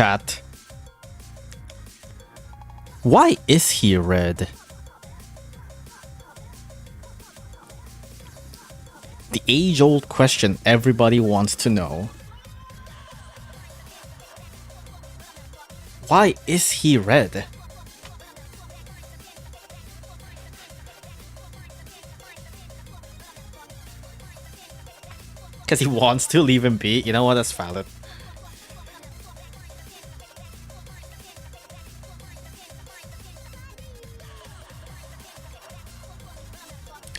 chat. Why is he red? The age-old question everybody wants to know. Why is he red? Because he wants to leave him be. You know what? That's valid.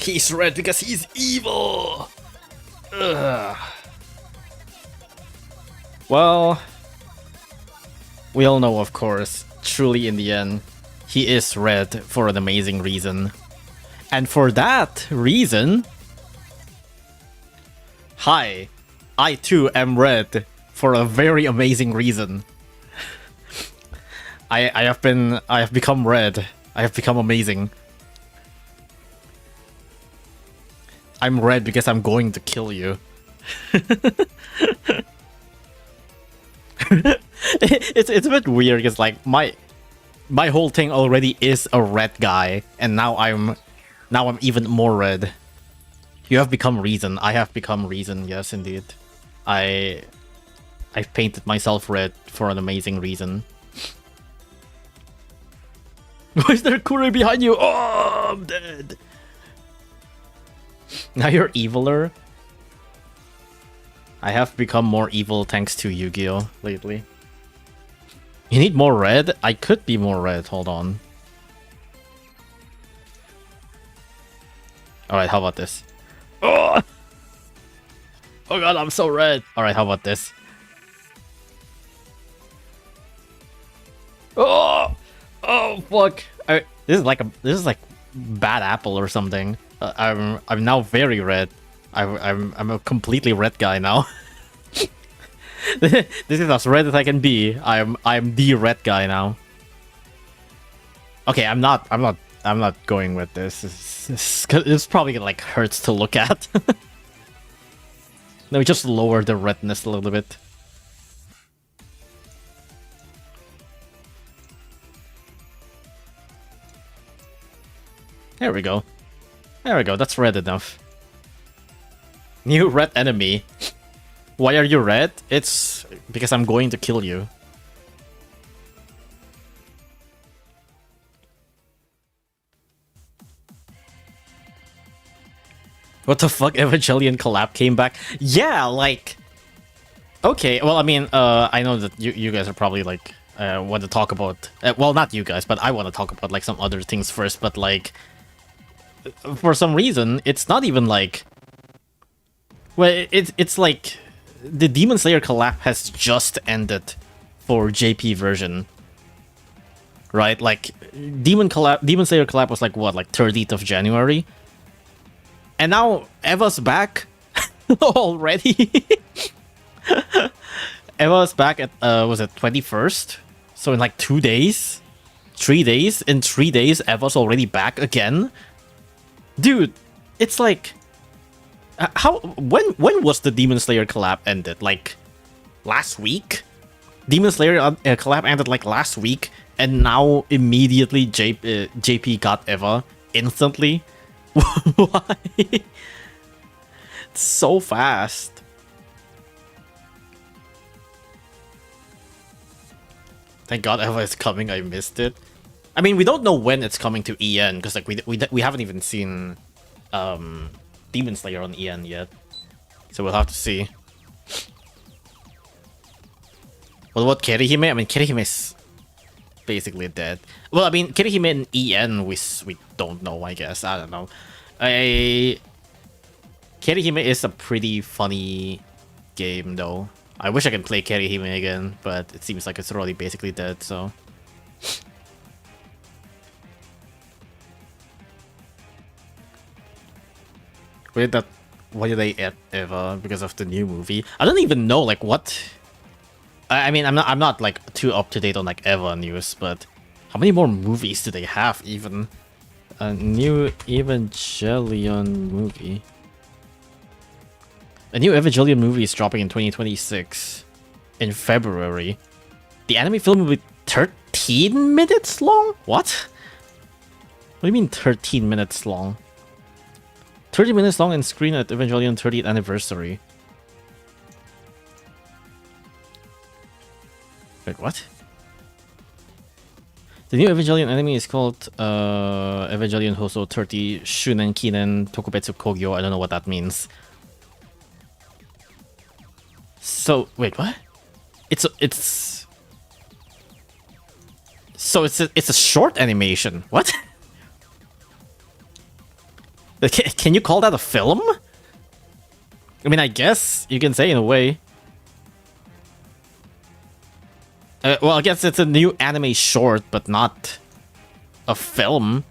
He's red because he's evil! Ugh. Well, we all know, of course, truly in the end, he is red for an amazing reason. And for that reason... Hi, I too am red for a very amazing reason. I have become red. I have become amazing. I'm red because I'm going to kill you. it's a bit weird because like my whole thing already is a red guy, and now I'm even more red. You have become reason. I have become reason. Yes, indeed. I've painted myself red for an amazing reason. Why is there Kure behind you? Oh, I'm dead. Now you're eviler. I have become more evil thanks to Yu-Gi-Oh! Lately. You need more red? I could be more red. Hold on. Alright, how about this? Oh! Oh god, I'm so red. Alright, how about this? Oh! Oh fuck. This is like bad apple or something. I'm now very red. I'm a completely red guy now. This is as red as I can be. I'm the red guy now. Okay, I'm not going with this. It's probably like hurts to look at. Let me just lower the redness a little bit. There we go. There we go, that's red enough. New red enemy. Why are you red? It's because I'm going to kill you. What the fuck? Evangelion Collab came back? Yeah, like... Okay, well, I mean, I know that you guys are probably like, want to talk about... well, not you guys, but I want to talk about like some other things first, but like... For some reason, it's not even like... Well, it's like... The Demon Slayer collab has just ended for JP version. Right? Like, Demon Slayer collab was like, what, like 30th of January? And now Eva's back already? Eva's back at, was it 21st? So in like 2 days? 3 days? In 3 days, Eva's already back again? Dude, it's like... when was the Demon Slayer collab ended? Like, last week? Demon Slayer collab ended like last week, and now immediately JP got Eva instantly? Why? It's so fast. Thank God Eva is coming, I missed it. I mean, we don't know when it's coming to EN, because like we haven't even seen Demon Slayer on EN yet. So we'll have to see. What about Kirihime? I mean, Kirihime's basically dead. Well, I mean, Kirihime in EN, we don't know, I guess. I don't know. Kirihime is a pretty funny game, though. I wish I could play Kirihime again, but it seems like it's already basically dead, so... Why did they add Eva? Because of the new movie? I don't even know, like, what... I mean, I'm not like too up to date on like Eva news, but how many more movies do they have even? A new Evangelion movie. A new Evangelion movie is dropping in 2026 in February. The anime film will be 13 minutes long? What? What do you mean 13 minutes long? 30 minutes long and screen at Evangelion 30th anniversary. Wait, what? The new Evangelion anime is called Evangelion Hoso 30 Shunen Kinen Tokubetsu Kogyo. I don't know what that means. So, wait, what? It's a short animation. What? Can you call that a film? I mean, I guess you can say in a way. Well, I guess it's a new anime short, but not a film.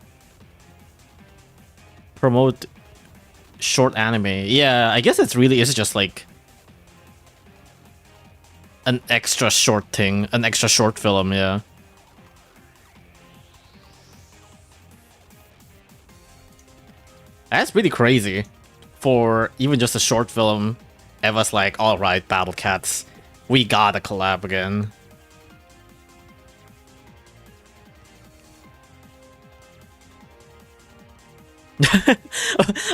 Promote short anime. Yeah, I guess it's really is just like an extra short thing, an extra short film, yeah. That's pretty crazy. For even just a short film, Eva's like, alright, Battle Cats, we gotta collab again.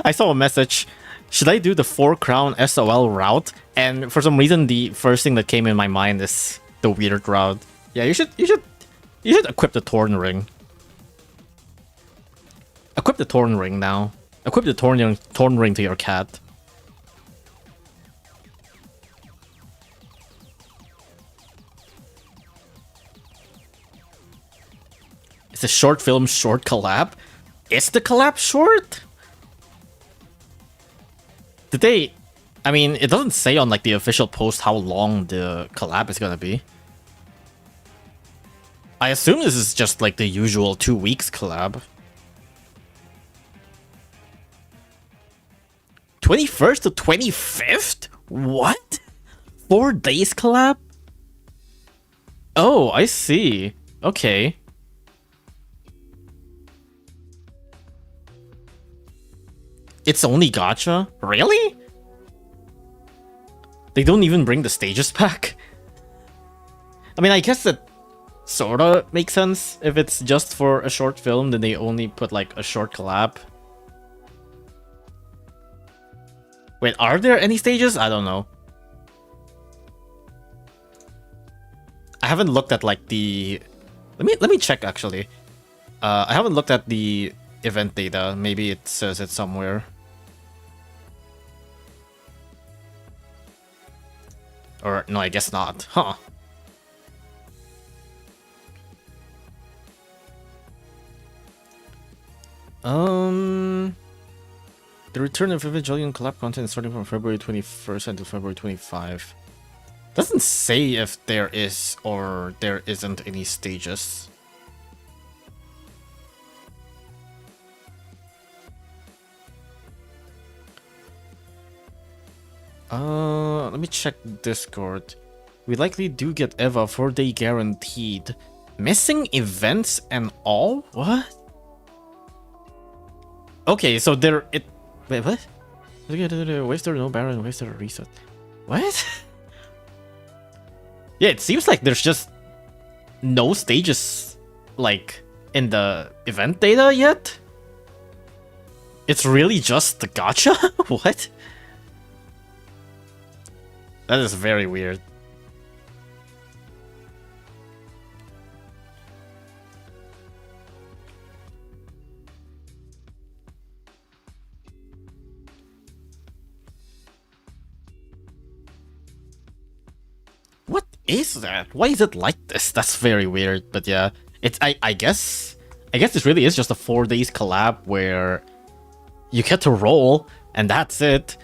I saw a message. Should I do the 4-crown SOL route? And for some reason, the first thing that came in my mind is the weird route. Yeah, you should equip the Torn Ring. Equip the Torn Ring now. Equip the Torn Ring to your cat. It's a short film short collab. Is the collab short? Did they... I mean, it doesn't say on like the official post how long the collab is gonna be. I assume this is just like the usual 2 weeks collab. 21st to 25th? What? 4 days collab? Oh, I see. Okay. It's only gacha? Really? They don't even bring the stages back? I mean, I guess that sorta makes sense. If it's just for a short film, then they only put like a short collab. Wait, are there any stages? I don't know. I haven't looked at like the... Let me check actually. I haven't looked at the event data. Maybe it says it somewhere. Or no, I guess not. Huh. The return of Evangelion collab content starting from February 21st until February 25. Doesn't say if there is or there isn't any stages. Let me check Discord. We likely do get Eva 4-day guaranteed. Missing events and all? What? Okay, so there it... Wait, what? Wasted no Baron, wasted reset. What? Yeah, it seems like there's just no stages, like, in the event data yet? It's really just the gacha? What? That is very weird. What is that? Why is it like this? That's very weird, but yeah. It's I guess this really is just a 4 days collab where you get to roll and that's it.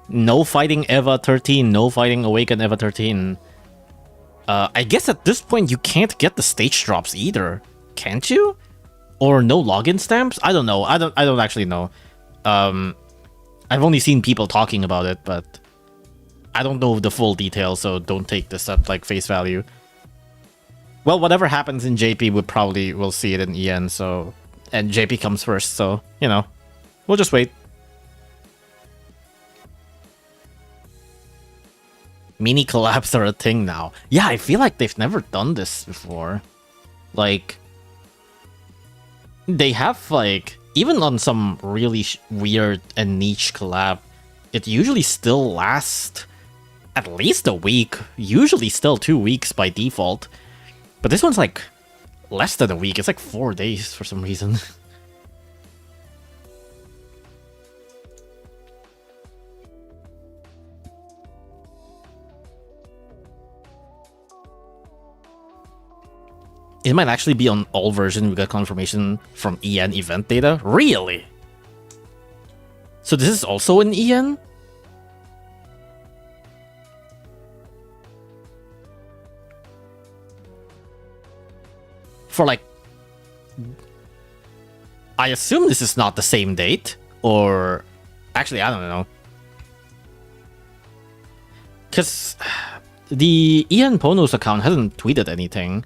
No fighting Eva 13, no fighting Awaken Eva 13. I guess at this point you can't get the stage drops either, can't you? Or no login stamps? I don't know. I don't actually know. I've only seen people talking about it, but I don't know the full details, so don't take this at like face value. Well, whatever happens in JP, we'll see it in EN, so... And JP comes first, so, you know. We'll just wait. Mini collabs are a thing now. Yeah, I feel like they've never done this before. Like, they have, like, even on some really weird and niche collab, it usually still lasts at least a week, usually still 2 weeks by default. But this one's like less than a week, it's like 4 days for some reason. It might actually be on all versions. We got confirmation from EN event data. Really? So this is also in EN? For like... I assume this is not the same date, or... Actually, I don't know. Because the Ian Pono's account hasn't tweeted anything.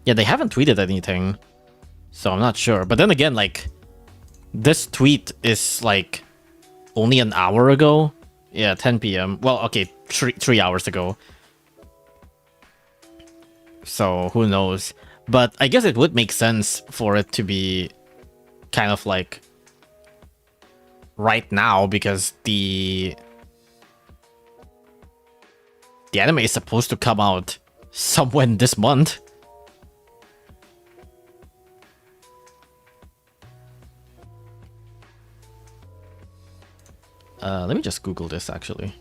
Yeah, they haven't tweeted anything, so I'm not sure. But then again, like, this tweet is, like, only an hour ago? Yeah, 10 p.m. Well, okay, 3 hours ago. So, who knows? But I guess it would make sense for it to be kind of, like, right now, because the anime is supposed to come out somewhere this month. Let me just Google this, actually.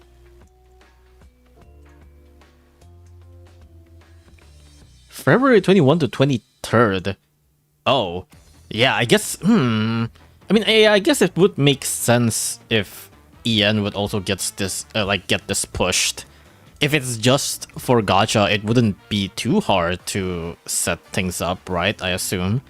February 21 to 23rd. Oh, yeah, I guess, I mean, I guess it would make sense if EN would also get this pushed. If it's just for gacha, it wouldn't be too hard to set things up, right? I assume.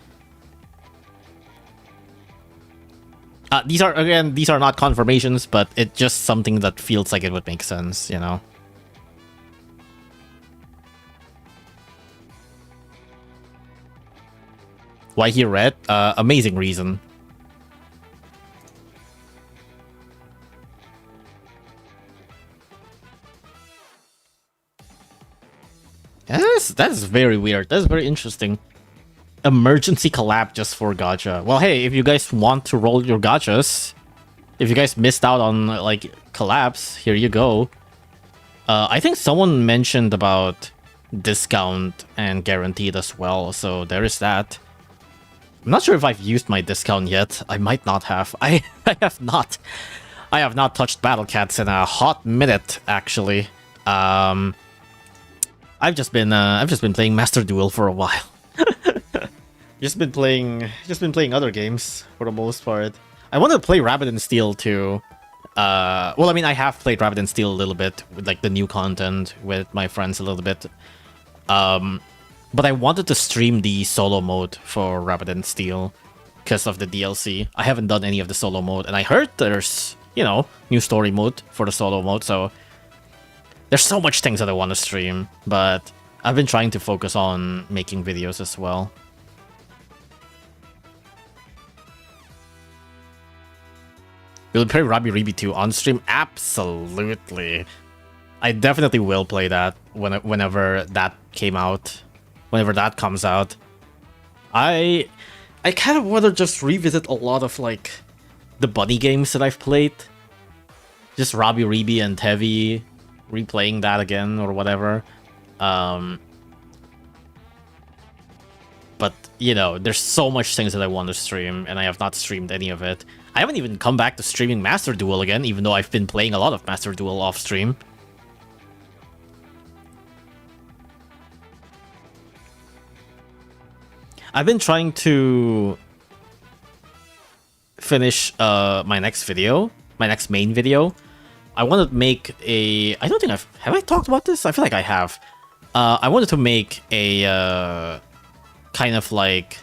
These are not confirmations, but it's just something that feels like it would make sense, you know? Why he read? Amazing reason. That is very weird. That's very interesting. Emergency collab just for gacha. Well, hey, if you guys want to roll your gachas, if you guys missed out on, like, collabs, here you go. I think someone mentioned about discount and guaranteed as well, so there is that. I'm not sure if I've used my discount yet. I might not have. I have not. I have not touched Battle Cats in a hot minute, actually. I've just been playing Master Duel for a while. Just been playing other games for the most part. I wanted to play Rabbit and Steel too. Well, I mean, I have played Rabbit and Steel a little bit with, like, the new content with my friends a little bit. But I wanted to stream the solo mode for Rabbit and Steel because of the DLC. I haven't done any of the solo mode, and I heard there's, you know, new story mode for the solo mode, so there's so much things that I want to stream, but I've been trying to focus on making videos as well. Will you play Rabi Ribi 2 on stream? Absolutely. I definitely will play that whenever that came out. Whenever that comes out. I kind of want to just revisit a lot of, like, the bunny games that I've played. Just Rabi Ribi and Heavy, replaying that again or whatever. But, you know, there's so much things that I want to stream, and I have not streamed any of it. I haven't even come back to streaming Master Duel again, even though I've been playing a lot of Master Duel off stream. I've been trying to finish my next video, my next main video. I wanted to make a... I don't think have I talked about this? I feel like I have. I wanted to make a kind of like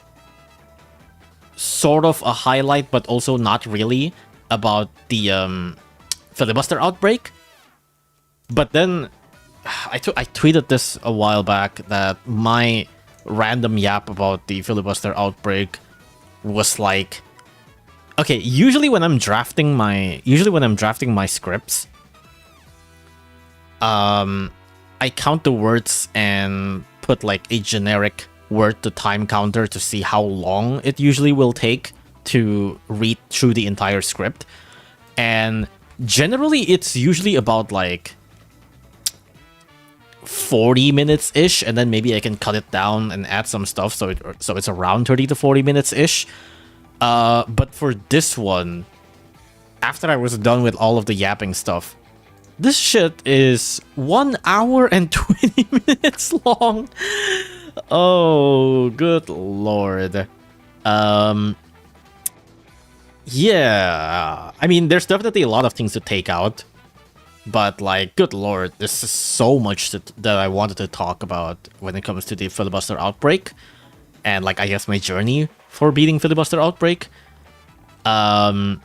sort of a highlight, but also not really, about the filibuster outbreak. But then I tweeted this a while back that my random yap about the filibuster outbreak was like Okay, usually when I'm drafting my scripts, I count the words and put like a generic word to time counter to see how long it usually will take to read through the entire script. And generally it's usually about like 40 minutes ish, and then maybe I can cut it down and add some stuff so it's around 30 to 40 minutes ish. But for this one, after I was done with all of the yapping stuff, this shit is 1 hour and 20 minutes long. Oh, good lord. Yeah, I mean, there's definitely a lot of things to take out, but like, good lord, this is so much that I wanted to talk about when it comes to the Filibuster Outbreak, and like, I guess my journey for beating Filibuster Outbreak. And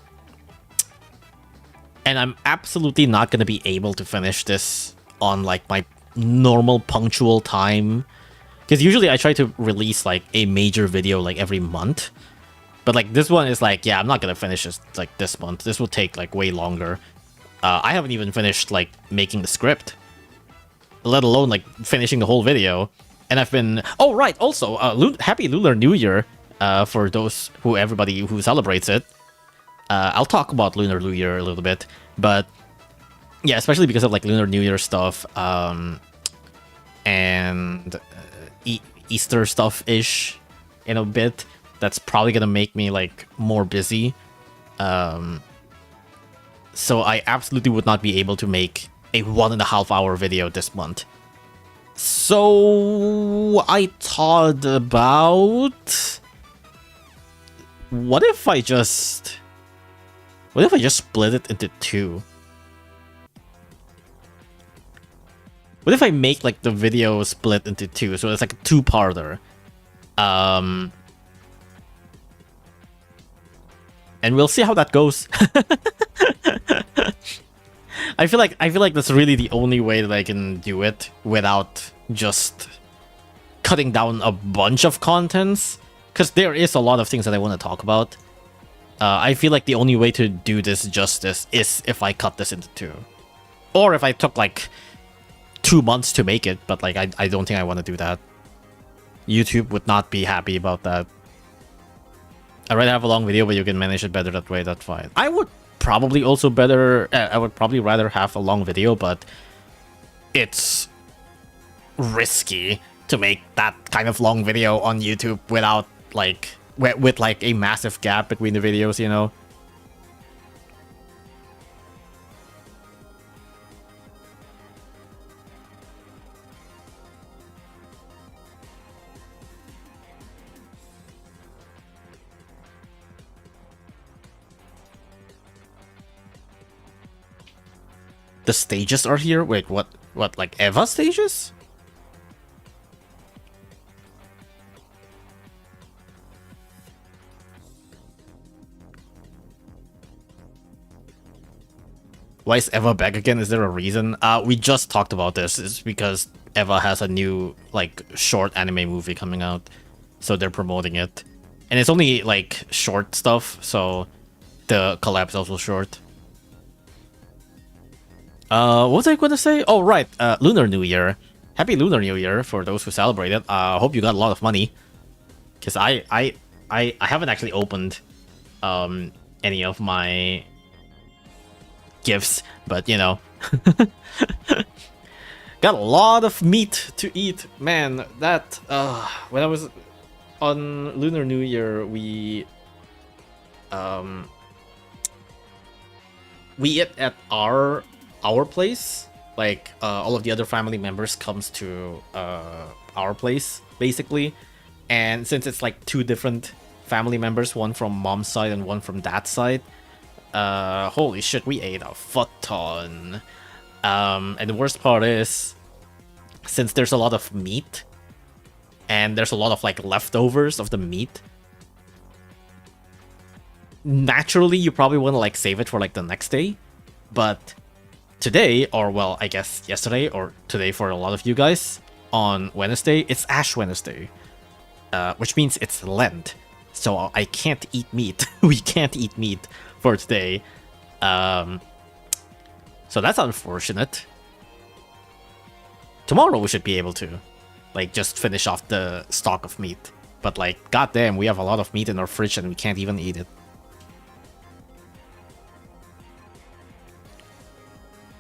I'm absolutely not going to be able to finish this on like my normal punctual time, because usually I try to release like a major video like every month, but like this one is like, yeah, I'm not going to finish this like this month. This will take like way longer. I haven't even finished like making the script, let alone like finishing the whole video. And I've been, oh right, also happy Lunar New Year for everybody who celebrates it. I'll talk about Lunar New Year a little bit, but yeah, especially because of like Lunar New Year stuff and Easter stuff-ish in a bit. That's probably gonna make me like more busy. So I absolutely would not be able to make a 1.5 hour video this month. So I thought about, what if I just split it into two? What if I make like the video split into two, so it's like a two-parter? And we'll see how that goes. I feel like that's really the only way that I can do it without just cutting down a bunch of contents, because there is a lot of things that I want to talk about. I feel like the only way to do this justice is if I cut this into two, or if I took like 2 months to make it. But like, I don't think I want to do that. YouTube would not be happy about that. I'd rather have a long video, but you can manage it better that way. That's fine. I would probably rather have a long video, but it's risky to make that kind of long video on YouTube without like with like a massive gap between the videos, you know. The stages are here? Wait, what, like Eva stages? Why is Eva back again? Is there a reason? We just talked about this. It's because Eva has a new, like, short anime movie coming out, so they're promoting it. And it's only, like, short stuff, so the collab is also short. What was I gonna say? Oh, right, Lunar New Year. Happy Lunar New Year for those who celebrate it. Hope you got a lot of money. Because I haven't actually opened any of my gifts, but you know. Got a lot of meat to eat. Man, that when I was on Lunar New Year, we eat at our place. Like all of the other family members comes to our place basically, and since it's like two different family members, one from mom's side and one from dad's side, holy shit, we ate a fuck ton. And the worst part is, since there's a lot of meat and there's a lot of like leftovers of the meat, naturally you probably want to like save it for like the next day. But today, or well, I guess yesterday or today for a lot of you guys, on Wednesday, it's Ash Wednesday, which means it's Lent. So I can't eat meat. We can't eat meat for today. So that's unfortunate. Tomorrow we should be able to, like, just finish off the stock of meat. But, like, goddamn, we have a lot of meat in our fridge and we can't even eat it.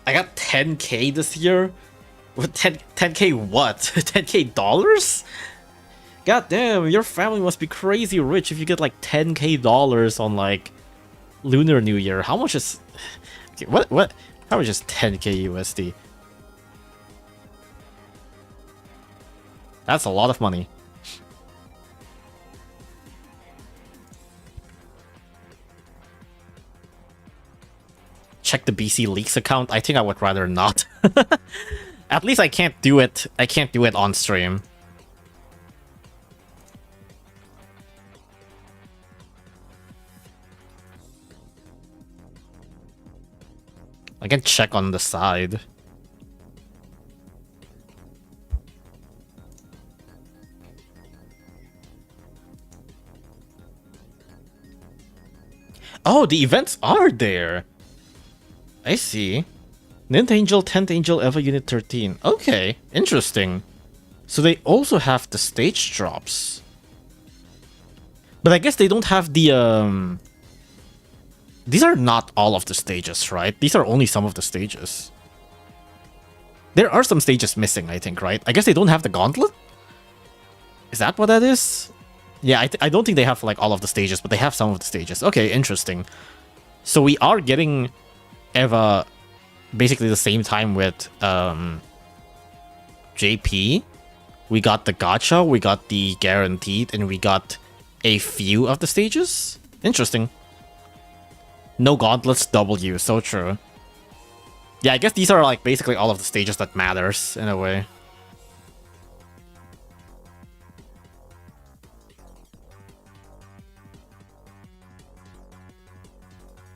I got 10k this year? What, 10k what? 10k dollars? God damn, your family must be crazy rich if you get like 10k dollars on like Lunar New Year. How much is... Okay, what? How much is 10k USD? That's a lot of money. Check the BC Leaks account. I think I would rather not. At least I can't do it. I can't do it on stream. I can check on the side. Oh, the events are there. I see. Ninth Angel, 10th Angel, Eva Unit 13. Okay, interesting. So they also have the stage drops. But I guess they don't have the... These are not all of the stages, right? These are only some of the stages. There are some stages missing, I think, right? I guess they don't have the gauntlet? Is that what that is? Yeah, I don't think they have, like, all of the stages, but they have some of the stages. Okay, interesting. So we are getting Eva basically the same time with JP. We got the gacha, we got the guaranteed, and we got a few of the stages. Interesting. No gauntlets, W, so true. Yeah, I guess these are like basically all of the stages that matters in a way.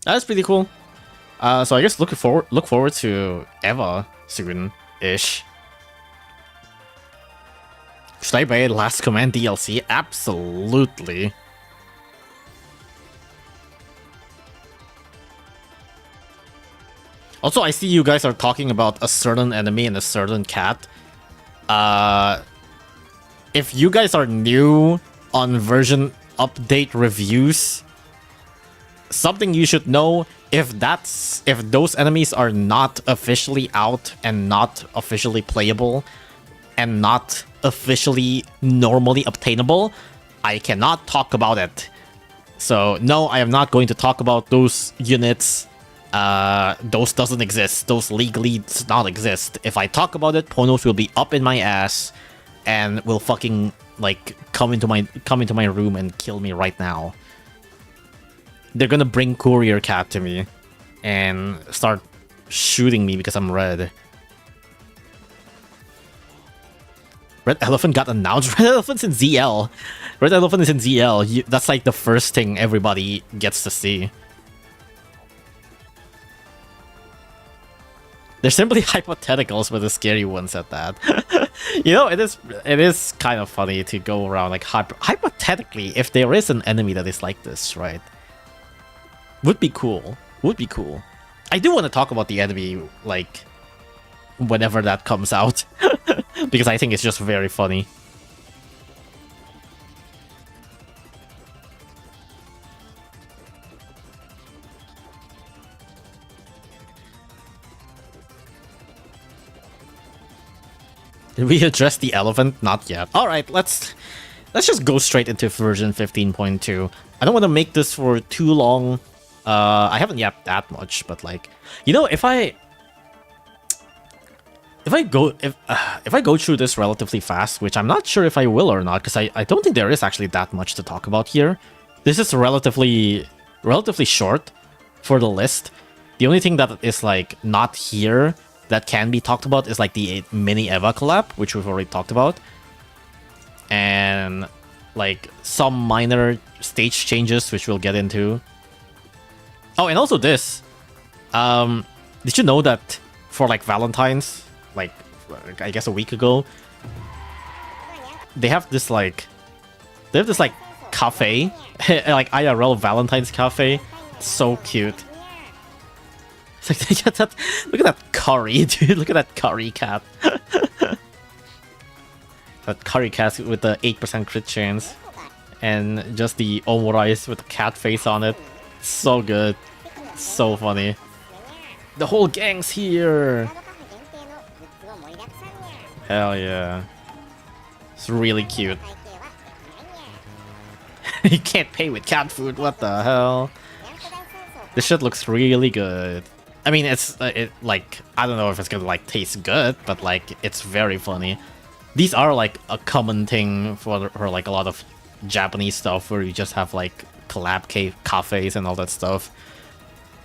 That's pretty cool. So I guess look forward to Eva soon-ish. Should I buy Last Command DLC? Absolutely. Also, I see you guys are talking about a certain enemy and a certain cat. If you guys are new on version update reviews, something you should know, if those enemies are not officially out and not officially playable and not officially normally obtainable, I cannot talk about it. So no, I am not going to talk about those units. Those doesn't exist. Those legally does not exist. If I talk about it, Ponos will be up in my ass and will fucking like come into my room and kill me right now. They're gonna bring Courier Cat to me and start shooting me because I'm red. Red Elephant got announced. Red Elephant's in ZL. Red Elephant is in ZL. That's like the first thing everybody gets to see. They're simply hypotheticals, but the scary ones at that. You know, it is kind of funny to go around like hypothetically, if there is an enemy that is like this, right? Would be cool. Would be cool. I do want to talk about the enemy, like, whenever that comes out. Because I think it's just very funny. Did we address the elephant? Not yet. Alright, let's just go straight into version 15.2. I don't want to make this for too long. I haven't yapped that much, but like, you know, if I go through this relatively fast, which I'm not sure if I will or not, because I don't think there is actually that much to talk about here. This is relatively short for the list. The only thing that is like not here that can be talked about is like the mini Eva collab, which we've already talked about, and like some minor stage changes, which we'll get into. Oh, and also this. Did you know that for like Valentine's, like I guess a week ago, they have this like cafe, like IRL Valentine's cafe. It's so cute. It's like, look at that curry, dude. Look at that curry cat. That curry cat with the 8% crit chance. And just the omurice with the cat face on it. So good. So funny. The whole gang's here. Hell yeah. It's really cute. You can't pay with cat food, what the hell? This shit looks really good. I mean, it's like, I don't know if it's gonna like taste good, but like it's very funny. These are like a common thing for like a lot of Japanese stuff where you just have like collab cafes and all that stuff.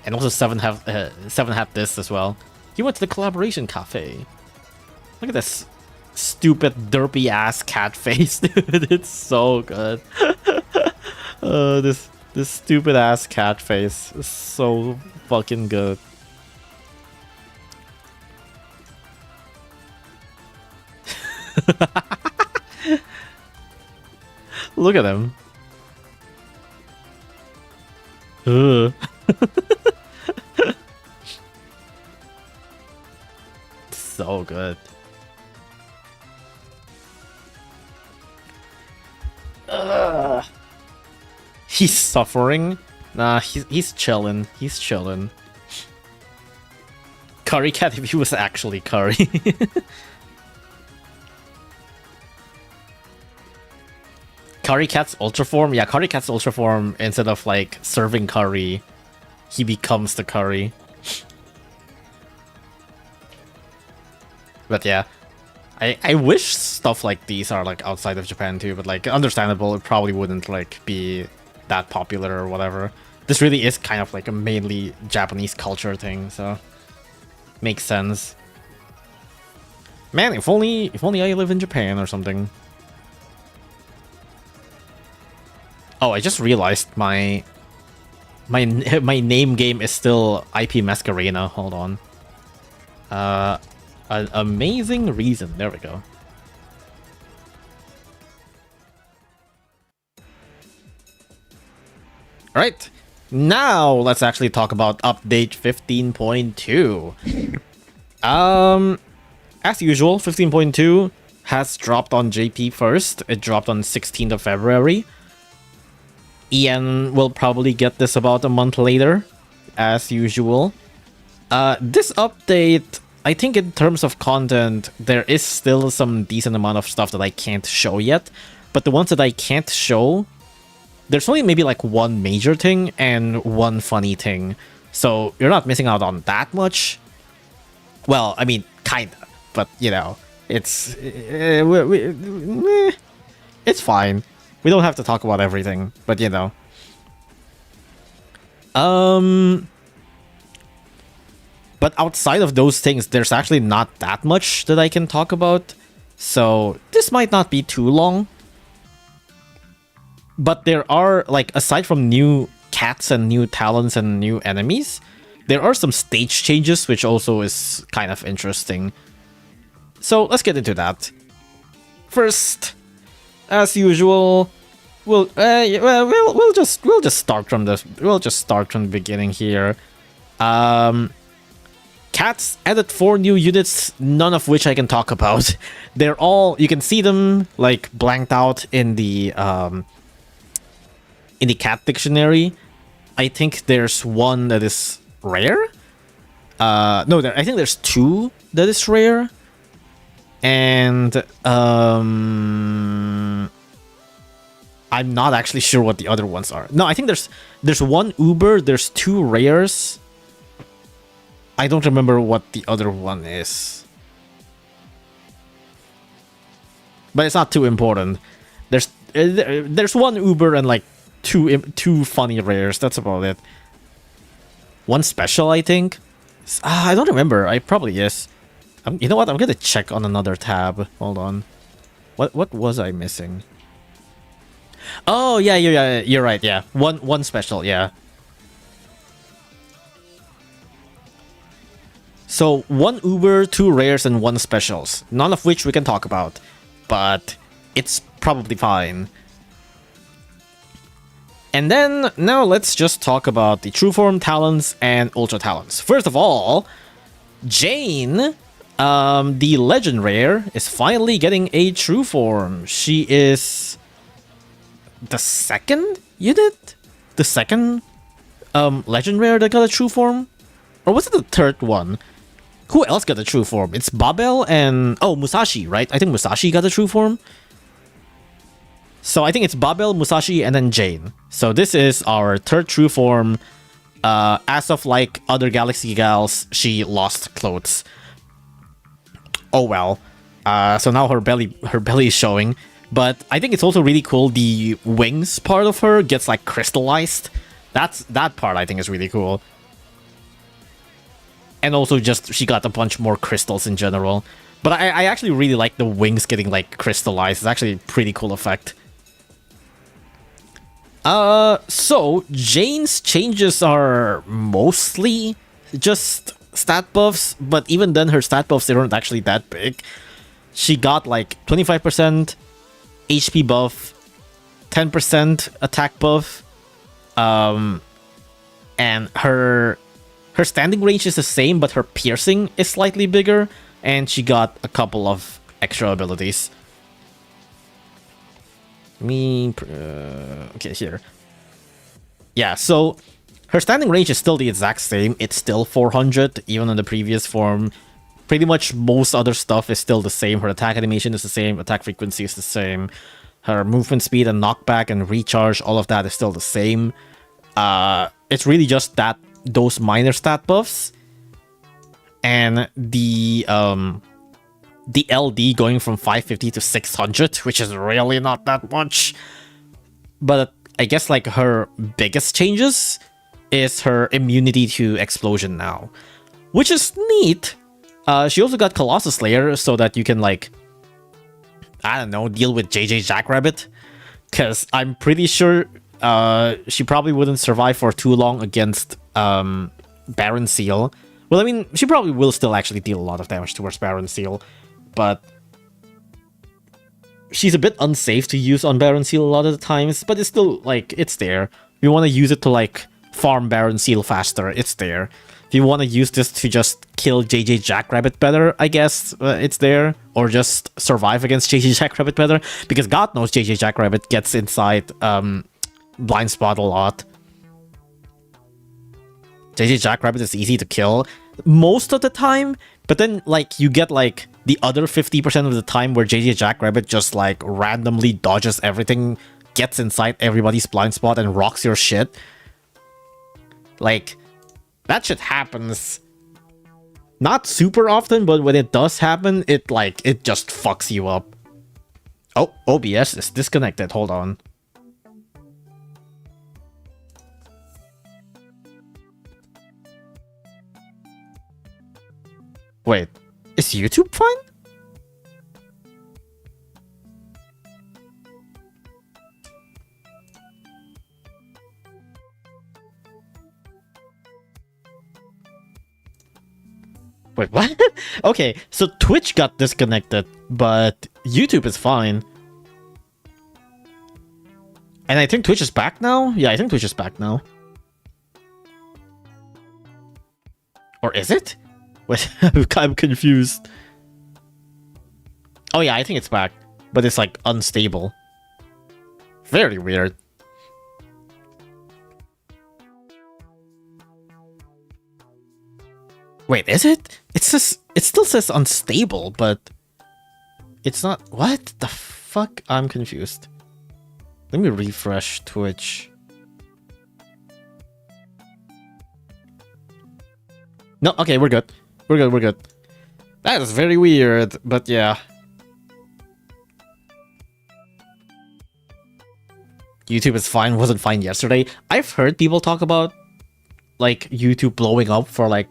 And also Seven had this as well. He went to the collaboration cafe. Look at this stupid derpy ass cat face, dude. It's so good. This stupid ass cat face is so fucking good. Look at him. Ugh. So good. Ugh. He's suffering. Nah, he's chilling. He's chilling. Curry cat if he was actually curry. Curry Cat's Ultra Form? Yeah, Curry Cat's Ultra Form, instead of like serving curry, he becomes the curry. But yeah, I wish stuff like these are like outside of Japan too, but like understandable, it probably wouldn't like be that popular or whatever. This really is kind of like a mainly Japanese culture thing, so makes sense. Man, if only I live in Japan or something. Oh, I just realized my name game is still IP Masquerena. Hold on. An amazing reason. There we go. Alright. Now let's actually talk about update 15.2. As usual, 15.2 has dropped on JP first. It dropped on 16th of February. Ian will probably get this about a month later, as usual. This update, I think in terms of content, there is still some decent amount of stuff that I can't show yet. But the ones that I can't show, there's only maybe like one major thing and one funny thing. So you're not missing out on that much. Well, I mean, kinda. But, you know, it's fine. We don't have to talk about everything, but you know. But outside of those things, there's actually not that much that I can talk about. So this might not be too long. But there are, like, aside from new cats and new talents and new enemies, there are some stage changes, which also is kind of interesting. So let's get into that. First, as usual, we'll just start from the beginning here. Cats added 4 new units, none of which I can talk about. They're all, you can see them like blanked out in the cat dictionary. I think there's one that is rare. No, I think there's 2 that is rare. And I'm not actually sure what the other ones are. No, I think there's 1 Uber, there's 2 rares. I don't remember what the other one is. But it's not too important. There's 1 Uber and like 2 funny rares. That's about it. 1 special, I think. I don't remember. I probably is. You know what? I'm gonna check on another tab. Hold on. What was I missing? Oh yeah, you're right. Yeah, one special. Yeah. So 1 Uber, 2 rares, and 1 specials. None of which we can talk about, but it's probably fine. And then, now let's just talk about the True Form, Talents, and Ultra Talents. First of all, Jeanne, the Legend Rare, is finally getting a True Form. She is the second unit? The second Legend Rare that got a True Form? Or was it the third one? Who else got a True Form? It's Babel and... oh, Musashi, right? I think Musashi got a True Form. So I think it's Babel, Musashi, and then Jeanne. So this is our third True Form. As of like other Galaxy Gals, she lost clothes. Oh well. So now her belly is showing. But I think it's also really cool. The wings part of her gets like crystallized. That part I think is really cool. And also just she got a bunch more crystals in general. But I actually really like the wings getting like crystallized. It's actually a pretty cool effect. So Jeanne's changes are mostly just stat buffs, but even then her stat buffs aren't actually that big. She got like 25% HP buff, 10% attack buff, and her standing range is the same, but her piercing is slightly bigger, and she got a couple of extra abilities. Okay, here. Yeah, so her standing range is still the exact same. It's still 400, even in the previous form. Pretty much most other stuff is still the same. Her attack animation is the same. Attack frequency is the same. Her movement speed and knockback and recharge, all of that is still the same. It's really just that those minor stat buffs and the LD going from 550 to 600, which is really not that much. But I guess like her biggest changes is her immunity to explosion now, which is neat. She also got Colossus Slayer so that you can like, I don't know, deal with JJ Jackrabbit, because I'm pretty sure she probably wouldn't survive for too long against Baron Seal. Well, I mean, she probably will still actually deal a lot of damage towards Baron Seal, but she's a bit unsafe to use on Baron Seal a lot of the times, but it's still, like, it's there. If you want to use it to, like, farm Baron Seal faster, it's there. If you want to use this to just kill JJ Jackrabbit better, I guess, it's there. Or just survive against JJ Jackrabbit better, because God knows JJ Jackrabbit gets inside Blind Spot a lot. JJ Jackrabbit is easy to kill most of the time, but then, like, you get, like, the other 50% of the time where JJ Jackrabbit just, like, randomly dodges everything, gets inside everybody's blind spot, and rocks your shit. Like, that shit happens not super often, but when it does happen, it just fucks you up. Oh, OBS is disconnected. Hold on. Wait, is YouTube fine? Wait, what? Okay, so Twitch got disconnected, but YouTube is fine. And I think Twitch is back now? Yeah, I think Twitch is back now. Or is it? Wait, I'm confused. Oh yeah, I think it's back, but it's like unstable. Very weird. Wait, is it? It still says unstable, but it's not. What the fuck? I'm confused. Let me refresh Twitch. No, okay, we're good. We're good. That is very weird, but yeah. YouTube is fine, wasn't fine yesterday. I've heard people talk about, like, YouTube blowing up for, like,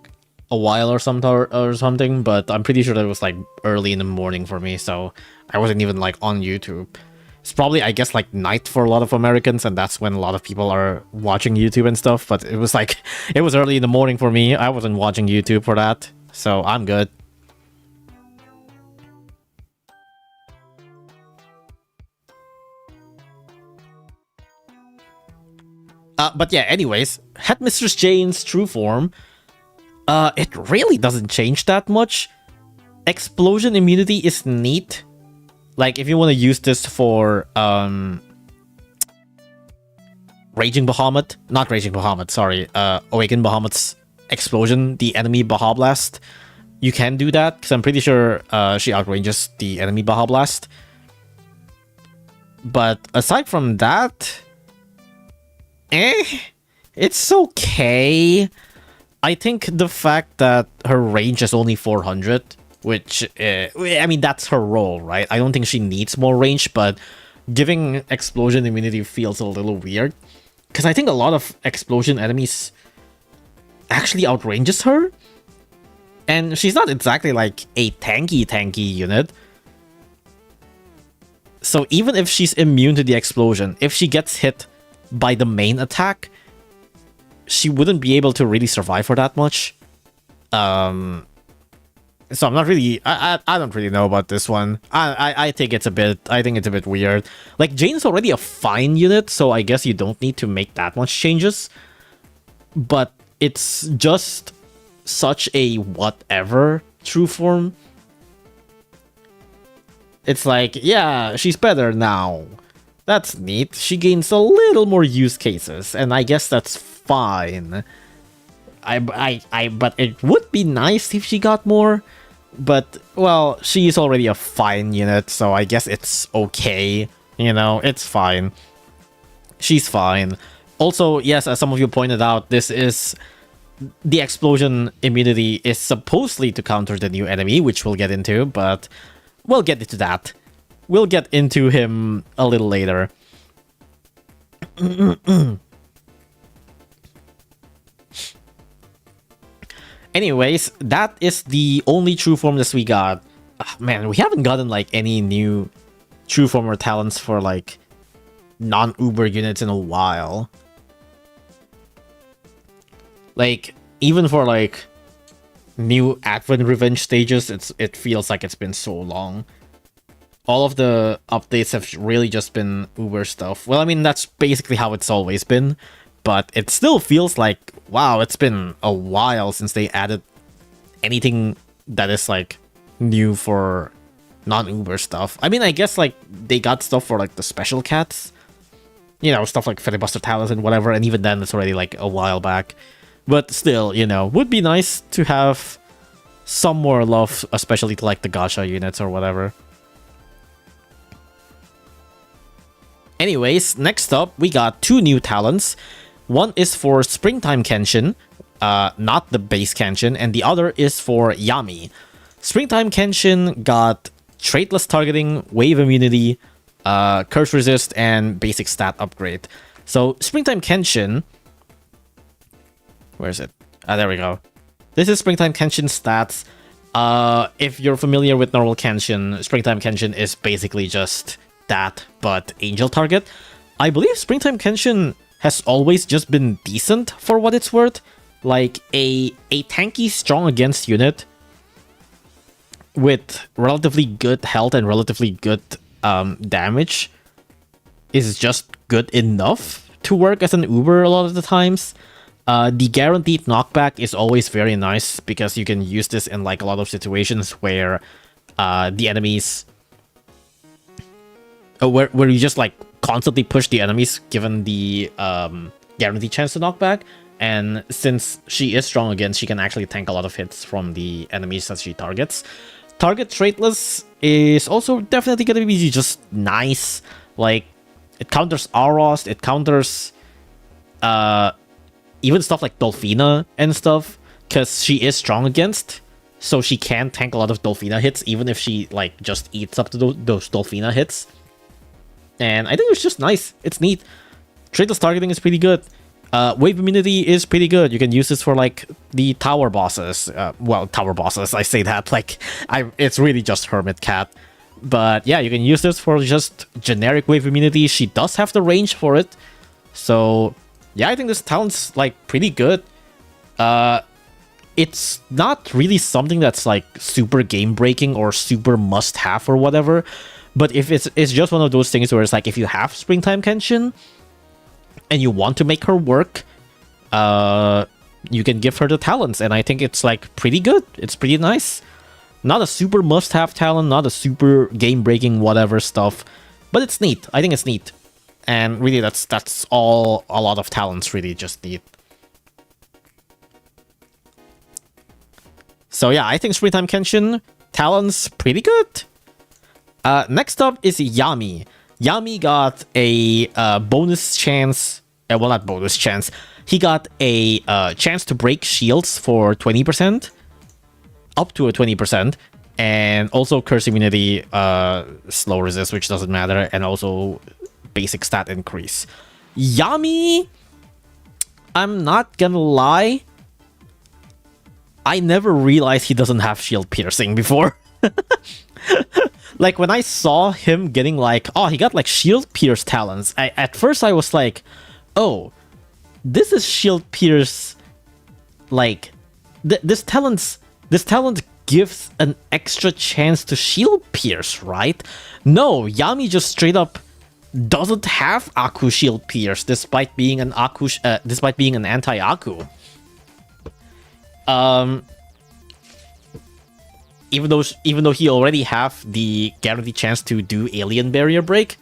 a while or something, but I'm pretty sure that it was, like, early in the morning for me, so I wasn't even, like, on YouTube. It's probably, I guess, like, night for a lot of Americans, and that's when a lot of people are watching YouTube and stuff, but it was, like, it was early in the morning for me. I wasn't watching YouTube for that, so I'm good. But yeah, anyways, Headmistress Jane's true form, it really doesn't change that much. Explosion immunity is neat. Like, if you want to use this for, Raging Bahamut, not Raging Bahamut, sorry, Awakened Bahamut's explosion, the enemy Baha Blast, you can do that, because I'm pretty sure she outranges the enemy Baha Blast. But aside from that, it's okay. I think the fact that her range is only 400, which, I mean, that's her role, right? I don't think she needs more range, but giving explosion immunity feels a little weird. Because I think a lot of explosion enemies actually outranges her. And she's not exactly like a tanky unit. So even if she's immune to the explosion, if she gets hit by the main attack, she wouldn't be able to really survive for that much. So I'm not really, I don't really know about this one. I think it's a bit weird. Like, Jane's already a fine unit, so I guess you don't need to make that much changes. But it's just such a whatever true form. It's like, yeah, she's better now. That's neat. She gains a little more use cases, and I guess that's fine. But it would be nice if she got more. But, well, she's already a fine unit, so I guess it's okay. You know, it's fine. She's fine. Also, yes, as some of you pointed out, the explosion immunity is supposedly to counter the new enemy, which we'll get into, but we'll get into that. We'll get into him a little later. Anyways, that is the only true form that we got. Man, we haven't gotten like any new true form or talents for like non-Uber units in a while. Like, even for like new Advent Revenge stages, it feels like it's been so long. All of the updates have really just been Uber stuff. Well, I mean, that's basically how it's always been. But it still feels like, wow, it's been a while since they added anything that is, like, new for non-Uber stuff. I mean, I guess, like, they got stuff for, like, the special cats. You know, stuff like Filibuster Talents and whatever, and even then, it's already, like, a while back. But still, you know, would be nice to have some more love, especially to, like, the gacha units or whatever. Anyways, next up, we got two new talents. One is for Springtime Kenshin, not the base Kenshin, and the other is for Yami. Springtime Kenshin got Traitless Targeting, Wave Immunity, Curse Resist, and Basic Stat Upgrade. So, Springtime Kenshin... Where is it? There we go. This is Springtime Kenshin stats. If you're familiar with normal Kenshin, Springtime Kenshin is basically just that, but Angel Target. I believe Springtime Kenshin has always just been decent for what it's worth. Like, a tanky strong against unit with relatively good health and relatively good damage is just good enough to work as an Uber a lot of the times. The guaranteed knockback is always very nice because you can use this in like a lot of situations where the enemies... where you just like constantly push the enemies given the guaranteed chance to knock back. And since she is strong again, she can actually tank a lot of hits from the enemies that she targets. Target Traitless is also definitely going to be just nice. Like, it counters Aurost, it counters even stuff like Dolphina and stuff, because she is strong against. So she can tank a lot of Dolphina hits, even if she like just eats up to those Dolphina hits. And I think it's just nice. It's neat. Traitless targeting is pretty good. Wave immunity is pretty good. You can use this for like the tower bosses. Well, tower bosses, I say that like it's really just Hermit Cat. But yeah, you can use this for just generic wave immunity. She does have the range for it. So yeah, I think this talent's like pretty good. It's not really something that's like super game breaking or super must have or whatever. But if it's just one of those things where it's like, if you have Springtime Kenshin, and you want to make her work, you can give her the talents, and I think it's like pretty good. It's pretty nice. Not a super must-have talent, not a super game-breaking whatever stuff, but it's neat. I think it's neat, and really that's all a lot of talents really just need. So yeah, I think Springtime Kenshin talents pretty good. Next up is Yami. Yami got a bonus chance. Well, not bonus chance. He got a chance to break shields for 20%, up to a 20%, and also curse immunity, slow resist, which doesn't matter, and also basic stat increase. Yami, I'm not gonna lie, I never realized he doesn't have shield piercing before. Like, when I saw him getting like, oh, he got like shield pierce talents, at first I was like, oh, this is shield pierce, like, this talent gives an extra chance to shield pierce, right? No, Yami just straight up doesn't have Aku shield pierce, despite being an anti-Aku. Even though he already have the guaranteed chance to do alien barrier break.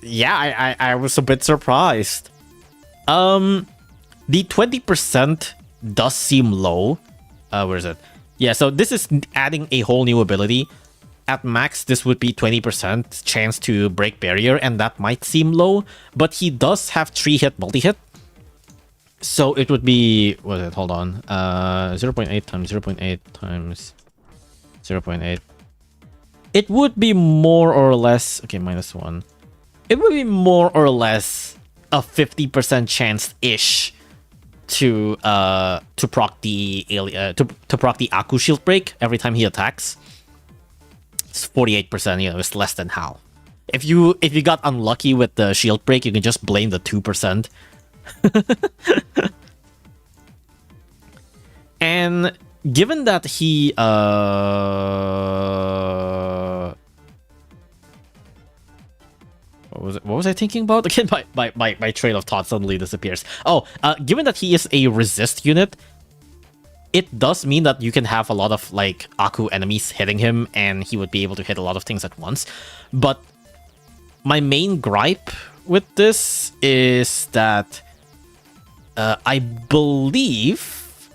Yeah, I was a bit surprised. The 20% does seem low. Where is it? Yeah, so this is adding a whole new ability. At max, this would be 20% chance to break barrier, and that might seem low, but he does have 3-hit multi-hit. So it would be, what is it? Hold on. 0.8 times 0.8 times 0.8. It would be more or less, okay, -1. It would be more or less a 50% chance-ish to proc the to proc the Aku shield break every time he attacks. It's 48%, you know, it's less than how. If you got unlucky with the shield break, you can just blame the 2%. And given that he what was I thinking about? Again, my train of thought suddenly disappears. Oh, given that he is a resist unit, it does mean that you can have a lot of like Aku enemies hitting him, and he would be able to hit a lot of things at once. But my main gripe with this is that I believe,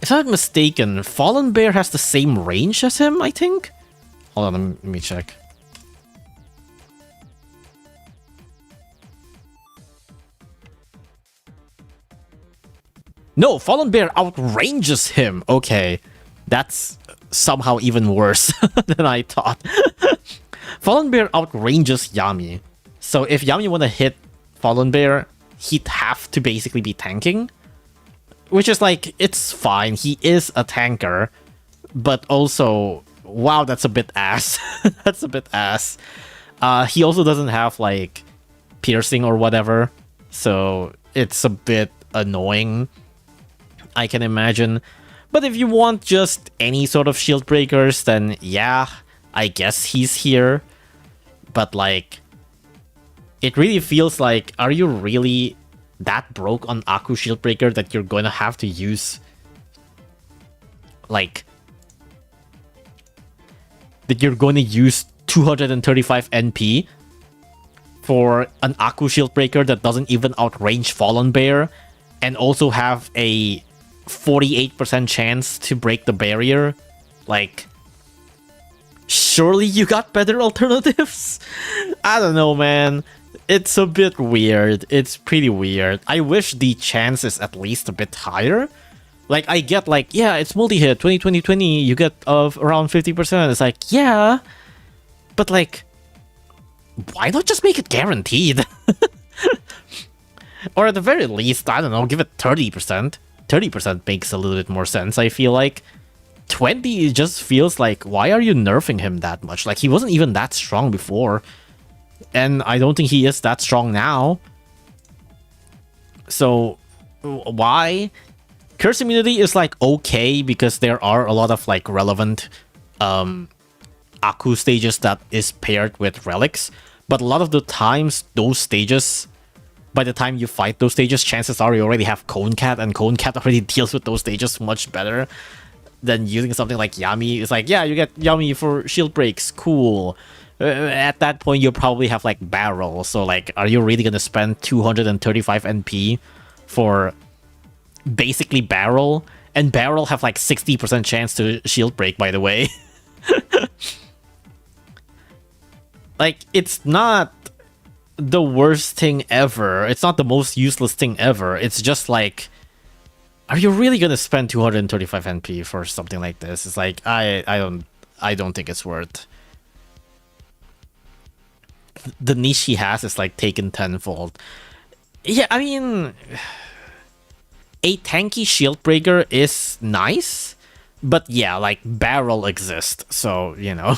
if I'm not mistaken, Fallen Bear has the same range as him, I think? Hold on, let me check. No, Fallen Bear outranges him. Okay, that's somehow even worse than I thought. Fallen Bear outranges Yami. So if Yami want to hit Fallen Bear, he'd have to basically be tanking. Which is like, it's fine. He is a tanker. But also, wow, that's a bit ass. That's a bit ass. He also doesn't have like piercing or whatever. So it's a bit annoying, I can imagine. But if you want just any sort of shield breakers, then yeah, I guess he's here. But like, it really feels like, are you really that broke on Aku shield breaker that you're gonna have to use like, that you're going to use 235 NP for an Aku shield breaker that doesn't even outrange Fallen Bear, and also have a 48% chance to break the barrier? Like, surely you got better alternatives? I don't know, man. It's a bit weird. It's pretty weird. I wish the chance is at least a bit higher. Like, I get like, yeah, it's multi-hit, 20-20-20, you get around 50%. It's like, yeah, but like, why not just make it guaranteed? Or at the very least, I don't know, give it 30%. 30% makes a little bit more sense, I feel like. 20 just feels like, why are you nerfing him that much? Like, he wasn't even that strong before. And I don't think he is that strong now. So, why? Curse immunity is like okay, because there are a lot of like relevant Aku stages that is paired with relics. But a lot of the times, those stages, by the time you fight those stages, chances are you already have Cone Cat, and Cone Cat already deals with those stages much better than using something like Yami. It's like, yeah, you get Yami for shield breaks, cool. At that point, you probably have like Barrel. So like, are you really gonna spend 235 NP for basically Barrel? And Barrel have like 60% chance to shield break, by the way. Like, it's not the worst thing ever. It's not the most useless thing ever. It's just like, are you really gonna spend 235 NP for something like this? It's like, I don't think it's worth. The niche he has is like taken tenfold. Yeah, I mean, a tanky shield breaker is nice, but yeah, like Barrel exists, so you know.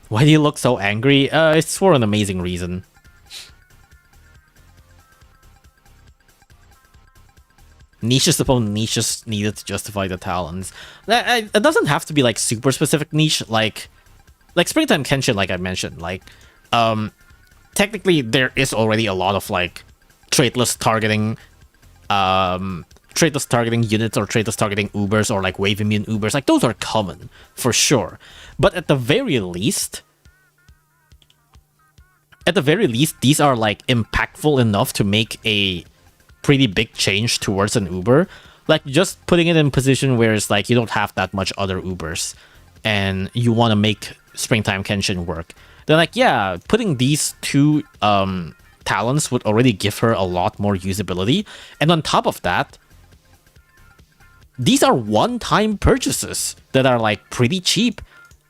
Why do you look so angry? It's for an amazing reason. Niches upon niches needed to justify the talents. It doesn't have to be like super specific niche, like Springtime Kenshin, like I mentioned. Like, technically there is already a lot of like traitless targeting units or traitless targeting Ubers or like wave immune Ubers. Like, those are common for sure. But at the very least, these are like impactful enough to make a pretty big change towards an Uber. Like, just putting it in a position where it's like you don't have that much other Ubers and you want to make Springtime Kenshin work. Then like, yeah, putting these two talents would already give her a lot more usability. And on top of that, these are one-time purchases that are like pretty cheap.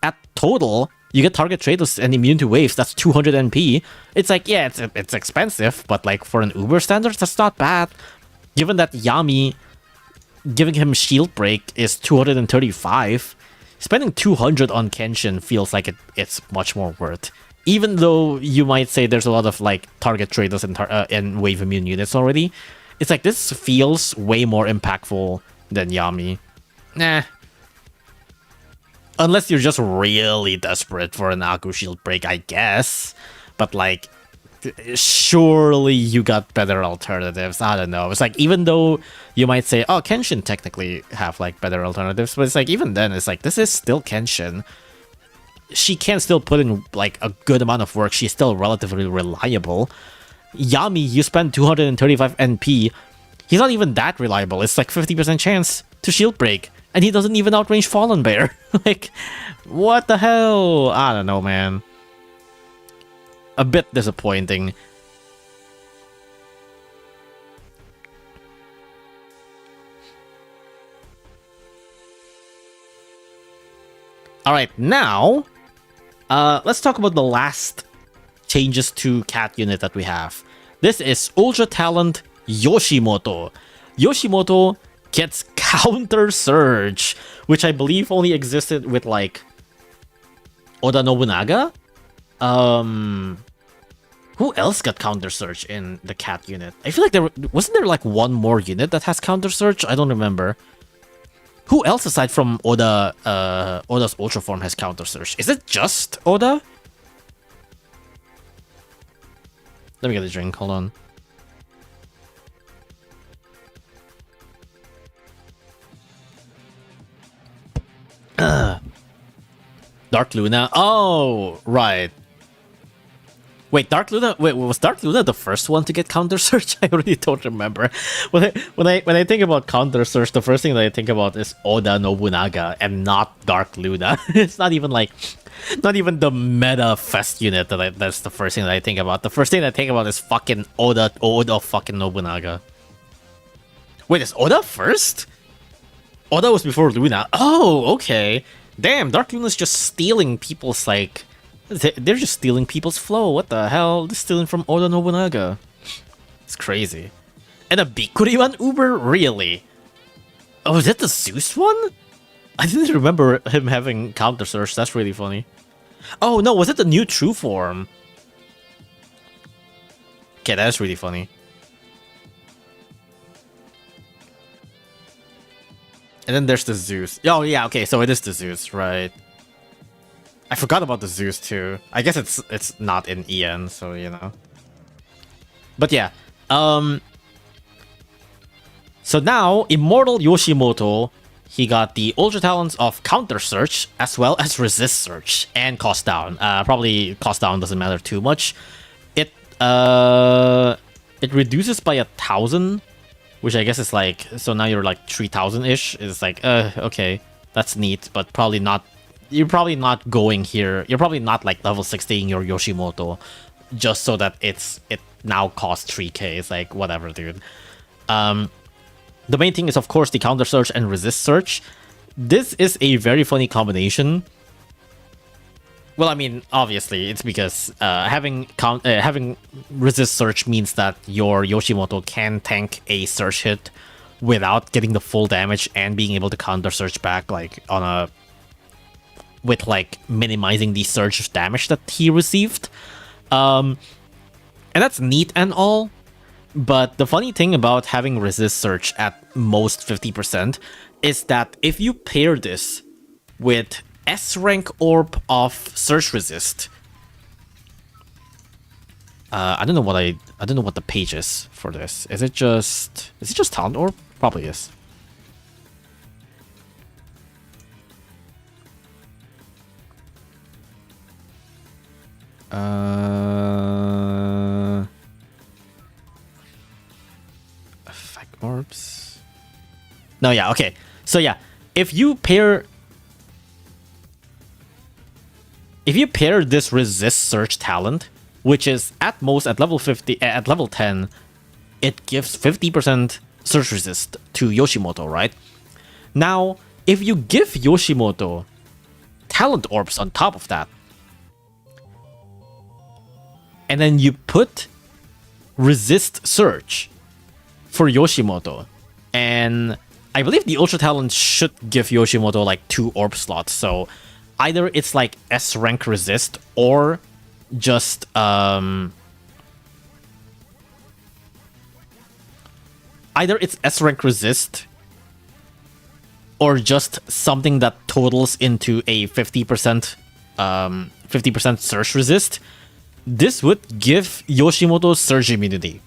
At total, you get target traitless and immune to waves. That's 200 NP. It's like, yeah, it's expensive, but like for an Uber standards, that's not bad. Given that Yami, giving him shield break is 235, spending 200 on Kenshin feels like it's much more worth. Even though you might say there's a lot of like target traitless and wave immune units already, it's like this feels way more impactful than Yami. Nah. Unless you're just really desperate for an Aku shield break, I guess. But like, surely you got better alternatives. I don't know. It's like, even though you might say, oh, Kenshin technically have like better alternatives, but it's like, even then, it's like, this is still Kenshin. She can still put in like a good amount of work. She's still relatively reliable. Yami, you spend 235 NP. He's not even that reliable. It's like 50% chance to shield break. And he doesn't even outrange Fallen Bear. Like, what the hell? I don't know, man. A bit disappointing. Alright, now, let's talk about the last changes to cat unit that we have. This is Ultra Talent Yoshimoto. Yoshimoto gets Counter Surge, which I believe only existed with like Oda Nobunaga. Who else got Counter Surge in the cat unit? I feel like wasn't there like one more unit that has Counter Surge? I don't remember. Who else aside from Oda, Oda's Ultra form has Counter Surge? Is it just Oda? Let me get a drink. Hold on. Dark Luna. Oh, right. Wait, Dark Luna. Wait, was Dark Luna the first one to get Counter Surge? I really don't remember. When I think about Counter Surge, the first thing that I think about is Oda Nobunaga and not Dark Luna. It's not even like, not even the meta fest unit that's the first thing that I think about. The first thing that I think about is fucking Oda fucking Nobunaga. Wait, is Oda first? Oda was before Luna. Oh, okay. Damn, Dark Luna's just stealing people's, like... They're just stealing people's flow. What the hell? They're stealing from Oda Nobunaga. It's crazy. And a Bikuriwan Uber? Really? Oh, is that the Zeus one? I didn't remember him having Counter Surge. That's really funny. Oh, no, was it the new True Form? Okay, that's really funny. And then there's the Zeus. Oh, yeah, okay, so it is the Zeus, right. I forgot about the Zeus too. I guess it's not in EN, so you know. But yeah, so now Immortal Yoshimoto, he got the Ultra Talents of Counter Search as well as Resist Search and Cost Down. Probably Cost Down doesn't matter too much. It reduces by 1,000, which I guess is like, so now you're like 3,000-ish. It's like, okay, that's neat, but probably not. You're probably not going here. You're probably not like level 60ing your Yoshimoto just so that it now costs 3k. It's like, whatever, dude. The main thing is, of course, the Counter Search and Resist Search. This is a very funny combination. Well, I mean, obviously, it's because having Resist Search means that your Yoshimoto can tank a Search hit without getting the full damage and being able to Counter Search back, like with like minimizing the surge damage that he received. And that's neat and all. But the funny thing about having Resist Search at most 50% is that if you pair this with S rank orb of Search Resist, I don't know what the page is for this. Is it just Talent Orb? Probably is. Effect orbs. No, yeah, okay. So yeah, if you pair this Resist Search talent, which is at most at level 50, at level 10, it gives 50% Search Resist to Yoshimoto, right? Now, if you give Yoshimoto Talent Orbs on top of that, and then you put Resist Search for Yoshimoto, and I believe the Ultra Talent should give Yoshimoto like 2 orb slots, so either it's like S rank Resist or just either it's S rank Resist or just something that totals into a 50% Surge Resist. This would give Yoshimoto Surge Immunity.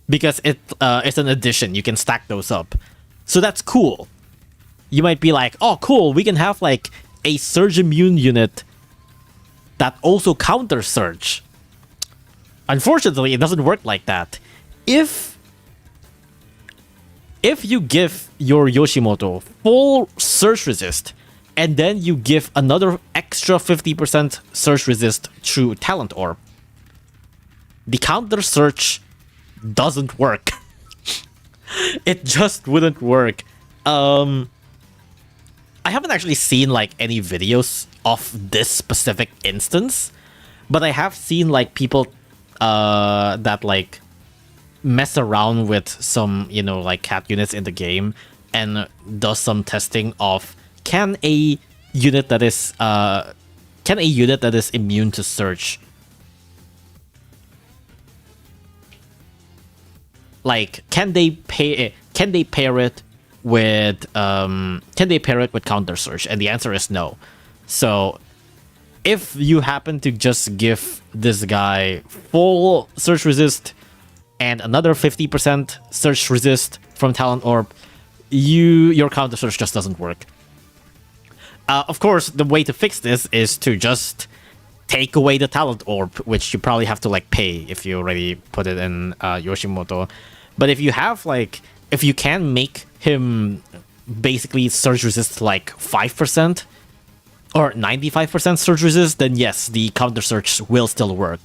Because it's an addition, you can stack those up. So that's cool. You might be like, oh cool, we can have like a Surge Immune unit that also counters Surge. Unfortunately, it doesn't work like that. If you give your Yoshimoto full Surge Resist, and then you give another extra 50% Surge Resist through Talent Orb, the counter Surge doesn't work. It just wouldn't work. I haven't actually seen like any videos of this specific instance, but I have seen like people that like mess around with some, you know, like cat units in the game and does some testing of can a unit that is immune to Surge, like can they pair it with Counter Surge? And the answer is no. So if you happen to just give this guy full Surge Resist and another 50% Surge Resist from Talent Orb, your Counter Surge just doesn't work. Of course, the way to fix this is to just take away the Talent Orb, which you probably have to like pay if you already put it in Yoshimoto. But if you have like, if you can make him basically Surge Resist like 5% or 95% Surge Resist, then yes, the Counter Surge will still work.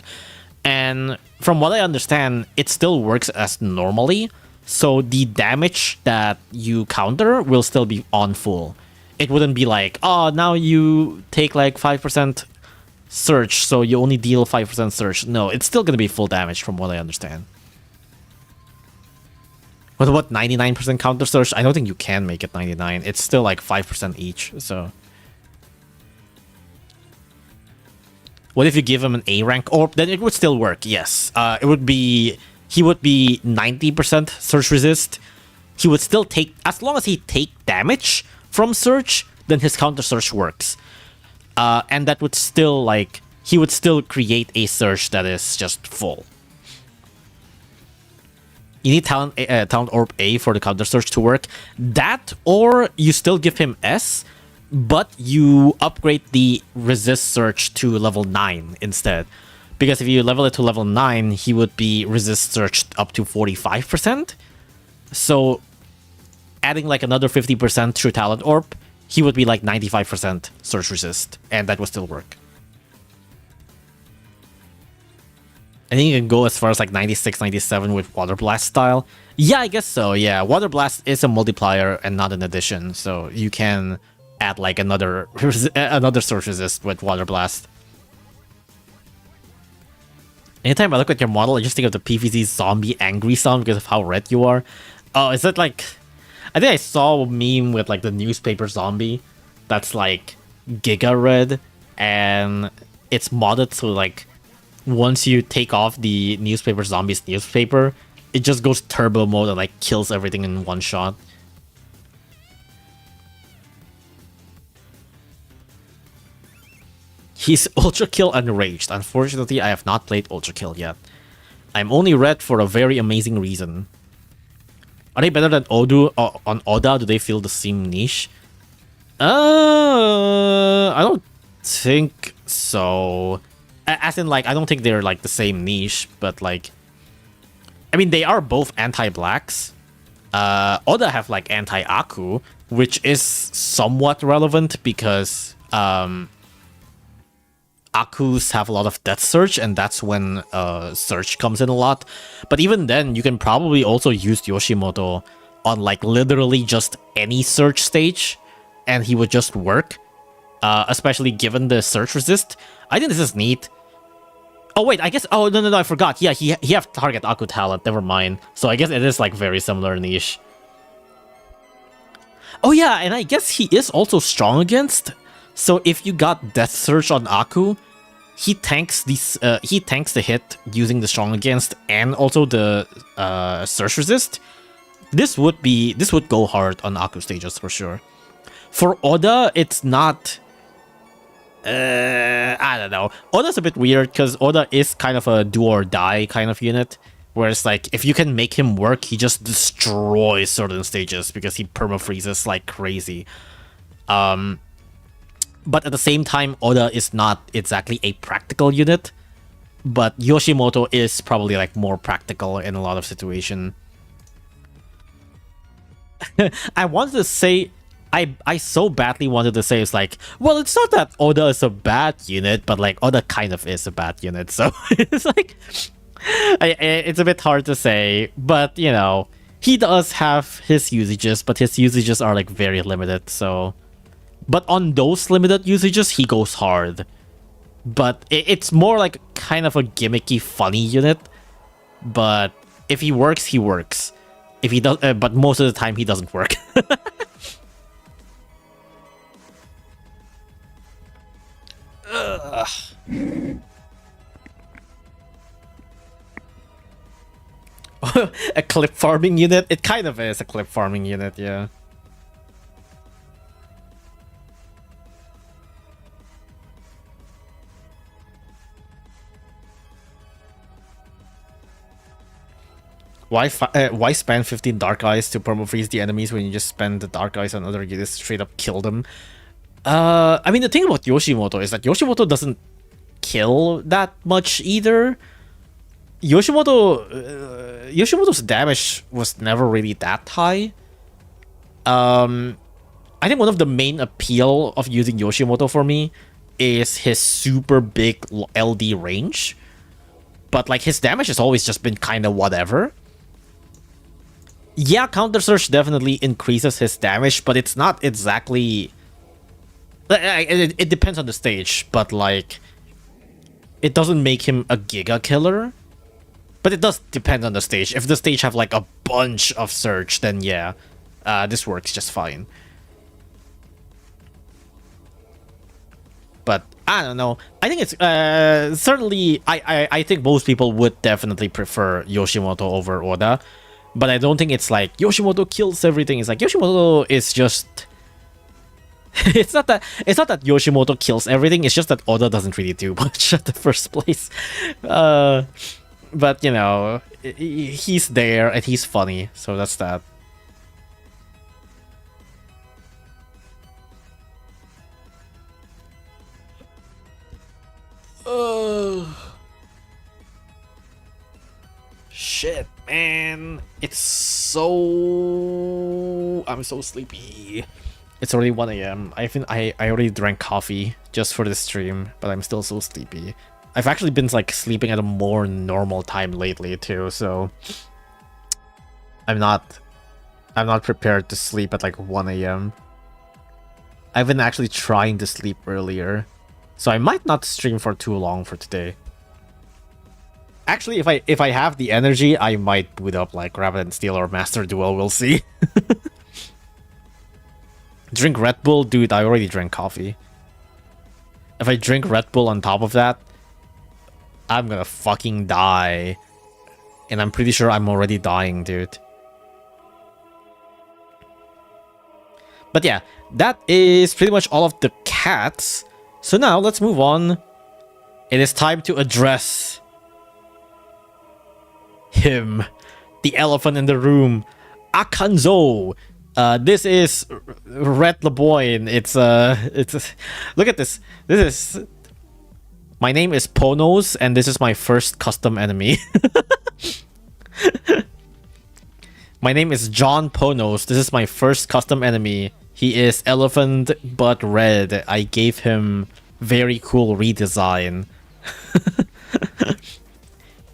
And from what I understand, it still works as normally, so the damage that you counter will still be on full. It wouldn't be like, oh, now you take like 5% Surge, so you only deal 5% Surge. No, it's still going to be full damage from what I understand. What about 99% Counter Surge? I don't think you can make it 99. It's still like 5% each, so... What if you give him an A rank orb? Then it would still work, yes. He would be 90% Surge Resist. He would still take, as long as he take damage from Surge, then his counter search works. And that would still, like, he would still create a search that is just full. You need talent orb A for the counter search to work. That, or you still give him S, but you upgrade the resist search to level 9 instead. Because if you level it to level 9, he would be resist searched up to 45%. So adding like another 50% through talent orb, he would be like 95% search resist, and that would still work. I think you can go as far as like 96, 97 with Water Blast style. Yeah, I guess so, yeah. Water Blast is a multiplier and not an addition, so you can add like another search resist with Water Blast. Anytime I look at your model, I just think of the PvZ zombie angry sound because of how red you are. Oh, is that like... I think I saw a meme with like the newspaper zombie that's like Giga Red, and it's modded so like once you take off the newspaper zombie's newspaper, it just goes turbo mode and like kills everything in one shot. He's Ultra Kill Enraged. Unfortunately, I have not played Ultra Kill yet. I'm only red for a very amazing reason. Are they better than Odu on Oda? Do they feel the same niche? I don't think so. As in, like, I don't think they're like the same niche, but like, I mean, they are both anti-blacks. Oda have like anti-Aku, which is somewhat relevant because Akus have a lot of death search, and that's when search comes in a lot. But even then, you can probably also use Yoshimoto on like literally just any search stage, and he would just work, especially given the search resist. I think this is neat. Oh wait, I guess, oh no, I forgot. Yeah, he have target Aku talent, never mind. So I guess it is like very similar niche. Oh yeah, and I guess he is also strong against. So if you got Death Search on Aku, he tanks the hit using the strong against and also the search resist. This would go hard on Aku stages for sure. For Oda, it's not. I don't know. Oda's a bit weird because Oda is kind of a do or die kind of unit. Whereas, like, if you can make him work, he just destroys certain stages because he perma-freezes like crazy. But at the same time, Oda is not exactly a practical unit. But Yoshimoto is probably like more practical in a lot of situations. I wanted to say, I so badly wanted to say it's like, well, it's not that Oda is a bad unit, but like Oda kind of is a bad unit. So it's like, it's a bit hard to say, but you know, he does have his usages, but his usages are like very limited. So, but on those limited usages, he goes hard. But it's more like kind of a gimmicky, funny unit. But if he works, he works. If he does, but most of the time he doesn't work. A clip farming unit? It kind of is a clip farming unit, yeah. Why spend 15 Dark Eyes to perma-freeze the enemies when you just spend the Dark Eyes on other units to straight up kill them? I mean, the thing about Yoshimoto is that Yoshimoto doesn't kill that much either. Yoshimoto's damage was never really that high. I think one of the main appeal of using Yoshimoto for me is his super big LD range. But like his damage has always just been kind of whatever. Yeah, counter search definitely increases his damage, but it's not exactly... It depends on the stage, but like... It doesn't make him a giga killer. But it does depend on the stage. If the stage have like a bunch of search, then yeah, this works just fine. But I don't know. I think it's certainly. I think most people would definitely prefer Yoshimoto over Oda, but I don't think it's like Yoshimoto kills everything. It's like Yoshimoto is just it's not that Yoshimoto kills everything. It's just that Oda doesn't really do much at the first place. But you know, he's there and he's funny, so that's that. Shit, man. I'm so sleepy. It's already 1 a.m. I already drank coffee just for this stream, but I'm still so sleepy. I've actually been like sleeping at a more normal time lately too, so I'm not prepared to sleep at like 1 a.m. I've been actually trying to sleep earlier, so I might not stream for too long for today. Actually, if I have the energy, I might boot up like Rabbit and Steel or Master Duel. We'll see. Drink Red Bull? Dude, I already drank coffee. If I drink Red Bull on top of that, I'm gonna fucking die. And I'm pretty sure I'm already dying, dude. But yeah, that is pretty much all of the cats. So now, let's move on. It is time to address him, the elephant in the room, Akanzo. This is Red LeBoyne. It's look at this. My name is Ponos, and this is my first custom enemy. My name is John Ponos. This is my first custom enemy. He is elephant but red. I gave him very cool redesign.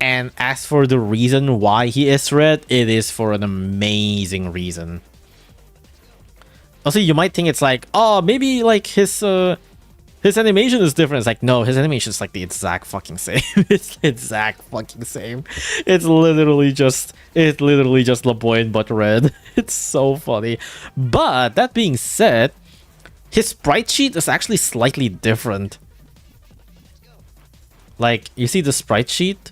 And as for the reason why he is red, it is for an amazing reason. Also, you might think it's like, oh, maybe like his animation is different. It's like, no, his animation is like the exact fucking same. It's the exact fucking same. It's literally just LeBoyne but red. It's so funny. But that being said, his sprite sheet is actually slightly different. Like, you see the sprite sheet?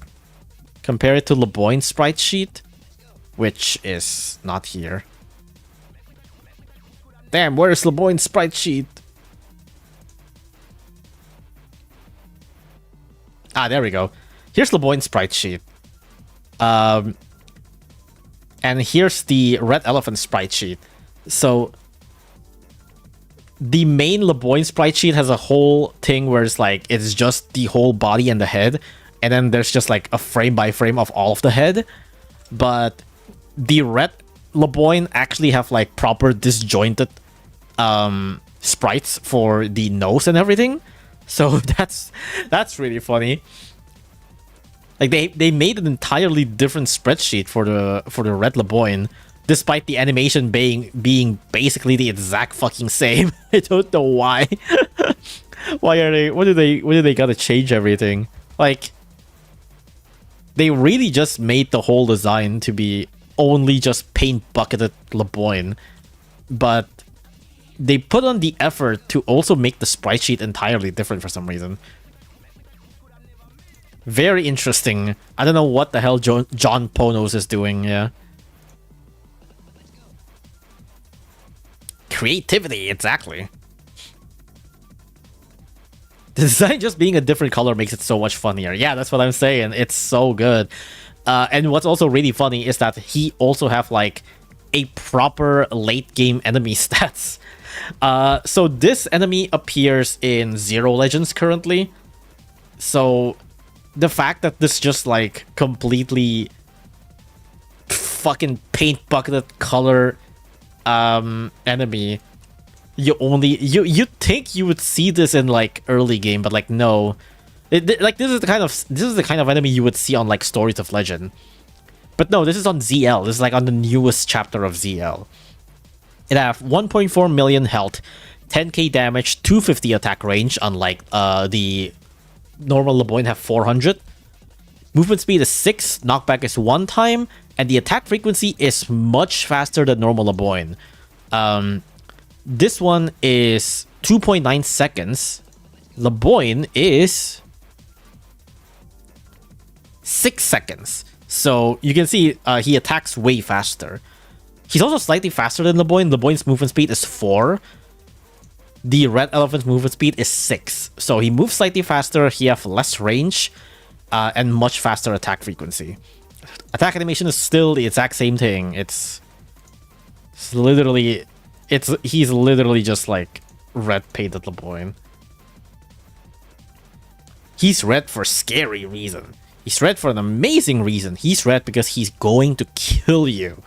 Compare it to LeBoyne's sprite sheet, which is not here. Damn, where's LeBoyne's sprite sheet? Ah, there we go. Here's LeBoyne's sprite sheet. And here's the red elephant sprite sheet. So the main LeBoyne sprite sheet has a whole thing where it's like it's just the whole body and the head, and then there's just like a frame by frame of all of the head. But the red LeBoyne actually have like proper disjointed sprites for the nose and everything. So that's really funny. Like they made an entirely different spreadsheet for the red LeBoyne, despite the animation being basically the exact fucking same. I don't know why. Why do they gotta change everything? Like, they really just made the whole design to be only just paint bucketed LeBoyne, but they put on the effort to also make the sprite sheet entirely different for some reason. Very interesting. I don't know what the hell John Ponos is doing, yeah. Creativity, exactly. The design just being a different color makes it so much funnier. Yeah, that's what I'm saying. It's so good. And what's also really funny is that he also have like a proper late game enemy stats. So this enemy appears in Zero Legends currently. So the fact that this just like completely fucking paint bucketed color enemy, you think you would see this in like early game, but like no, like this is the kind of enemy you would see on like Stories of Legend, but no, this is on ZL. This is like on the newest chapter of ZL. It have 1.4 million health, 10k damage, 250 attack range, unlike the normal LeBoyne have 400. Movement speed is 6, knockback is 1 time, and the attack frequency is much faster than normal LeBoyne. This one is 2.9 seconds. LeBoyne is 6 seconds. So you can see he attacks way faster. He's also slightly faster than LeBoyne. LeBoyne's movement speed is 4. the red elephant's movement speed is 6. So he moves slightly faster, he has less range, and much faster attack frequency. Attack animation is still the exact same thing. He's literally just like red painted LeBoyne. He's red for scary reason. He's red for an amazing reason. He's red because he's going to kill you.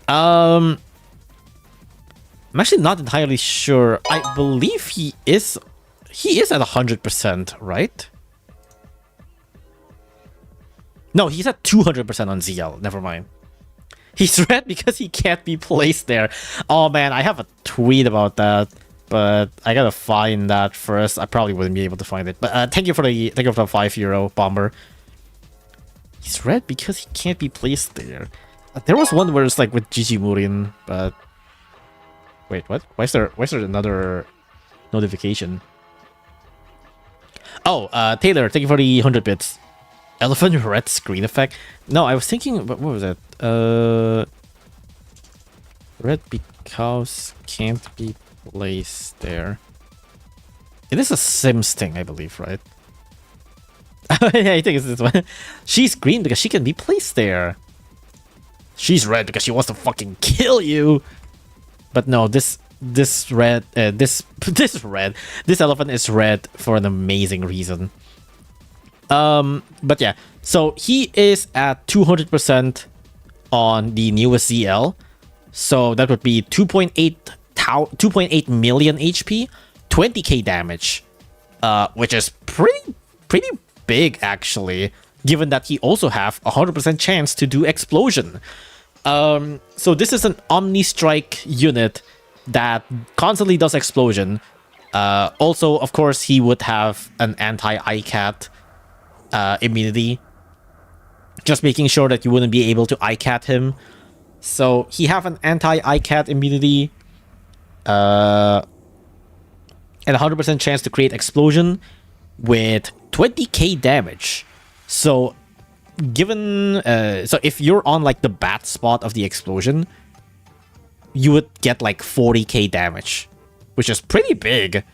I'm actually not entirely sure. I believe he is at 100%, right? No, he's at 200% on ZL. Never mind. He's red because he can't be placed there. Oh man, I have a tweet about that, but I gotta find that first. I probably wouldn't be able to find it. But thank you for the €5 bomber. He's red because he can't be placed there. There was one where it's like with Gigi Murin, but wait, what? Why is there another notification? Oh, Taylor, thank you for the 100 bits. Elephant red screen effect. No, I was thinking, what was that? Red because can't be placed there. It is a Sims thing, I believe, right? Yeah, I think it's this one. She's green because she can be placed there. She's red because she wants to fucking kill you. But no, this elephant is red for an amazing reason. But yeah, so he is at 200% on the newest ZL. So that would be 2.8 million HP, 20k damage, which is pretty big actually, given that he also have 100% chance to do explosion. So this is an Omni Strike unit that constantly does explosion. Also, of course, he would have an anti-ICAT immunity, just making sure that you wouldn't be able to ICAT him. So he have an anti-ICAT immunity, and 100% chance to create explosion with 20k damage. So given so if you're on like the bat spot of the explosion, you would get like 40k damage, which is pretty big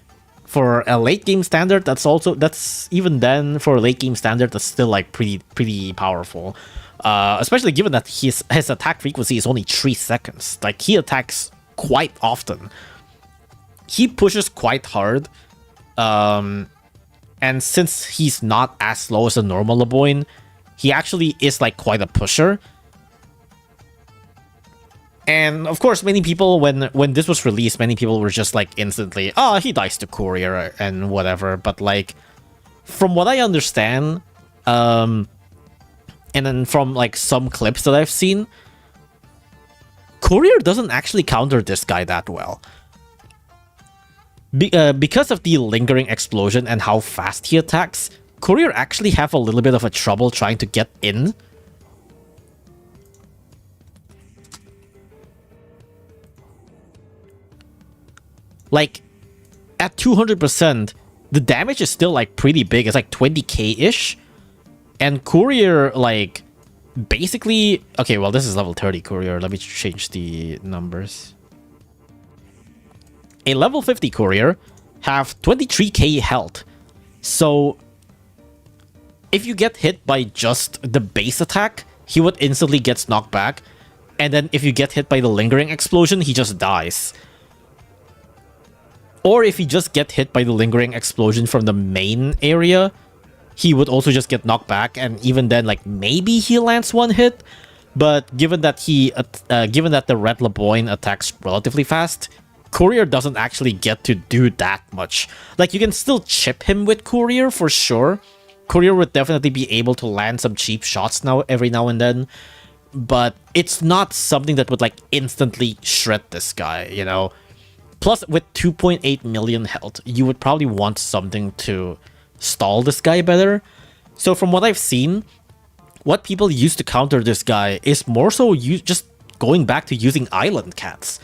for a late game standard. That's even then for a late game standard, that's still like pretty powerful, especially given that his attack frequency is only 3 seconds. Like, he attacks quite often, he pushes quite hard, and since he's not as slow as a normal LeBoyne, he actually is like quite a pusher. And of course, many people, when this was released, many people were just like instantly, oh, he dies to Courier and whatever. But like, from what I understand, and then from like some clips that I've seen, Courier doesn't actually counter this guy that well. Because of the lingering explosion and how fast he attacks, Courier actually have a little bit of a trouble trying to get in. Like, at 200%, the damage is still like pretty big. It's like 20k-ish. And Courier, like, basically... Okay, well, this is level 30 Courier. Let me change the numbers. A level 50 Courier have 23k health. So, if you get hit by just the base attack, he would instantly get knocked back. And then if you get hit by the lingering explosion, he just dies. Or if he just get hit by the lingering explosion from the main area, he would also just get knocked back, and even then, like, maybe he lands one hit. But given that the red LeBoyne attacks relatively fast, Courier doesn't actually get to do that much. Like, you can still chip him with Courier for sure. Courier would definitely be able to land some cheap shots every now and then, but it's not something that would like instantly shred this guy, you know. Plus, with 2.8 million health, you would probably want something to stall this guy better. So from what I've seen, what people use to counter this guy is more so just going back to using Island Cats.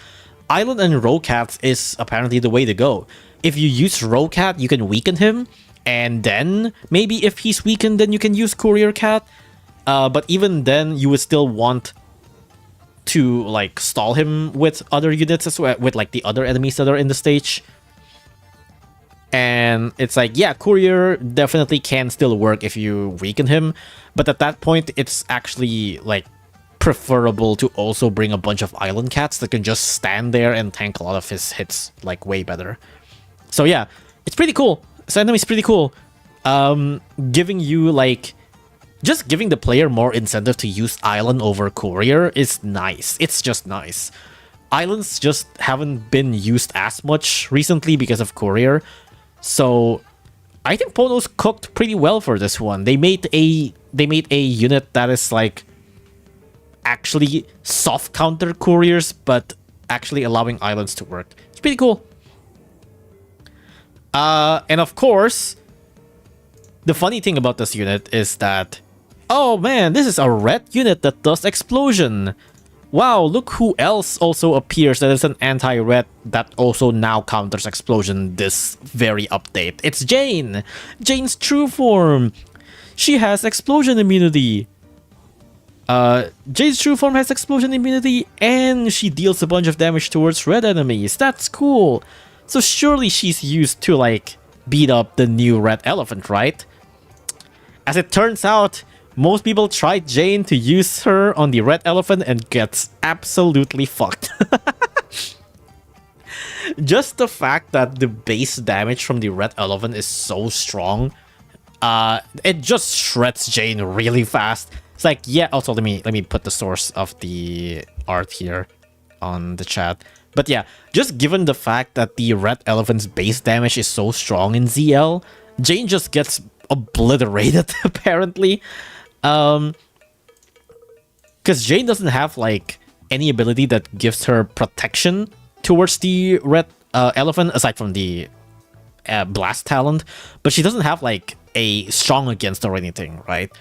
Island and Row Cats is apparently the way to go. If you use Row Cat, you can weaken him, and then maybe if he's weakened, then you can use Courier Cat. But even then, you would still want to like stall him with other units as well, with like the other enemies that are in the stage, then it's like, yeah, Courier definitely can still work if you weaken him, but at that point, it's actually like preferable to also bring a bunch of island cats that can just stand there and tank a lot of his hits like way better. So yeah, it's pretty cool. Sandom is pretty cool. Giving you like, just giving the player more incentive to use Island over Courier is nice. It's just nice. Islands just haven't been used as much recently because of Courier. So I think Pono's cooked pretty well for this one. They made a unit that is like actually soft counter Couriers, but actually allowing Islands to work. It's pretty cool. And of course, the funny thing about this unit is that, oh man, this is a red unit that does explosion. Wow, look who else also appears that is an anti-red that also now counters explosion this very update. It's Jeanne! Jane's true form! She has explosion immunity. Jane's true form has explosion immunity and she deals a bunch of damage towards red enemies. That's cool! So surely she's used to like beat up the new red elephant, right? As it turns out, most people tried Jeanne to use her on the red elephant and gets absolutely fucked. Just the fact that the base damage from the red elephant is so strong, it just shreds Jeanne really fast. It's like, yeah, also let me put the source of the art here on the chat. But yeah, just given the fact that the red elephant's base damage is so strong in ZL, Jeanne just gets obliterated apparently. Because Jeanne doesn't have like any ability that gives her protection towards the red elephant aside from the blast talent, but she doesn't have like a strong against or anything, right?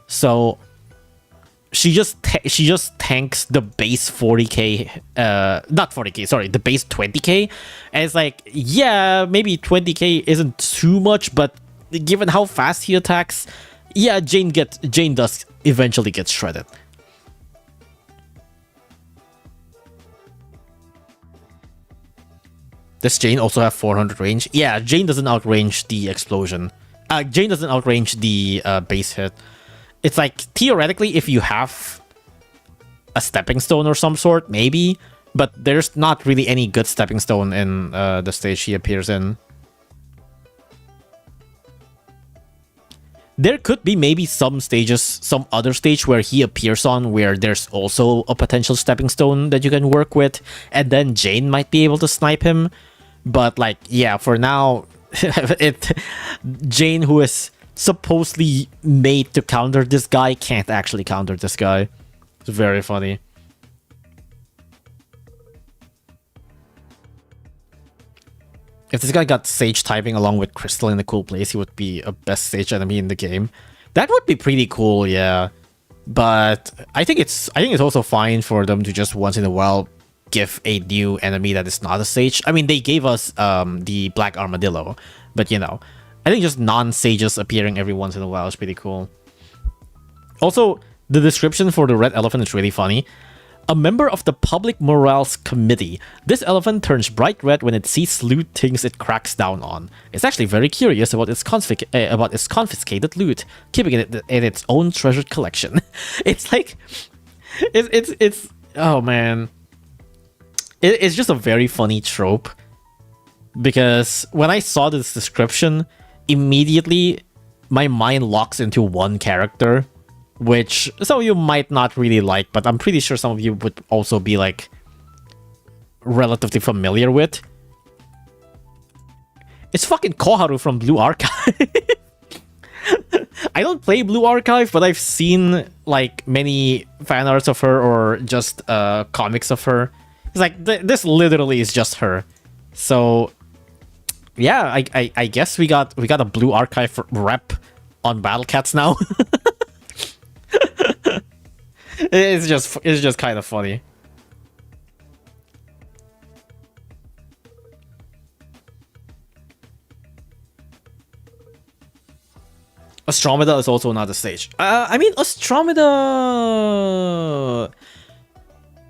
So she just tanks the base 40k, not 40k, sorry, the base 20k, and it's like, yeah, maybe 20k isn't too much, but given how fast he attacks, yeah, Jeanne does eventually get shredded. Does Jeanne also have 400 range? Yeah, Jeanne doesn't outrange the explosion. Jeanne doesn't outrange the base hit. It's like, theoretically, if you have a stepping stone or some sort, maybe, but there's not really any good stepping stone in the stage he appears in. There could be maybe some stages, some other stage where he appears on where there's also a potential stepping stone that you can work with, and then Jeanne might be able to snipe him. But like, yeah, for now, Jeanne, who is supposedly made to counter this guy, can't actually counter this guy. It's very funny. If this guy got Sage typing along with Crystal in a cool place, he would be a best Sage enemy in the game. That would be pretty cool, yeah. But I think it's also fine for them to just once in a while give a new enemy that is not a Sage. I mean, they gave us the Black Armadillo, but you know, I think just non-Sages appearing every once in a while is pretty cool. Also, the description for the red elephant is really funny. A member of the Public Morals Committee. This elephant turns bright red when it sees loot things it cracks down on. It's actually very curious about its confiscated loot, keeping it in its own treasured collection. It's like, it's oh man, it's just a very funny trope. Because when I saw this description, immediately my mind locks into one character, which some of you might not really like, but I'm pretty sure some of you would also be like relatively familiar with. It's fucking Koharu from Blue Archive. I don't play Blue Archive, but I've seen like many fan arts of her or just comics of her. It's like this literally is just her. So yeah, I guess we got a Blue Archive rep on Battle Cats now. It's just kind of funny. Astromeda is also not a stage. I mean, Astromeda...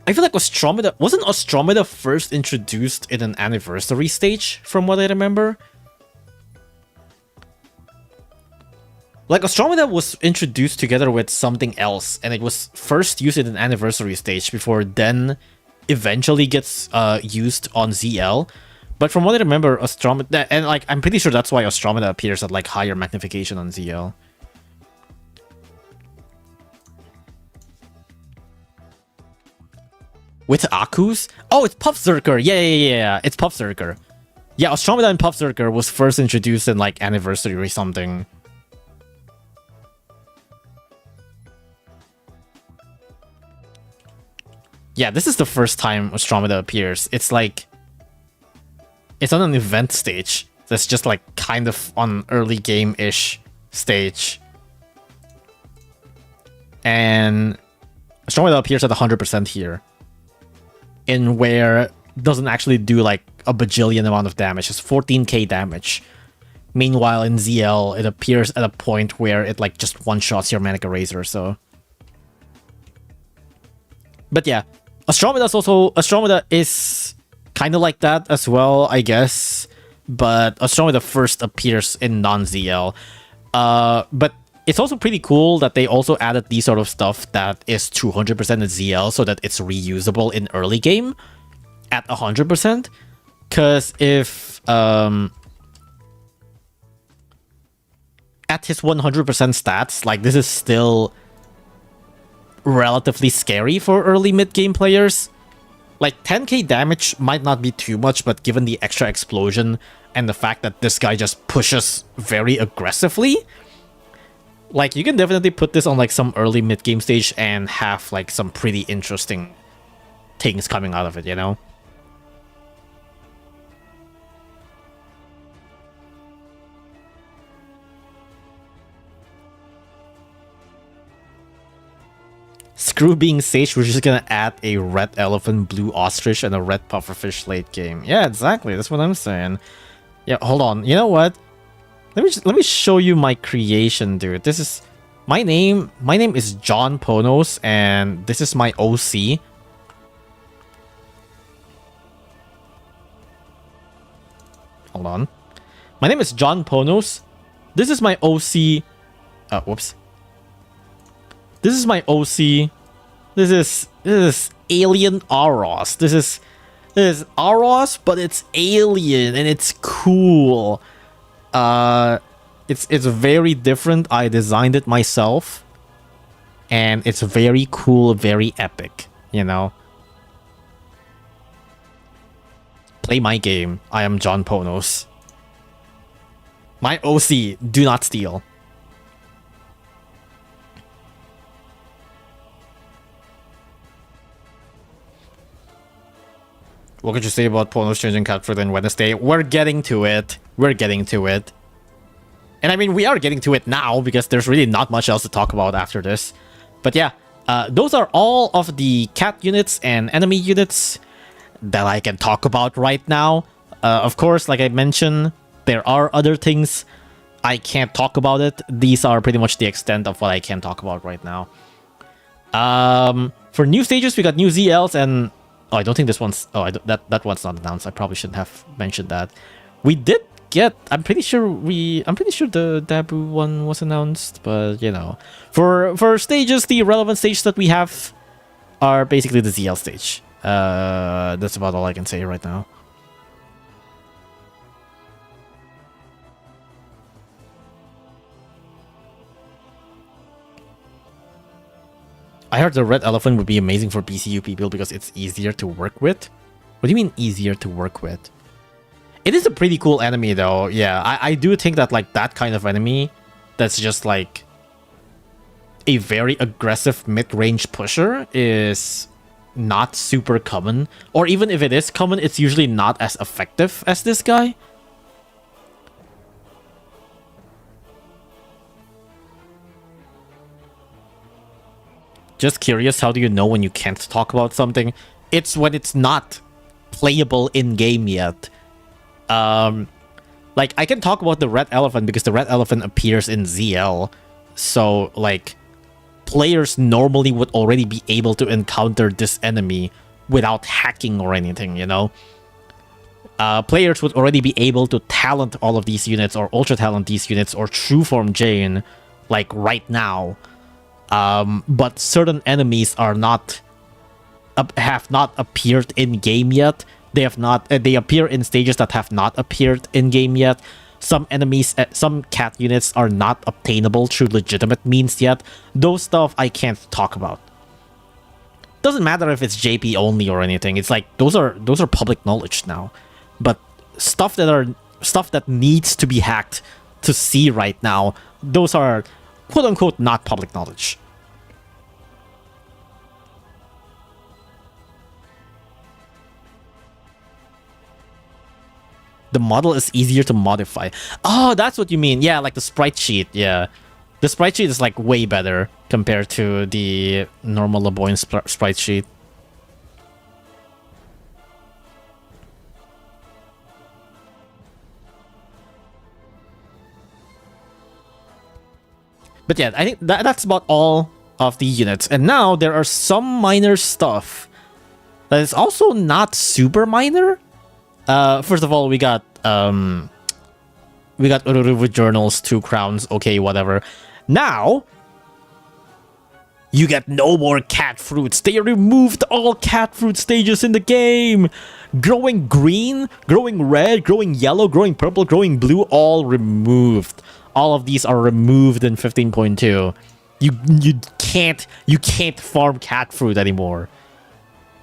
I feel like Astromeda... Wasn't Astromeda first introduced in an anniversary stage, from what I remember? Like, Astromeda was introduced together with something else, and it was first used in an anniversary stage before then eventually gets used on ZL. But from what I remember, Astromeda, and like, I'm pretty sure that's why Astromeda appears at like higher magnification on ZL. With Aku's? Oh, it's Puffzerker. Yeah. It's Puffzerker. Yeah, Astromeda and Puffzerker was first introduced in like anniversary or something. Yeah, this is the first time Astromeda appears. It's like... It's on an event stage. That's just like kind of on early game-ish stage. And Astromeda appears at 100% here. In where it doesn't actually do like a bajillion amount of damage. It's 14k damage. Meanwhile, in ZL, it appears at a point where it like just one-shots your Manic Eraser, so... But yeah, Astromeda is kind of like that as well, I guess. But Astromeda first appears in non-ZL. But it's also pretty cool that they also added these sort of stuff that is 200% in ZL so that it's reusable in early game at 100%. Because if... at his 100% stats, like, this is still relatively scary for early mid-game players. Like, 10k damage might not be too much, but given the extra explosion and the fact that this guy just pushes very aggressively, like, you can definitely put this on, like, some early mid-game stage and have, like, some pretty interesting things coming out of it, you know? Screw being Sage, we're just gonna add a red elephant, blue ostrich, and a red pufferfish late game. Yeah, exactly. That's what I'm saying. Yeah, hold on. You know what? Let me show you my creation, dude. This is my name. My name is John Ponos, and this is my OC. Hold on. My name is John Ponos. This is my OC. Whoops. This is my OC. This is Alien Aros. This is Aros, but it's alien and it's cool. It's very different. I designed it myself, and it's very cool, very epic. You know. Play my game. I am John Ponos. My OC. Do not steal. What could you say about Ponos changing catfruit on Wednesday? We're getting to it. We're getting to it. And I mean, we are getting to it now because there's really not much else to talk about after this. But yeah, those are all of the cat units and enemy units that I can talk about right now. Of course, like I mentioned, there are other things I can't talk about it. These are pretty much the extent of what I can talk about right now. For new stages, we got new ZLs and... Oh, I don't think this one's... Oh, that one's not announced. I probably shouldn't have mentioned that. We did get... I'm pretty sure the Dabu one was announced, but, you know. For stages, the relevant stages that we have are basically the ZL stage. That's about all I can say right now. I heard the red elephant would be amazing for BCU people because it's easier to work with. What do you mean easier to work with? It is a pretty cool enemy though. Yeah, I do think that like that kind of enemy that's just like a very aggressive mid-range pusher is not super common. Or even if it is common, it's usually not as effective as this guy. Just curious, how do you know when you can't talk about something? It's when it's not playable in-game yet. Like, I can talk about the red elephant because the red elephant appears in ZL. So, like, players normally would already be able to encounter this enemy without hacking or anything, you know? Players would already be able to talent all of these units or ultra talent these units or true form Jeanne like right now. But certain enemies are not have not appeared in game yet. They have not. They appear in stages that have not appeared in game yet. Some enemies, some cat units are not obtainable through legitimate means yet. Those stuff I can't talk about. Doesn't matter if it's JP only or anything. It's like those are public knowledge now. But stuff that needs to be hacked to see right now, those are quote unquote not public knowledge. The model is easier to modify. Oh, that's what you mean. Yeah, like the sprite sheet. Yeah. The sprite sheet is like way better compared to the normal LeBoyne sprite sheet. But yeah, I think that's about all of the units. And now there are some minor stuff that is also not super minor. First of all, we got Ururuvu journals, 2 crowns, okay, whatever. Now you get no more cat fruits. They removed all cat fruit stages in the game. Growing green, growing red, growing yellow, growing purple, growing blue, all removed. All of these are removed in 15.2. You can't farm cat fruit anymore.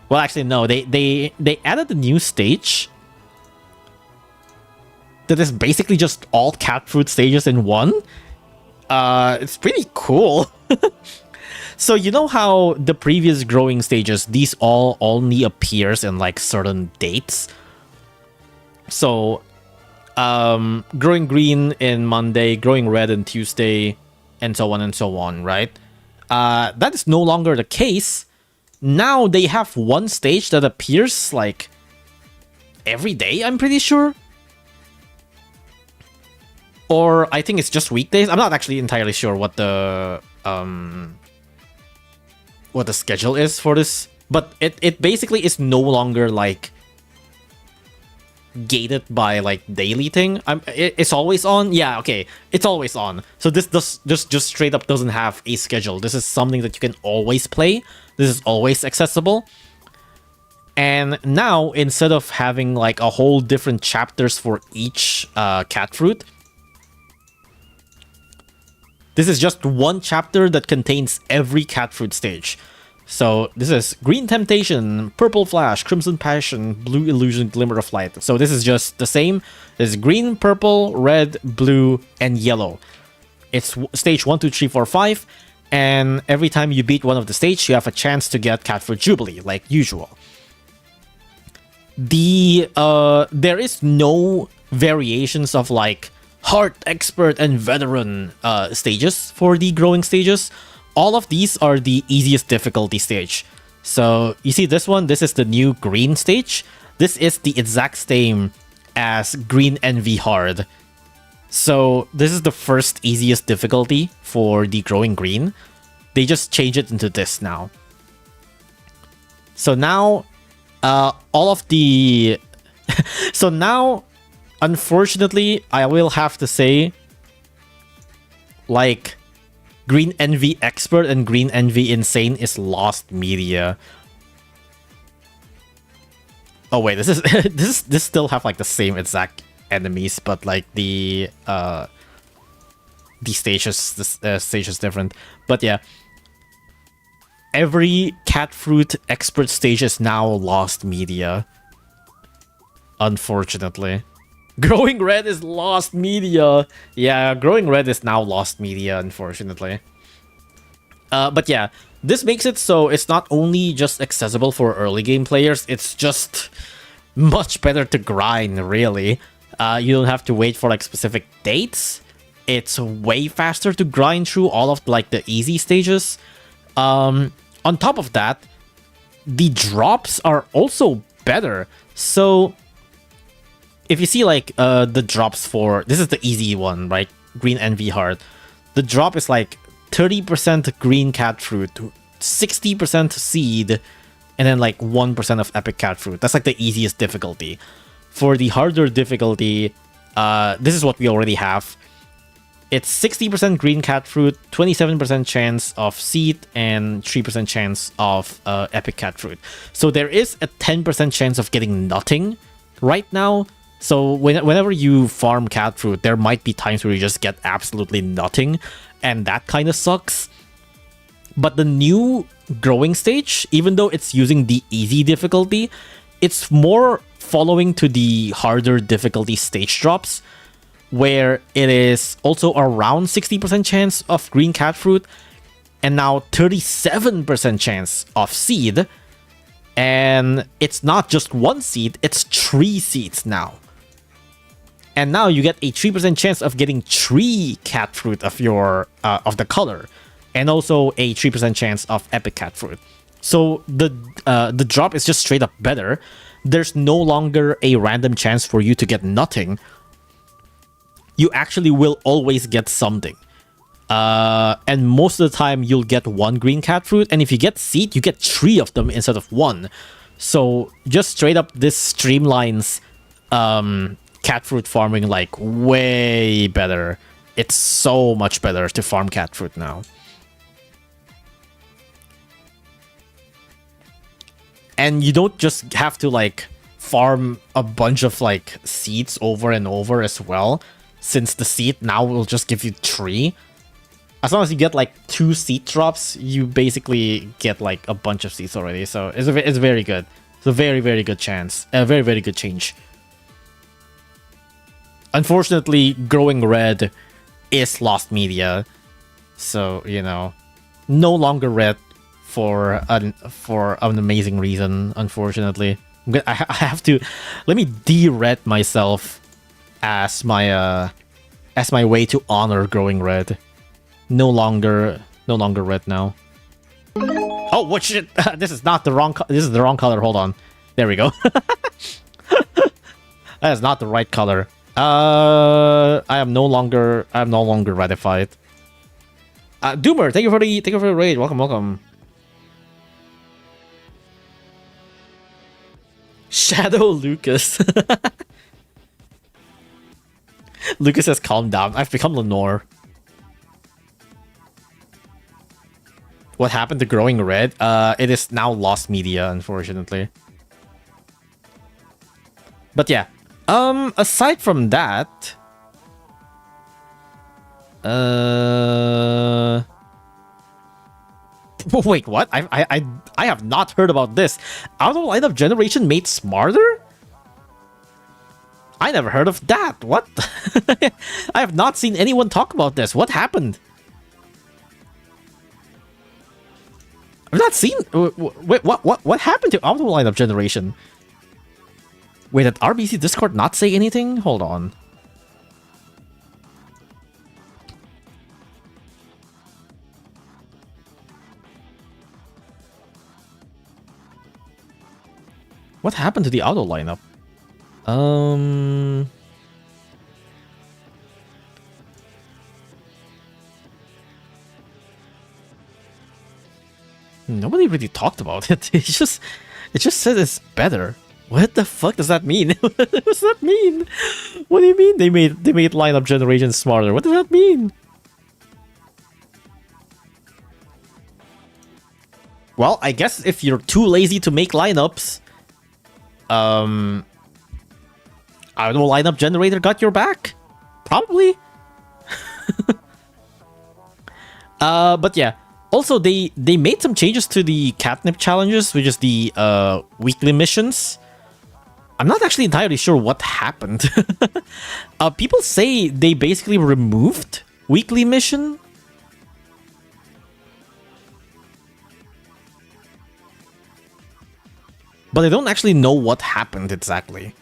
Well, actually, no. They added a new stage that is basically just all cat fruit stages in one. It's pretty cool. So you know how the previous growing stages, these all only appears in like certain dates. So growing green in Monday, growing red in Tuesday, and so on, right? That is no longer the case. Now they have one stage that appears like every day, I'm pretty sure. Or I think it's just weekdays. I'm not actually entirely sure what the schedule is for this, but it basically is no longer like gated by like daily thing. It's always on. Yeah, okay, it's always on. So this just straight up doesn't have a schedule. This is something that you can always play. This is always accessible. And now instead of having like a whole different chapters for each cat fruit, this is just one chapter that contains every cat fruit stage. So this is Green Temptation, Purple Flash, Crimson Passion, Blue Illusion, Glimmer of Light. So this is just the same. There's green, purple, red, blue, and yellow. It's stage 1, 2, 3, 4, 5. And every time you beat one of the stages, you have a chance to get Cat Fruit Jubilee, like usual. There is no variations of like Heart, Expert, and Veteran stages for the growing stages. All of these are the easiest difficulty stage. So you see this one, this is the new green stage. This is the exact same as Green Envy Hard. So this is the first easiest difficulty for the growing green. They just change it into this now. So now all of the so now unfortunately I will have to say like Green Envy Expert and Green Envy Insane is lost media. Oh wait, this is this still have like the same exact enemies, but like the stage is different. But yeah, every cat fruit expert stage is now lost media. Unfortunately. Growing Red is lost media. Yeah, Growing Red is now lost media, unfortunately. But yeah, this makes it so it's not only just accessible for early game players, it's just much better to grind, really. You don't have to wait for like specific dates. It's way faster to grind through all of like the easy stages. On top of that, the drops are also better. So if you see like the drops for, this is the easy one, right? Green Envy Heart. The drop is like 30% green cat fruit, 60% seed, and then like 1% of epic cat fruit. That's like the easiest difficulty. For the harder difficulty, this is what we already have. it's 60% green cat fruit, 27% chance of seed, and 3% chance of epic cat fruit. So there is a 10% chance of getting nothing right now. So whenever you farm cat fruit, there might be times where you just get absolutely nothing, and that kind of sucks. But the new growing stage, even though it's using the easy difficulty, it's more following to the harder difficulty stage drops, where it is also around 60% chance of green cat fruit, and now 37% chance of seed. And it's not just one seed, it's 3 seeds now. And now you get a 3% chance of getting 3 cat fruit of your of the color, and also a 3% chance of epic cat fruit. So the drop is just straight up better. There's no longer a random chance for you to get nothing. You actually will always get something. And most of the time you'll get 1 green cat fruit, and if you get seed, you get 3 of them instead of 1. So just straight up, this streamlines cat fruit farming like way better. It's so much better to farm cat fruit now. And you don't just have to like farm a bunch of like seeds over and over as well, since the seed now will just give you 3. As long as you get like 2 seed drops, you basically get like a bunch of seeds already. So it's very good. It's a very, very good chance. A very, very good change. Unfortunately, growing red is lost media, so you know, no longer red for an amazing reason. Unfortunately, I have to let me de-red myself as my way to honor growing red. No longer red now. Oh, what shit! This is not the wrong. This is the wrong color. Hold on. There we go. That is not the right color. I am no longer ratified. Doomer, thank you for the raid. Welcome. Shadow Lucas. Lucas has calmed down. I've become Lenore. What happened to growing red? It is now lost media, unfortunately. But yeah. Aside from that, wait, what? I have not heard about this. Auto lineup generation made smarter? I never heard of that. What? I have not seen anyone talk about this. What happened? I've not seen. Wait, what happened to auto lineup generation? Wait, did RBC Discord not say anything? Hold on. What happened to the auto lineup? Nobody really talked about it. It just said it's better. What the fuck does that mean? What does that mean? What do you mean they made lineup generation smarter? What does that mean? Well, I guess if you're too lazy to make lineups, I don't know, lineup generator got your back? Probably. But yeah. Also, they made some changes to the catnip challenges, which is the weekly missions. I'm not actually entirely sure what happened. People say they basically removed weekly mission. But I don't actually know what happened exactly.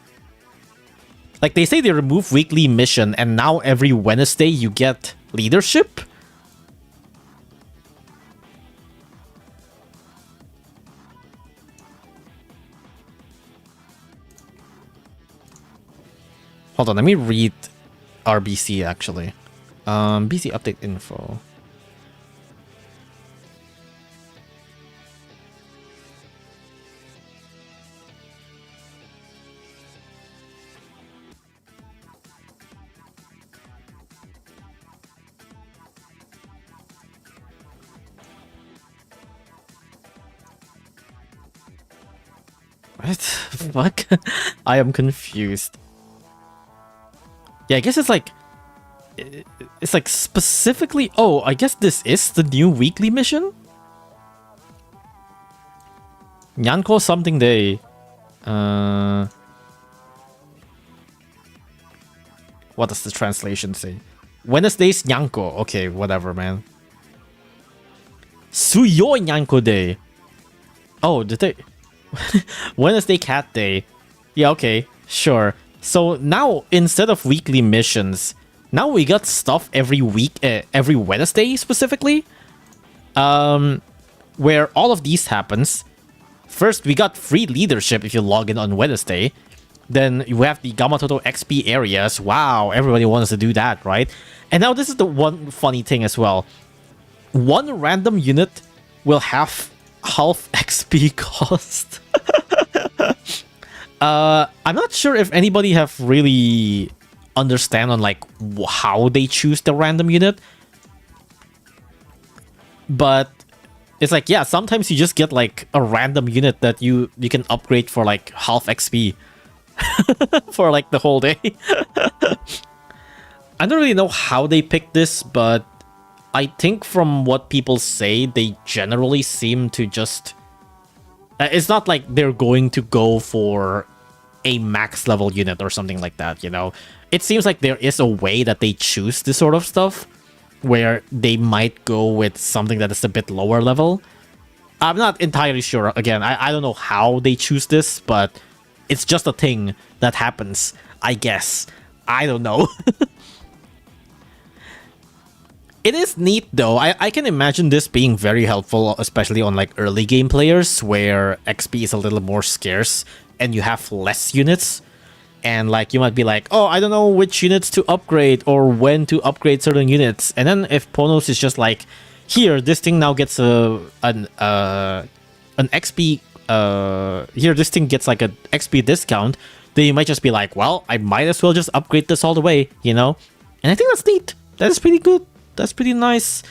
Like, they say they remove weekly mission, and now every Wednesday you get leadership? Hold on, let me read RBC actually. BC update info. What the fuck? I am confused. Yeah, I guess it's like specifically. Oh, I guess this is the new weekly mission. Nyanko something day. What does the translation say? Wednesday's Nyanko. Okay, whatever, man. Suyo Nyanko day. Oh, did they? Wednesday cat day. Yeah, okay, sure. So now instead of weekly missions, now we got stuff every week, every Wednesday specifically. Where all of these happens. First, we got free leadership if you log in on Wednesday. Then you have the Gamatoto XP areas. Wow, everybody wants to do that, right? And now this is the one funny thing as well. One random unit will have half XP cost. I'm not sure if anybody have really understand on like how they choose the random unit. But it's like, yeah, sometimes you just get like a random unit that you can upgrade for like half XP for like the whole day. I don't really know how they picked this, but I think from what people say, they generally seem to just... it's not like they're going to go for a max level unit or something like that, you know? It seems like there is a way that they choose this sort of stuff, where they might go with something that is a bit lower level. I'm not entirely sure. Again, I don't know how they choose this, but it's just a thing that happens, I guess. I don't know. It is neat though. I can imagine this being very helpful, especially on like early game players where XP is a little more scarce and you have less units. And like you might be like, oh, I don't know which units to upgrade or when to upgrade certain units. And then if Ponos is just like, here, this thing now gets an XP. Here, this thing gets like an XP discount. Then you might just be like, well, I might as well just upgrade this all the way, you know? And I think that's neat. That is pretty good. That's pretty nice.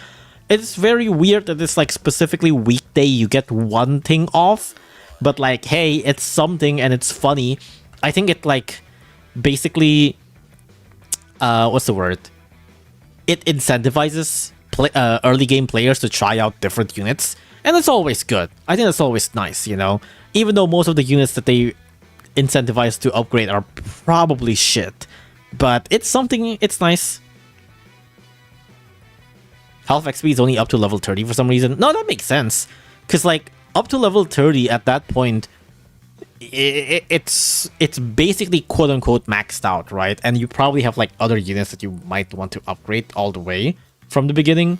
It's very weird that it's like specifically weekday you get one thing off. But like, hey, it's something and it's funny. I think it like basically what's the word? It incentivizes early game players to try out different units, and it's always good. I think that's always nice, you know? Even though most of the units that they incentivize to upgrade are probably shit. But it's something, it's nice. Half XP is only up to level 30 for some reason. No, that makes sense. Because like up to level 30 at that point, it's basically quote unquote maxed out, right? And you probably have like other units that you might want to upgrade all the way from the beginning,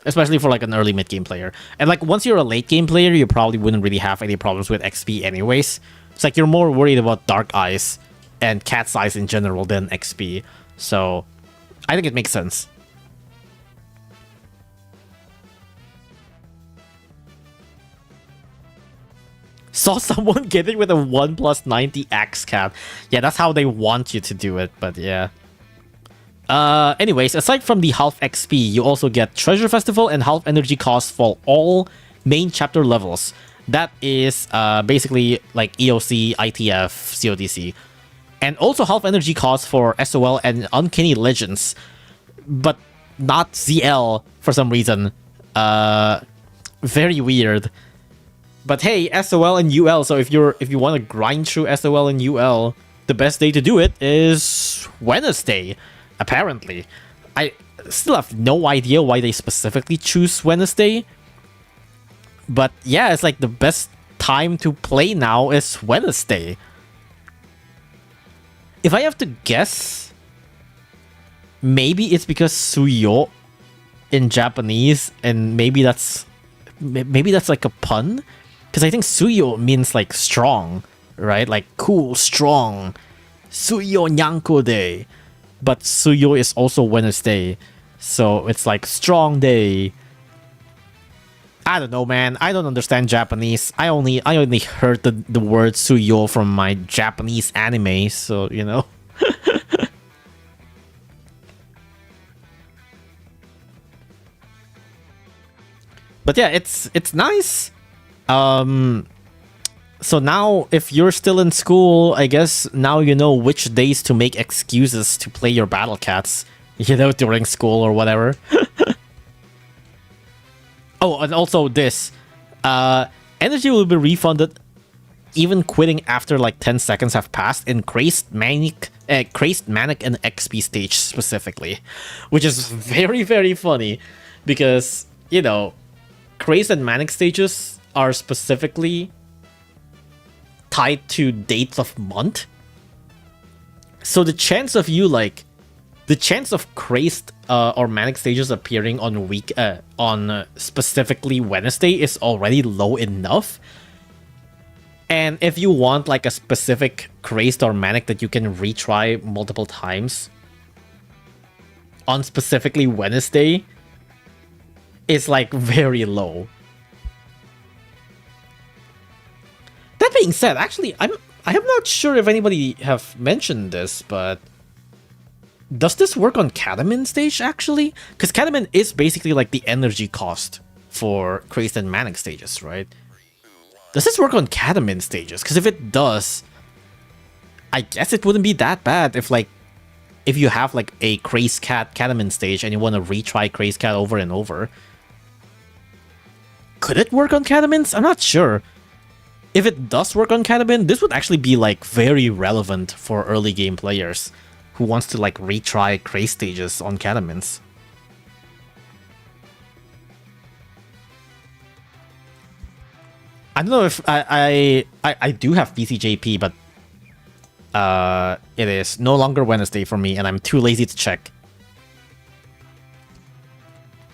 especially for like an early mid game player. And like once you're a late game player, you probably wouldn't really have any problems with XP anyways. It's like you're more worried about Dark Eyes and Cat's Eyes in general than XP. So I think it makes sense. Saw someone get it with a 1+90 axe cat. Yeah, that's how they want you to do it, but yeah. Anyways, aside from the half XP, you also get Treasure Festival and half energy cost for all main chapter levels. That is basically like EOC, ITF, CODC. And also half energy cost for SOL and Uncanny Legends. But not ZL for some reason. Very weird. But hey, SOL and UL, so if you want to grind through SOL and UL, the best day to do it is Wednesday, apparently. I still have no idea why they specifically choose Wednesday. But yeah, it's like the best time to play now is Wednesday. If I have to guess, maybe it's because Suyo in Japanese, and maybe that's like a pun. Because I think Suyo means like strong, right? Like cool, strong. Suyo Nyanko Day. But Suyo is also Wednesday. So it's like strong day. I don't know, man. I don't understand Japanese. I only heard the word Suyo from my Japanese anime, so you know. But yeah, it's nice. So now, if you're still in school, I guess now you know which days to make excuses to play your Battle Cats, you know, during school or whatever. Oh, and also this. Energy will be refunded even quitting after like 10 seconds have passed in Crazed, Manic, and XP stage specifically. Which is very, very funny because, you know, Crazed and Manic stages are specifically tied to dates of month. So the chance of you like the chance of Crazed or Manic stages appearing on specifically Wednesday is already low enough. And if you want like a specific Crazed or Manic that you can retry multiple times on specifically Wednesday, it's like very low. That being said, actually, I am not sure if anybody have mentioned this, but does this work on Catamin stage actually? Because Catamin is basically like the energy cost for Crazed and Manic stages, right? Does this work on Catamin stages? Because if it does, I guess it wouldn't be that bad if you have like a Crazed Cat Catamin stage and you want to retry Crazed Cat over and over. Could it work on Catamins? I'm not sure. If it does work on Catamin, this would actually be like very relevant for early game players who wants to like retry Crazed stages on Catamins. I don't know if I do have BCJP, but it is no longer Wednesday for me, and I'm too lazy to check.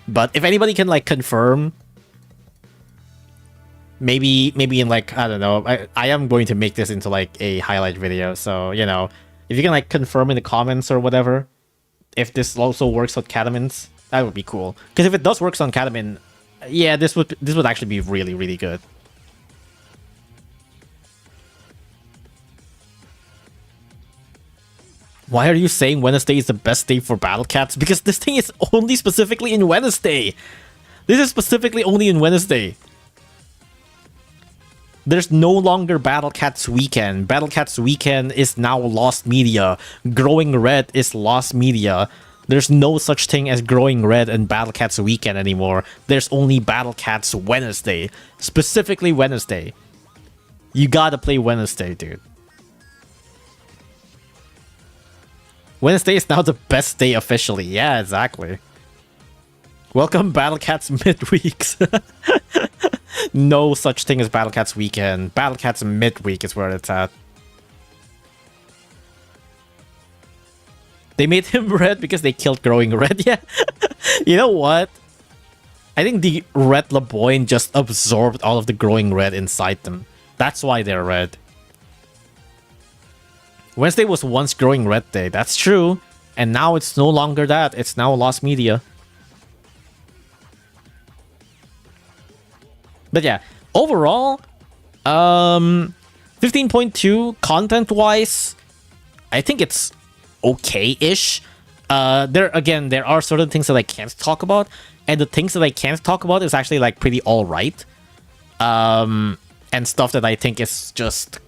But if anybody can like confirm, maybe in like, I don't know, I am going to make this into like a highlight video, so you know, if you can like confirm in the comments or whatever if this also works on Catamins, that would be cool. Because if it does works on Catamin, yeah, this would actually be really, really good. Why are you saying Wednesday is the best day for Battle Cats? Because this thing is only specifically in Wednesday. This is specifically only in Wednesday. There's no longer Battle Cats Weekend. Battle Cats Weekend is now lost media. Growing Red is lost media. There's no such thing as Growing Red and Battle Cats Weekend anymore. There's only Battle Cats Wednesday. Specifically Wednesday. You gotta play Wednesday, dude. Wednesday is now the best day officially. Yeah, exactly. Welcome Battle Cats midweeks. No such thing as Battle Cats Weekend. Battle Cats midweek is where it's at. They made him red because they killed Growing Red. Yeah. You know what? I think the Red Laboyne just absorbed all of the Growing Red inside them. That's why they're red. Wednesday was once Growing Red Day. That's true. And now it's no longer that. It's now lost media. But yeah, overall, 15.2 content-wise, I think it's okay-ish. There are certain things that I can't talk about, and the things that I can't talk about is actually like pretty alright. And stuff that I think is just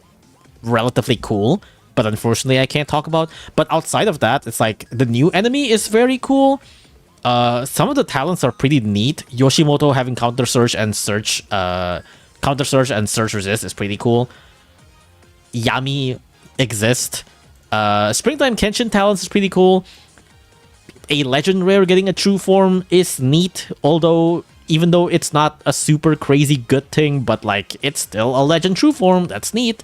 relatively cool, but unfortunately I can't talk about. But outside of that, it's like the new enemy is very cool. Some of the talents are pretty neat. Yoshimoto having counter surge and surge resist is pretty cool. Yami exist. Springtime Kenshin talents is pretty cool. A legend rare getting a true form is neat, although even though it's not a super crazy good thing, but like it's still a legend true form. That's neat.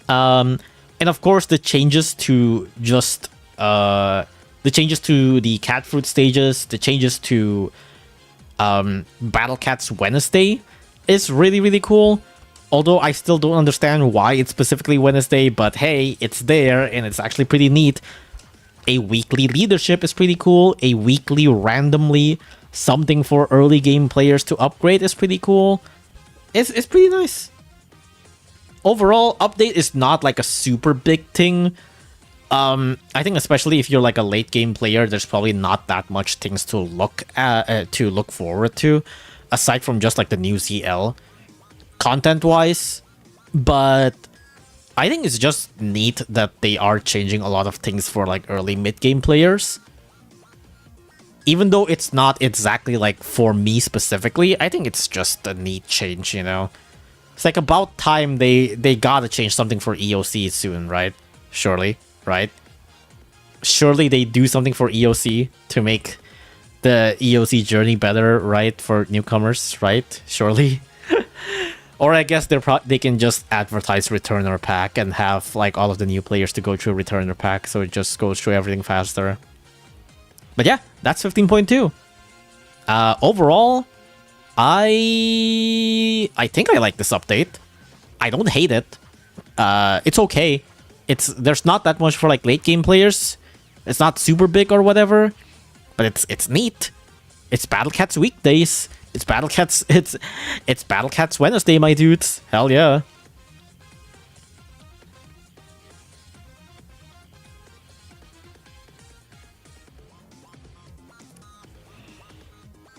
And of course the changes to just the changes to the catfruit stages, the changes to Battle Cats Wednesday is really, really cool. Although I still don't understand why it's specifically Wednesday, but hey, it's there and it's actually pretty neat. A weekly leadership is pretty cool. A weekly randomly something for early game players to upgrade is pretty cool. It's pretty nice. Overall, update is not like a super big thing. I think especially if you're like a late game player, there's probably not that much things to look forward to, aside from just like the new ZL. Content wise, But I think it's just neat that they are changing a lot of things for like early mid-game players. Even though it's not exactly like for me specifically, I think it's just a neat change, you know? It's like about time they gotta change something for EOC soon, right? Surely, right? Surely they do something for EOC to make the EOC journey better, right? For newcomers, right? Surely. Or I guess they can just advertise Returner Pack and have like all of the new players to go through Returner Pack, so it just goes through everything faster. But yeah, that's 15.2. Overall, I think I like this update. I don't hate it. It's okay. There's not that much for like late game players. It's not super big or whatever, but it's neat. It's Battle Cats weekdays. It's Battle Cats. It's Battle Cats Wednesday, my dudes. Hell yeah.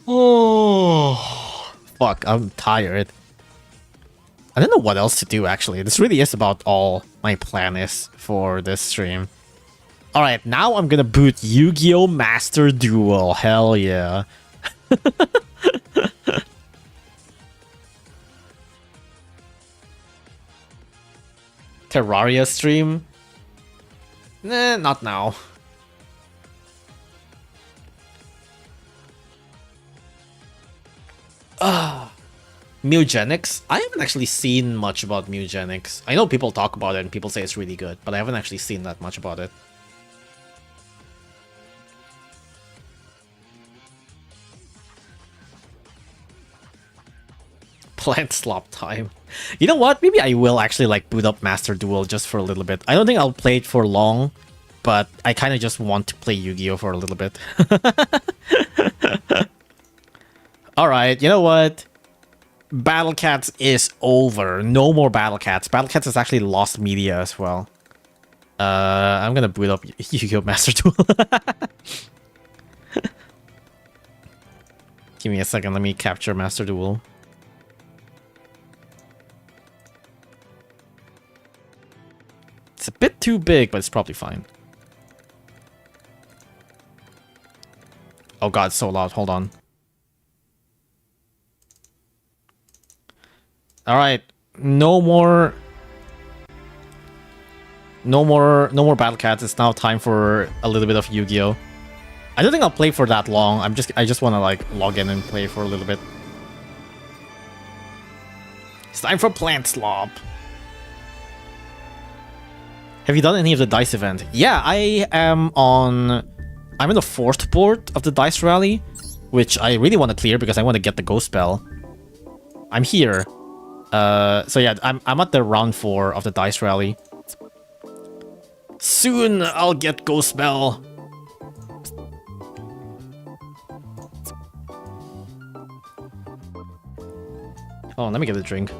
Oh, fuck, I'm tired. I don't know what else to do, actually. This really is about all my plan is for this stream. Alright, now I'm gonna boot Yu-Gi-Oh! Master Duel. Hell yeah. Terraria stream? Nah, not now. Mugenics? I haven't actually seen much about Mugenics. I know people talk about it and people say it's really good, but I haven't actually seen that much about it. Plant slop time. You know what? Maybe I will actually like boot up Master Duel just for a little bit. I don't think I'll play it for long, but I kind of just want to play Yu-Gi-Oh! For a little bit. Alright, you know what? Battle Cats is over. No more Battle Cats. Battle Cats has actually lost media as well. I'm gonna boot up Yu-Gi-Oh! Master Duel. Give me a second, let me capture Master Duel. It's a bit too big, but it's probably fine. Oh god, it's so loud. Hold on. Alright. No more Battle Cats. It's now time for a little bit of Yu-Gi-Oh! I don't think I'll play for that long. I just wanna like log in and play for a little bit. It's time for Plant Slop. Have you done any of the dice event? Yeah, I'm in the 4th board of the dice rally, which I really want to clear because I want to get the ghost spell. I'm here. So yeah, I'm at the round 4 of the dice rally. Soon I'll get ghost spell. Oh, let me get a drink.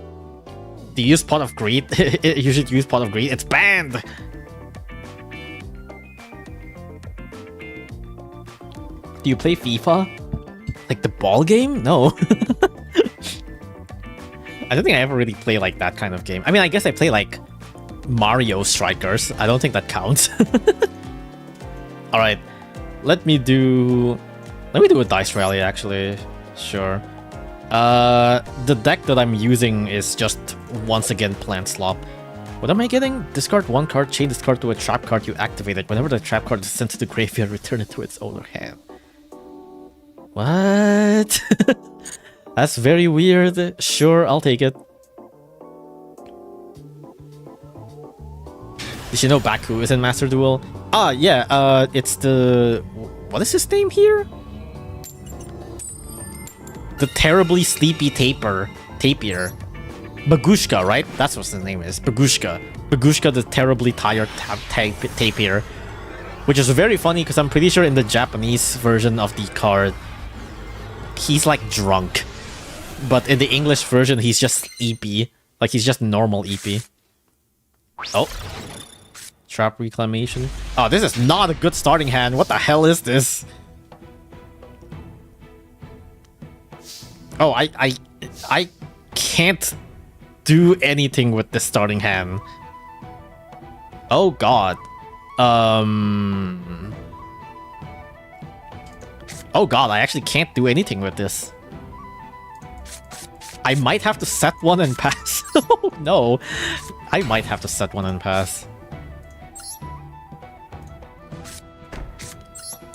Do you use Pot of Greed? You should use Pot of Greed. It's banned! Do you play FIFA? Like the ball game? No. I don't think I ever really play like that kind of game. I mean, I guess I play like Mario Strikers. I don't think that counts. Alright. Let me do a dice rally, actually. Sure. The deck that I'm using is just once again Plant Slop. What am I getting? Discard 1 card, chain this card to a trap card you activated. Whenever the trap card is sent to the graveyard, return it to its owner hand. What? That's very weird. Sure, I'll take it. Did you know Baku is in Master Duel? Ah, yeah, it's the... What is his name here? The terribly sleepy tapir. Bagushka, right? That's what his name is. Bagushka. Bagushka, the terribly tired tapir. Which is very funny because I'm pretty sure in the Japanese version of the card, he's like drunk. But in the English version, he's just sleepy. Like he's just normal EP. Oh. Trap Reclamation. Oh, this is not a good starting hand. What the hell is this? Oh, I can't do anything with this starting hand. Oh god. Oh god, I actually can't do anything with this. I might have to set one and pass. Oh no. I might have to set one and pass.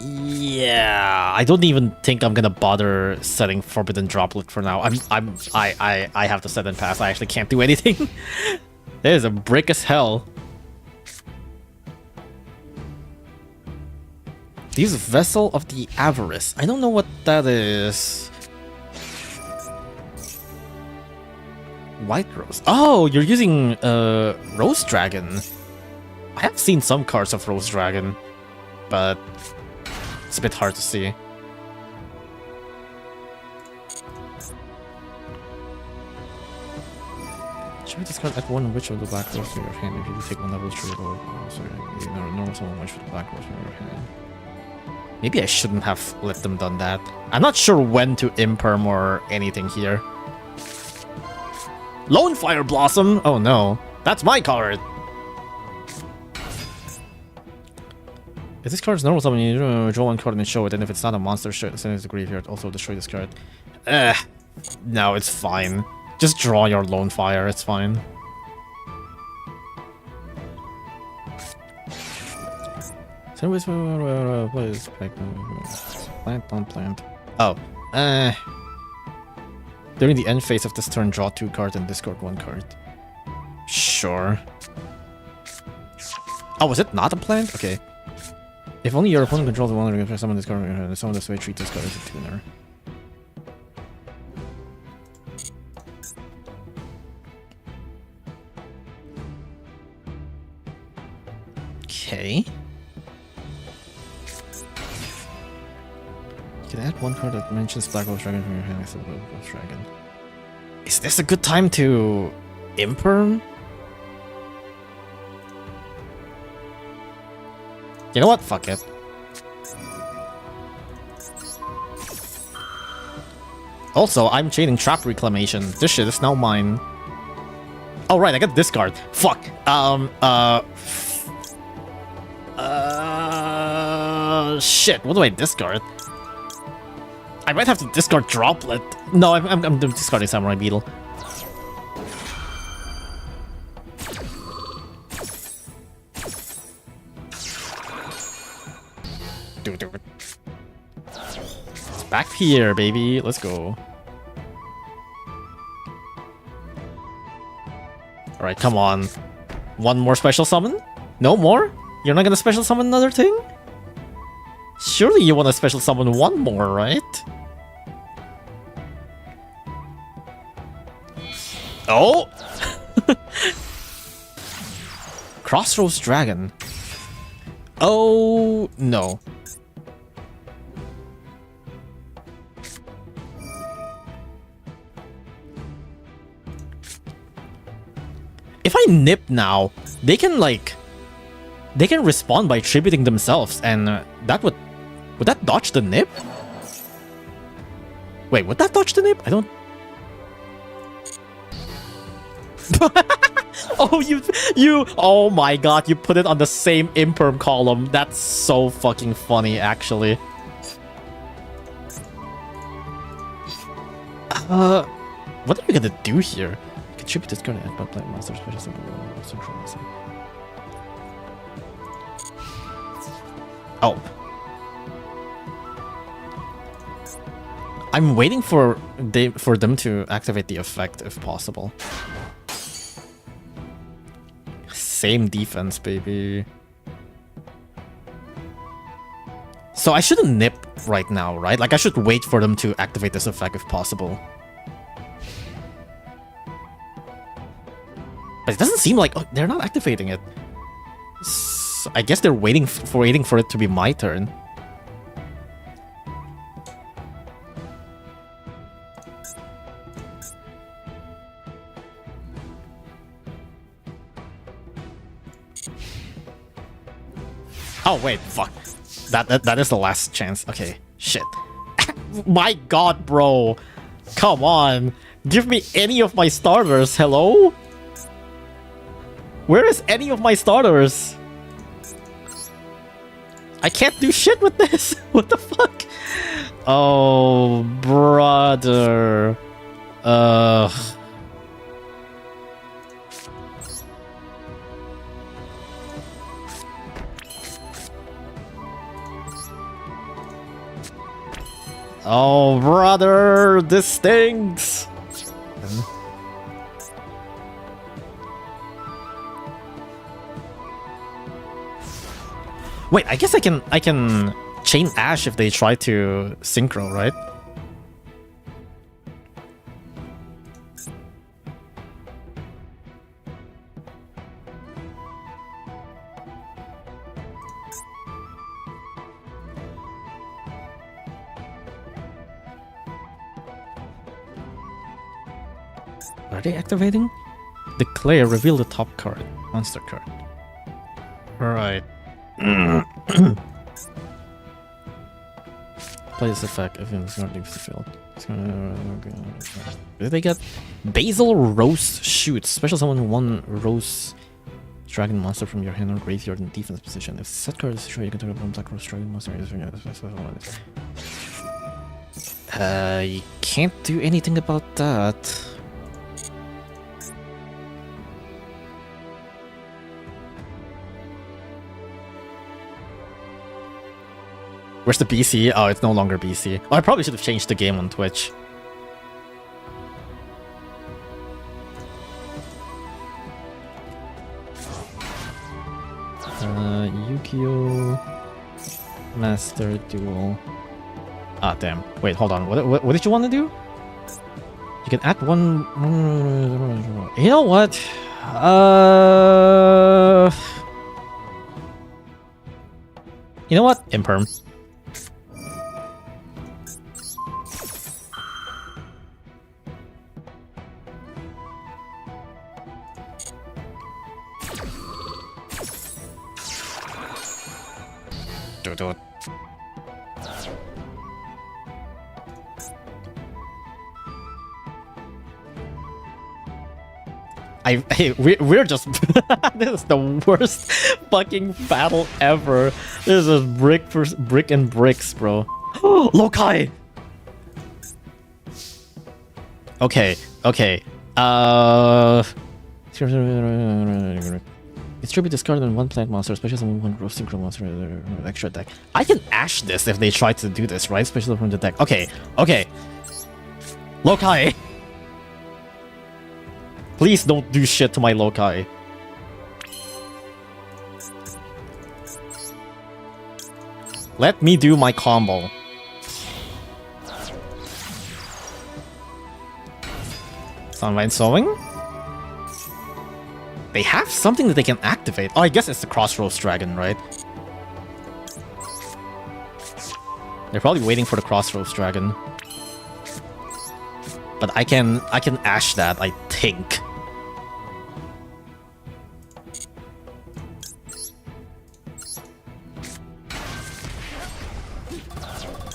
Yeah, I don't even think I'm gonna bother setting Forbidden Droplet for now. I have to set and pass. I actually can't do anything. There's a brick as hell. Use Vessel of the Avarice. I don't know what that is. White Rose. Oh, you're using Rose Dragon. I have seen some cards of Rose Dragon, but it's a bit hard to see. Should we discard at one which of the black rose from your hand if you take one level tree or normal summon which of the black rose from your hand? Maybe I shouldn't have let them done that. I'm not sure when to imperm or anything here. Lone Fire Blossom! Oh no, that's my card! If this card is normal summon, you draw one card and show it, and if it's not a monster, send it to the graveyard. Also destroy this card. No, it's fine. Just draw your Lone Fire, it's fine. Plant, plant. Oh. During the end phase of this turn, draw 2 cards and discard 1 card. Sure. Oh, was it not a plant? Okay. If only your opponent controls the one, you can summon this card. Summon this way, treat this card as a tuner. Okay. You can add 1 card that mentions Black Rose Dragon from your hand instead of Black Rose Dragon. Is this a good time to imperm? You know what? Fuck it. Also, I'm chaining Trap Reclamation. This shit is now mine. Oh right, I got this card. Fuck. Shit. What do I discard? I might have to discard Droplet. No, I'm discarding Samurai Beetle. Do it. It's back here, baby. Let's go. Alright, come on. One more special summon? No more? You're not gonna special summon another thing? Surely you want to special summon one more, right? Oh! Crossroads Dragon. Oh, no. If I nip now, they can respond by tributing themselves, and that would that dodge the nip? Wait, would that dodge the nip? I don't. Oh, you! Oh my god! You put it on the same imperm column. That's so fucking funny, actually. What are you gonna do here? Contribute this card and add Plant Master Special Symbol. Oh. I'm waiting for them to activate the effect if possible. Same defense, baby. So I shouldn't nip right now, right? Like I should wait for them to activate this effect if possible. But it doesn't seem like they're not activating it. So I guess they're waiting for it to be my turn. Oh wait, fuck. That is the last chance. Okay, shit. My god, bro. Come on! Give me any of my starters, hello? Where is any of my starters? I can't do shit with this! What the fuck? Oh, brother. Oh, brother, this stinks. Wait, I guess I can chain Ash if they try to synchro, right? Are they activating? Declare, reveal the top card. Monster card. Alright. Play this effect if it's not leave the field. Did they get Basil Rose Shoots? Special summon one Rose Dragon monster from your hand or graveyard in defense position. If set card is destroyed, you can turn up one Black Rose Dragon monster. You can't do anything about that. Where's the BC? Oh, it's no longer BC. Oh, I probably should have changed the game on Twitch. Yu-Gi-Oh! Master Duel. Ah, damn. Wait, hold on. What did you want to do? You can add one... You know what? You know what? Imperm. Do it. We're just this is the worst fucking battle ever. This is brick and bricks, bro. Lokai. Okay. Distribute this card on one plant monster, special summon one growth synchro monster, extra deck. I can Ash this if they try to do this, right? Special from the deck. Okay. Lokai! Please don't do shit to my Lokai. Let me do my combo. Sunlight Sowing? They have something that they can activate. Oh, I guess it's the Crossroads Dragon, right? They're probably waiting for the Crossroads Dragon. But I can Ash that, I think.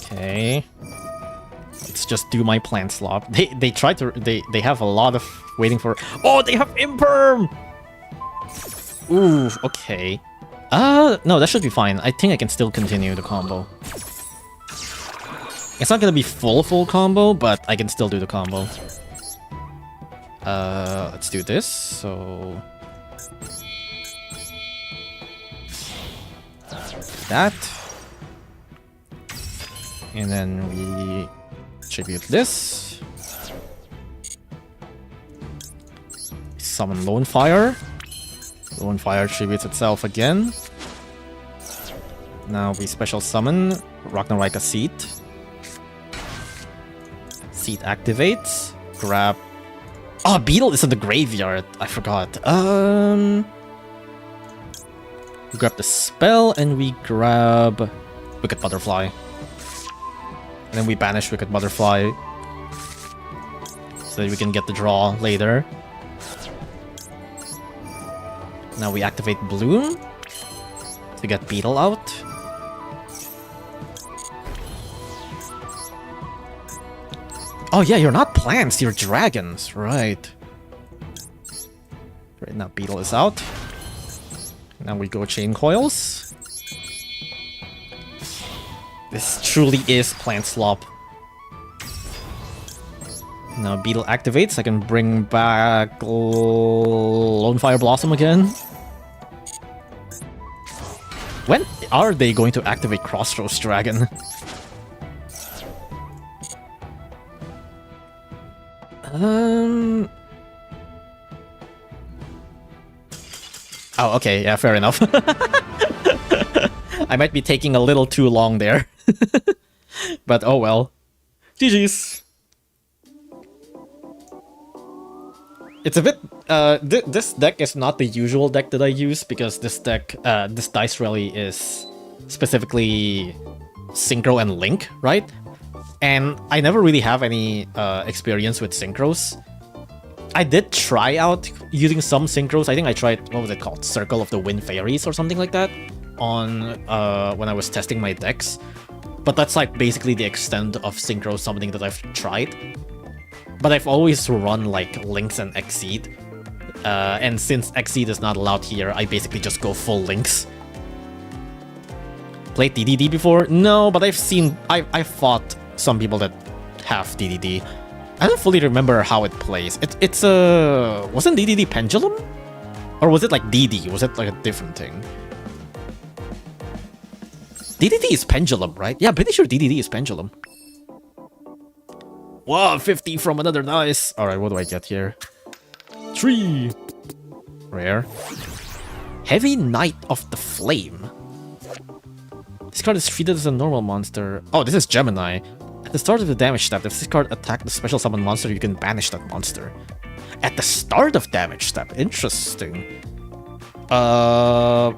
Okay. Let's just do my plant slop. They try to they have a lot of waiting for. Oh, they have Imperm! Ooh, okay. No, that should be fine. I think I can still continue the combo. It's not gonna be full combo, but I can still do the combo. Let's do this, so... that. And then we tribute this. Summon Lone Fire. Lone Fire tributes itself again. Now we special summon Ragnarika Seat. Seat activates. Grab... Oh, Beetle is in the graveyard. I forgot. We grab the spell and we grab Wicked Butterfly. And then we banish Wicked Butterfly so that we can get the draw later. Now we activate Bloom to get Beetle out. Oh yeah, you're not plants, you're dragons, right. Right now Beetle is out. Now we go chain coils. This truly is plant slop. Now Beetle activates, I can bring back Lone Fire Blossom again. When are they going to activate Crossroads Dragon? Oh, okay, yeah, fair enough. I might be taking a little too long there. But oh well. GG's. It's a bit... this deck is not the usual deck that I use, because this deck, this Dice Rally is specifically Synchro and Link, right? And I never really have any experience with Synchros. I did try out using some Synchros. I think I tried, what was it called? Circle of the Wind Fairies or something like that on when I was testing my decks. But that's like basically the extent of Synchro summoning that I've tried. But I've always run like Lynx and Exceed. And since Exceed is not allowed here, I basically just go full Lynx. Played DDD before? No, but I've fought some people that have DDD. I don't fully remember how it plays. It's a... wasn't DDD Pendulum? Or was it like DD? Was it like a different thing? DDD is Pendulum, right? Yeah, I'm pretty sure DDD is Pendulum. Wow, 50 from another dice. Alright, what do I get here? 3. Rare. Heavy Knight of the Flame. This card is treated as a normal monster. Oh, this is Gemini. At the start of the damage step, if this card attacked the special summon monster, you can banish that monster. At the start of damage step? Interesting. I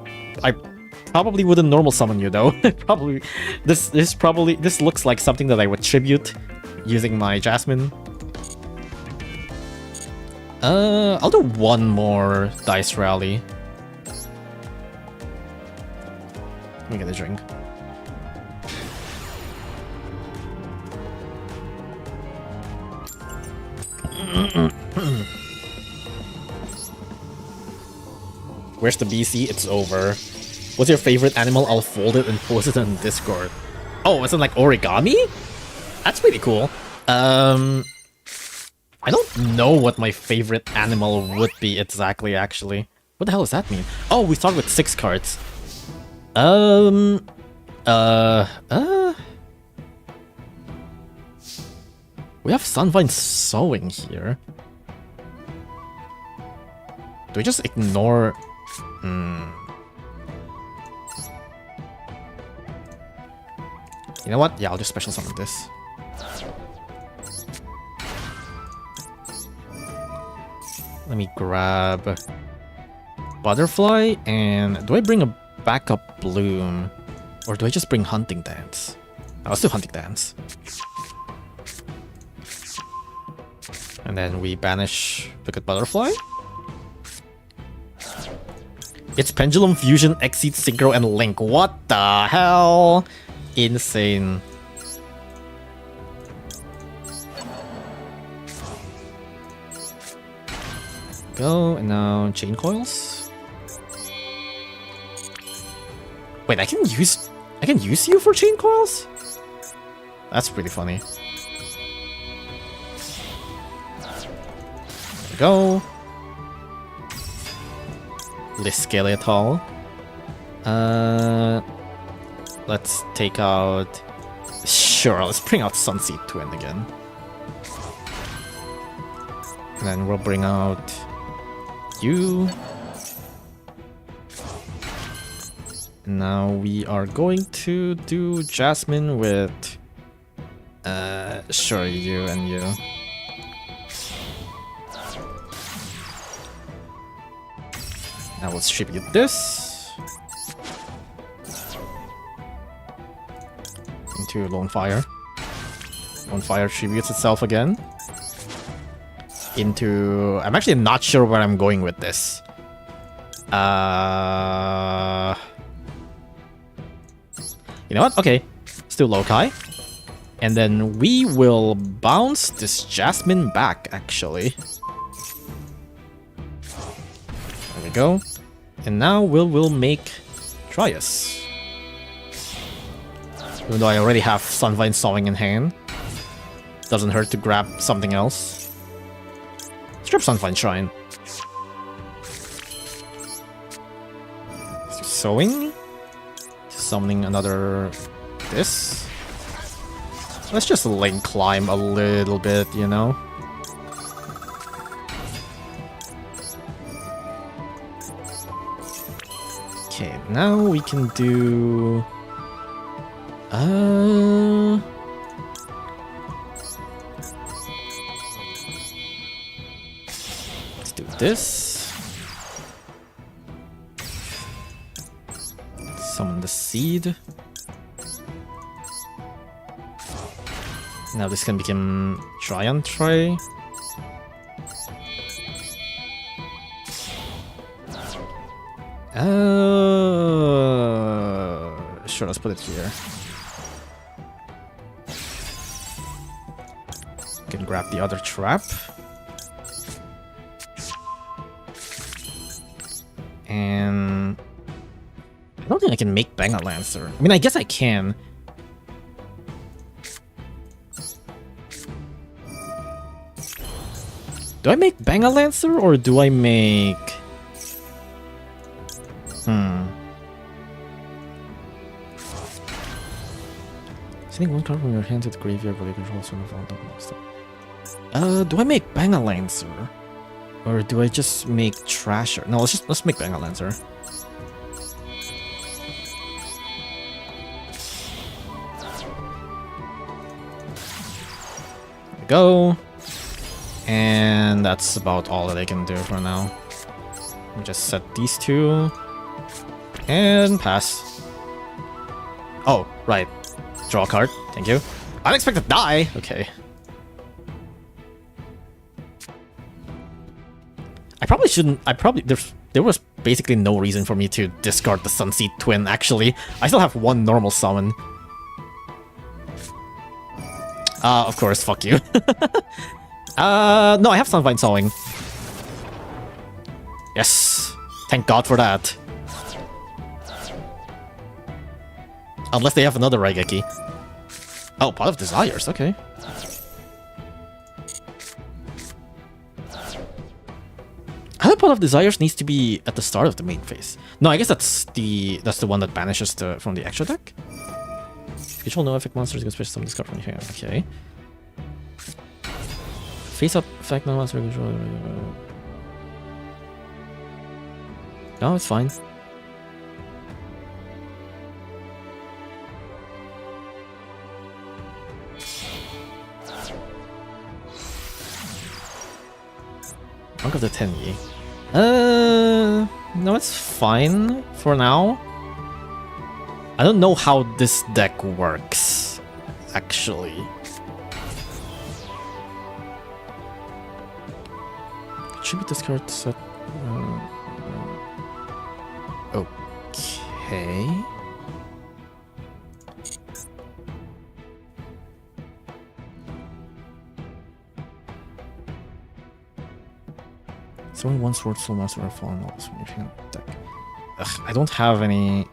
probably wouldn't normal summon you though. Probably this looks like something that I would tribute using my Jasmine. I'll do one more Dice Rally. Let me get a drink. Where's the BC? It's over. What's your favorite animal? I'll fold it and post it on Discord. Oh, is it like origami? That's pretty cool. I don't know what my favorite animal would be exactly, actually. What the hell does that mean? Oh, we start with 6 cards. We have Sunvine Sowing here. Do we just ignore... You know what? Yeah, I'll just special summon this. Let me grab Butterfly, and do I bring a backup Bloom? Or do I just bring Hunting Dance? Oh, let's do Hunting Dance. And then we banish Wicked Butterfly. It's Pendulum, Fusion, Exceed, Synchro, and Link. What the hell? Insane. Go, and now Chain Coils. Wait, I can use you for Chain Coils? That's pretty funny. There we go. Liscaleatal. Let's take out... Sure, let's bring out Sunseed Twin again. And then we'll bring out... you. Now we are going to do Jasmine with... sure, you and you. Now let's tribute this. Into Lone Fire. Lone Fire tributes itself again. Into... I'm actually not sure where I'm going with this. You know what? Okay. Let's do Lokai. And then we will bounce this Jasmine back, actually. There we go. And now we'll make Trias. Even though I already have Sunvine Sawing in hand. Doesn't hurt to grab something else. Strip Sunvine Shrine. Let's do Sowing. Summoning another... this. Let's just lane climb a little bit, you know? Okay, now we can do... let's do this. Summon the seed. Now this can become Tryon Tray. Sure, let's put it here. Can grab the other trap. And I don't think I can make Banga Lancer. I mean, I guess I can. Do I make Banga Lancer or do I make... Sending one card from your hand to the graveyard while you control some of all the... do I make Banga Lancer? Or do I just make Trasher? No, let's make Banga Lancer. There we go. And that's about all that I can do for now. Let me just set these two. And pass. Oh, right. Draw a card. Thank you. Unexpected die! Okay. I probably shouldn't... There was basically no reason for me to discard the Sunseed Twin, actually. I still have one normal summon. Of course, fuck you. No, I have Sunvine Sawing. Yes. Thank God for that. Unless they have another Raigeki. Oh, Pot of Desires, okay. I thought Pot of Desires needs to be at the start of the main phase. No, I guess that's the one that banishes from the extra deck. Control no effect monsters, you can switch some discard from here. Okay. Face up effect no monster control. No, it's fine. Monk of the Tenyi. No, it's fine for now. I don't know how this deck works, actually. Tribute this card set. Okay. It's only one sword, soul master, or fallen lotus when you're deck. Ugh, I don't have any.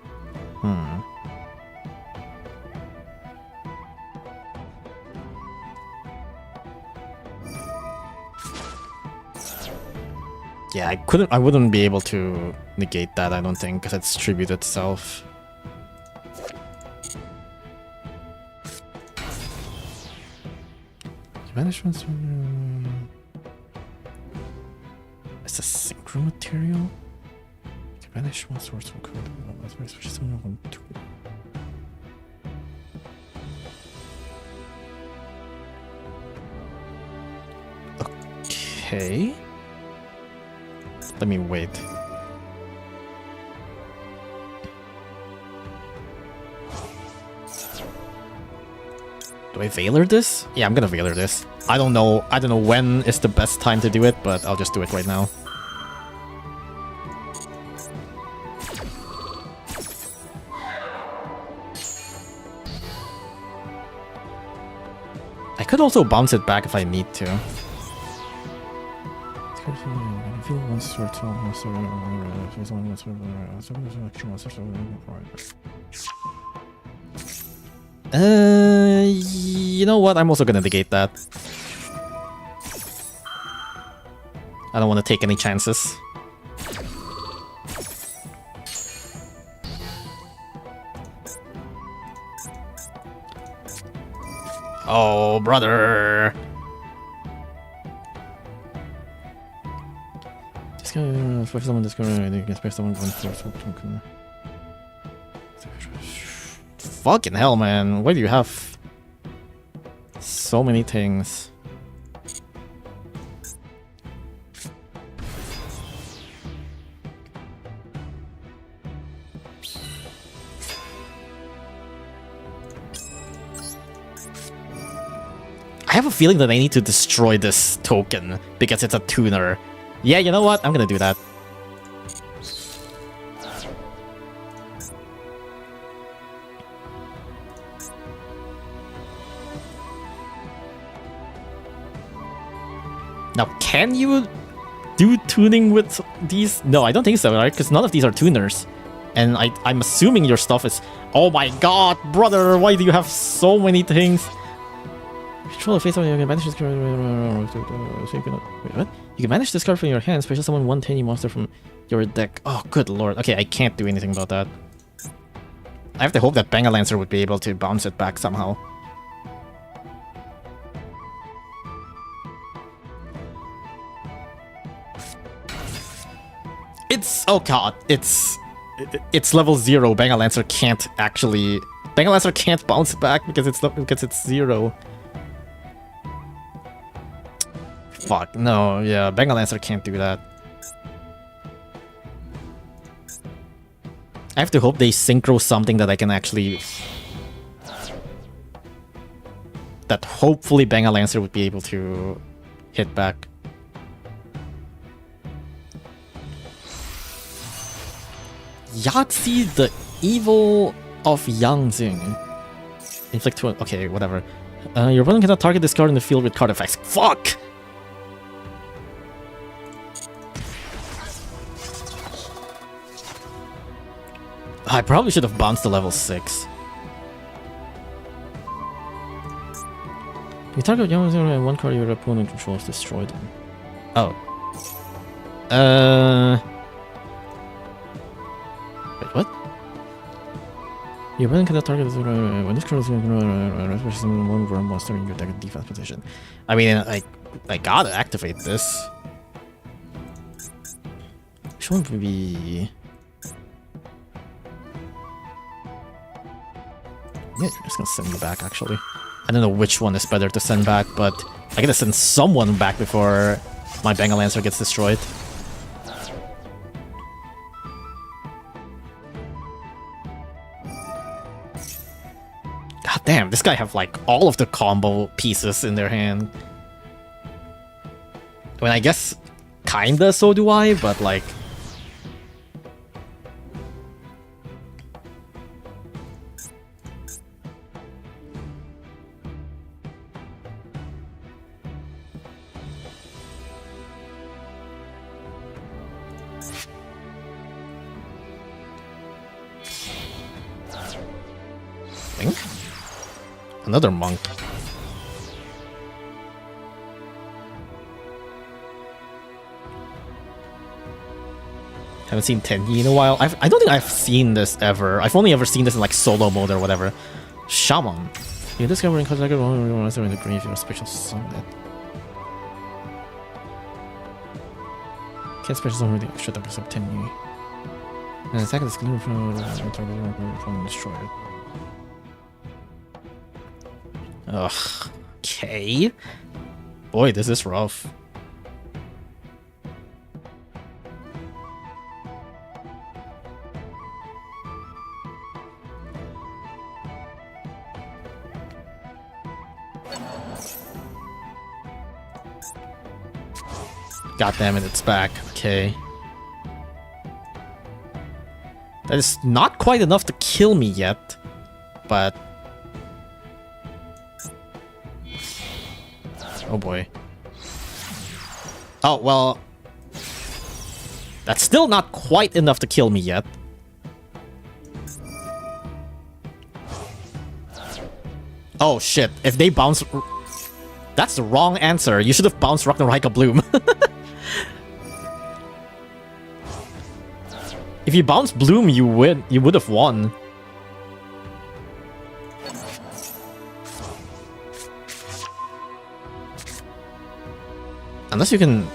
Yeah, I wouldn't be able to negate that, I don't think, because it's tribute itself. Banishments. It's a synchro material. Banish one source from code. Which is one two. Okay. Let me wait. Do I Veiler this? Yeah, I'm gonna Veiler this. I don't know when is the best time to do it, but I'll just do it right now. I could also bounce it back if I need to. You know what? I'm also gonna negate that. I don't want to take any chances. Oh, brother! Fucking hell, man. Why do you have so many things? I have a feeling that I need to destroy this token because it's a tuner. Yeah, you know what? I'm gonna do that. Now, can you do tuning with these? No, I don't think so, right? Because none of these are tuners. And I'm assuming your stuff is... Oh my god, brother, why do you have so many things? Control the face of you can banish this card. Wait, what? You can banish this card from your hand, special summon one tiny monster from your deck. Oh, good lord. Okay, I can't do anything about that. I have to hope that Bangalancer would be able to bounce it back somehow. It's... Oh god, it's level 0. Bangalancer can't actually... Bangalancer can't bounce it back because it's 0. Fuck, no, yeah, Bangalancer can't do that. I have to hope they synchro something that I can actually... That hopefully Bangalancer would be able to hit back. Yahtzee, the evil of Yangzing. Inflict 2... Okay, whatever. Your opponent cannot target this card in the field with card effects. Fuck! I probably should have bounced to level 6. You target Yangzing and one card your opponent controls destroyed them. Oh. Wait, what? Your opponent cannot target this when this card is one run monster in your deck in defense position. I mean, I gotta activate this. Which one would be... Yeah, you're just gonna send me back, actually. I don't know which one is better to send back, but I gotta send someone back before my Bangalancer gets destroyed. God damn, this guy have like all of the combo pieces in their hand. I mean, I guess kinda so do I, but like... Another monk. Haven't seen Tenyi in a while. I don't think I've seen this ever. I've only ever seen this in like solo mode or whatever. Shaman. You discover in contact with one monster in the graveyard special summon that. Can't special summon with the extra numbers of Tenyi. And attack is clear from destroyed. Ugh. Okay. Boy, this is rough. God damn it, it's back. Okay. That is not quite enough to kill me yet, but... Oh boy. Oh, well... That's still not quite enough to kill me yet. Oh shit, if they bounce... That's the wrong answer. You should have bounced Ragnarok Bloom. If you bounce Bloom, you win. You would have won. Unless you can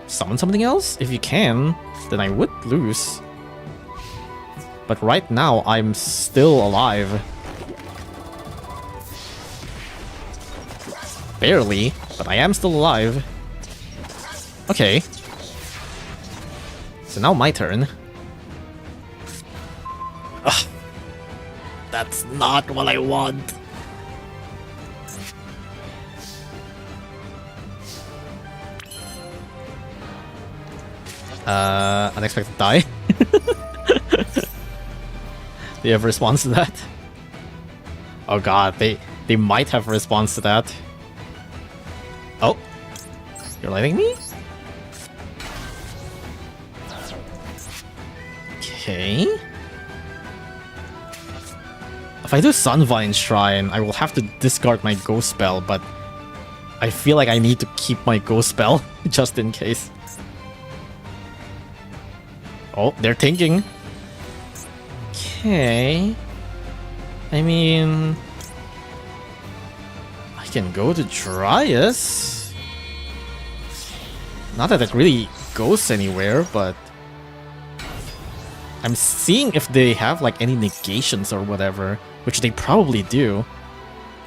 summon something else? If you can, then I would lose. But right now, I'm still alive. Barely, but I am still alive. Okay. So now my turn. Ugh. That's not what I want. Unexpected die. Do you have a response to that? Oh god, they might have a response to that. Oh, you're letting me? Okay. If I do Sunvine Shrine, I will have to discard my Ghost Spell, but I feel like I need to keep my Ghost Spell just in case. Oh, they're thinking. Okay. I mean... I can go to Dryas. Not that it really goes anywhere, but... I'm seeing if they have like any negations or whatever, which they probably do.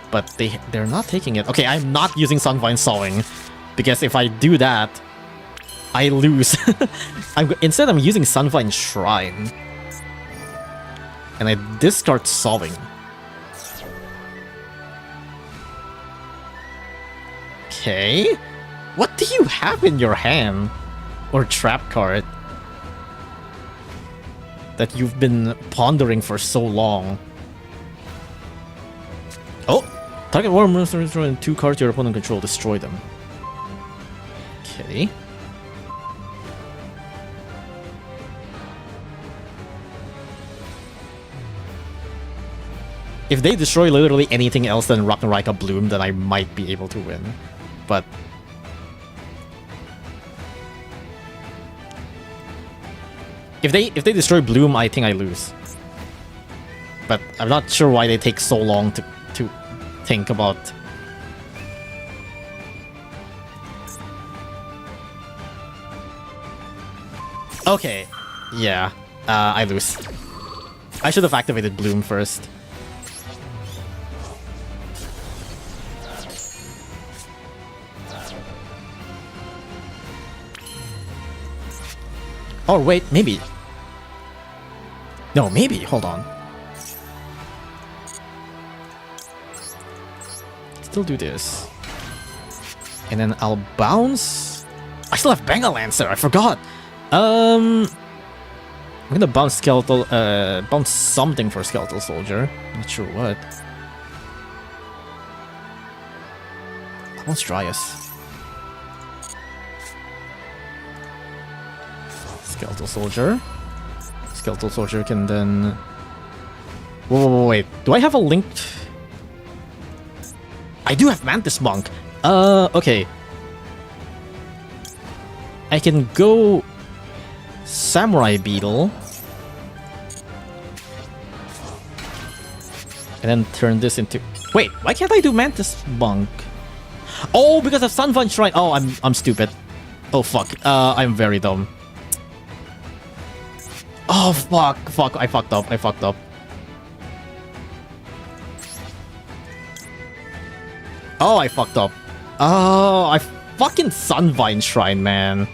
But they're not taking it. Okay, I'm not using Sunvine Sawing, because if I do that, I lose. Instead, I'm using Sunvine Shrine. And I discard Sawing. Okay. What do you have in your hand? Or trap card? That you've been pondering for so long. Oh! Target war monster and 2 cards your opponent control, destroy them. Okay. If they destroy literally anything else than Ragnarok Bloom, then I might be able to win. But... If they destroy Bloom, I think I lose. But I'm not sure why they take so long to think about... Okay. Yeah. I lose. I should have activated Bloom first. Oh, wait, maybe. No, maybe. Hold on. Still do this. And then I'll bounce... I still have Bengal Lancer, I forgot! I'm gonna bounce Skeletal... bounce something for Skeletal Soldier. Not sure what. I bounce Dryas. Skeletal Soldier. Skeletal Soldier can then... Whoa, wait. Do I have a linked... I do have Mantis Monk. Okay. I can go... Samurai Beetle. And then turn this into... Wait, why can't I do Mantis Monk? Oh, because of Sunvine Shrine. Oh, I'm stupid. Oh, fuck. I'm very dumb. Oh, fuck. Fuck, I fucked up. Oh, I fucked up. Oh, I fucking Sunvine Shrine, man.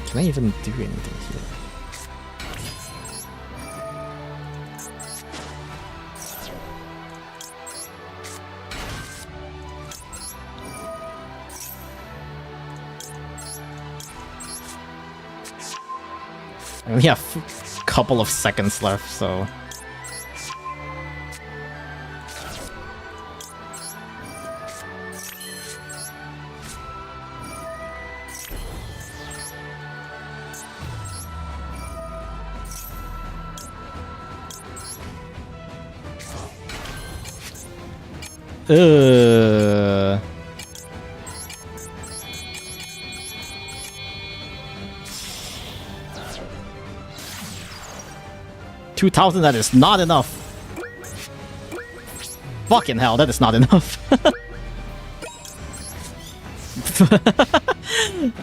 Can I even do anything here? I only have a couple of seconds left, so... Uh... 2,000, that is not enough. Fucking hell, that is not enough.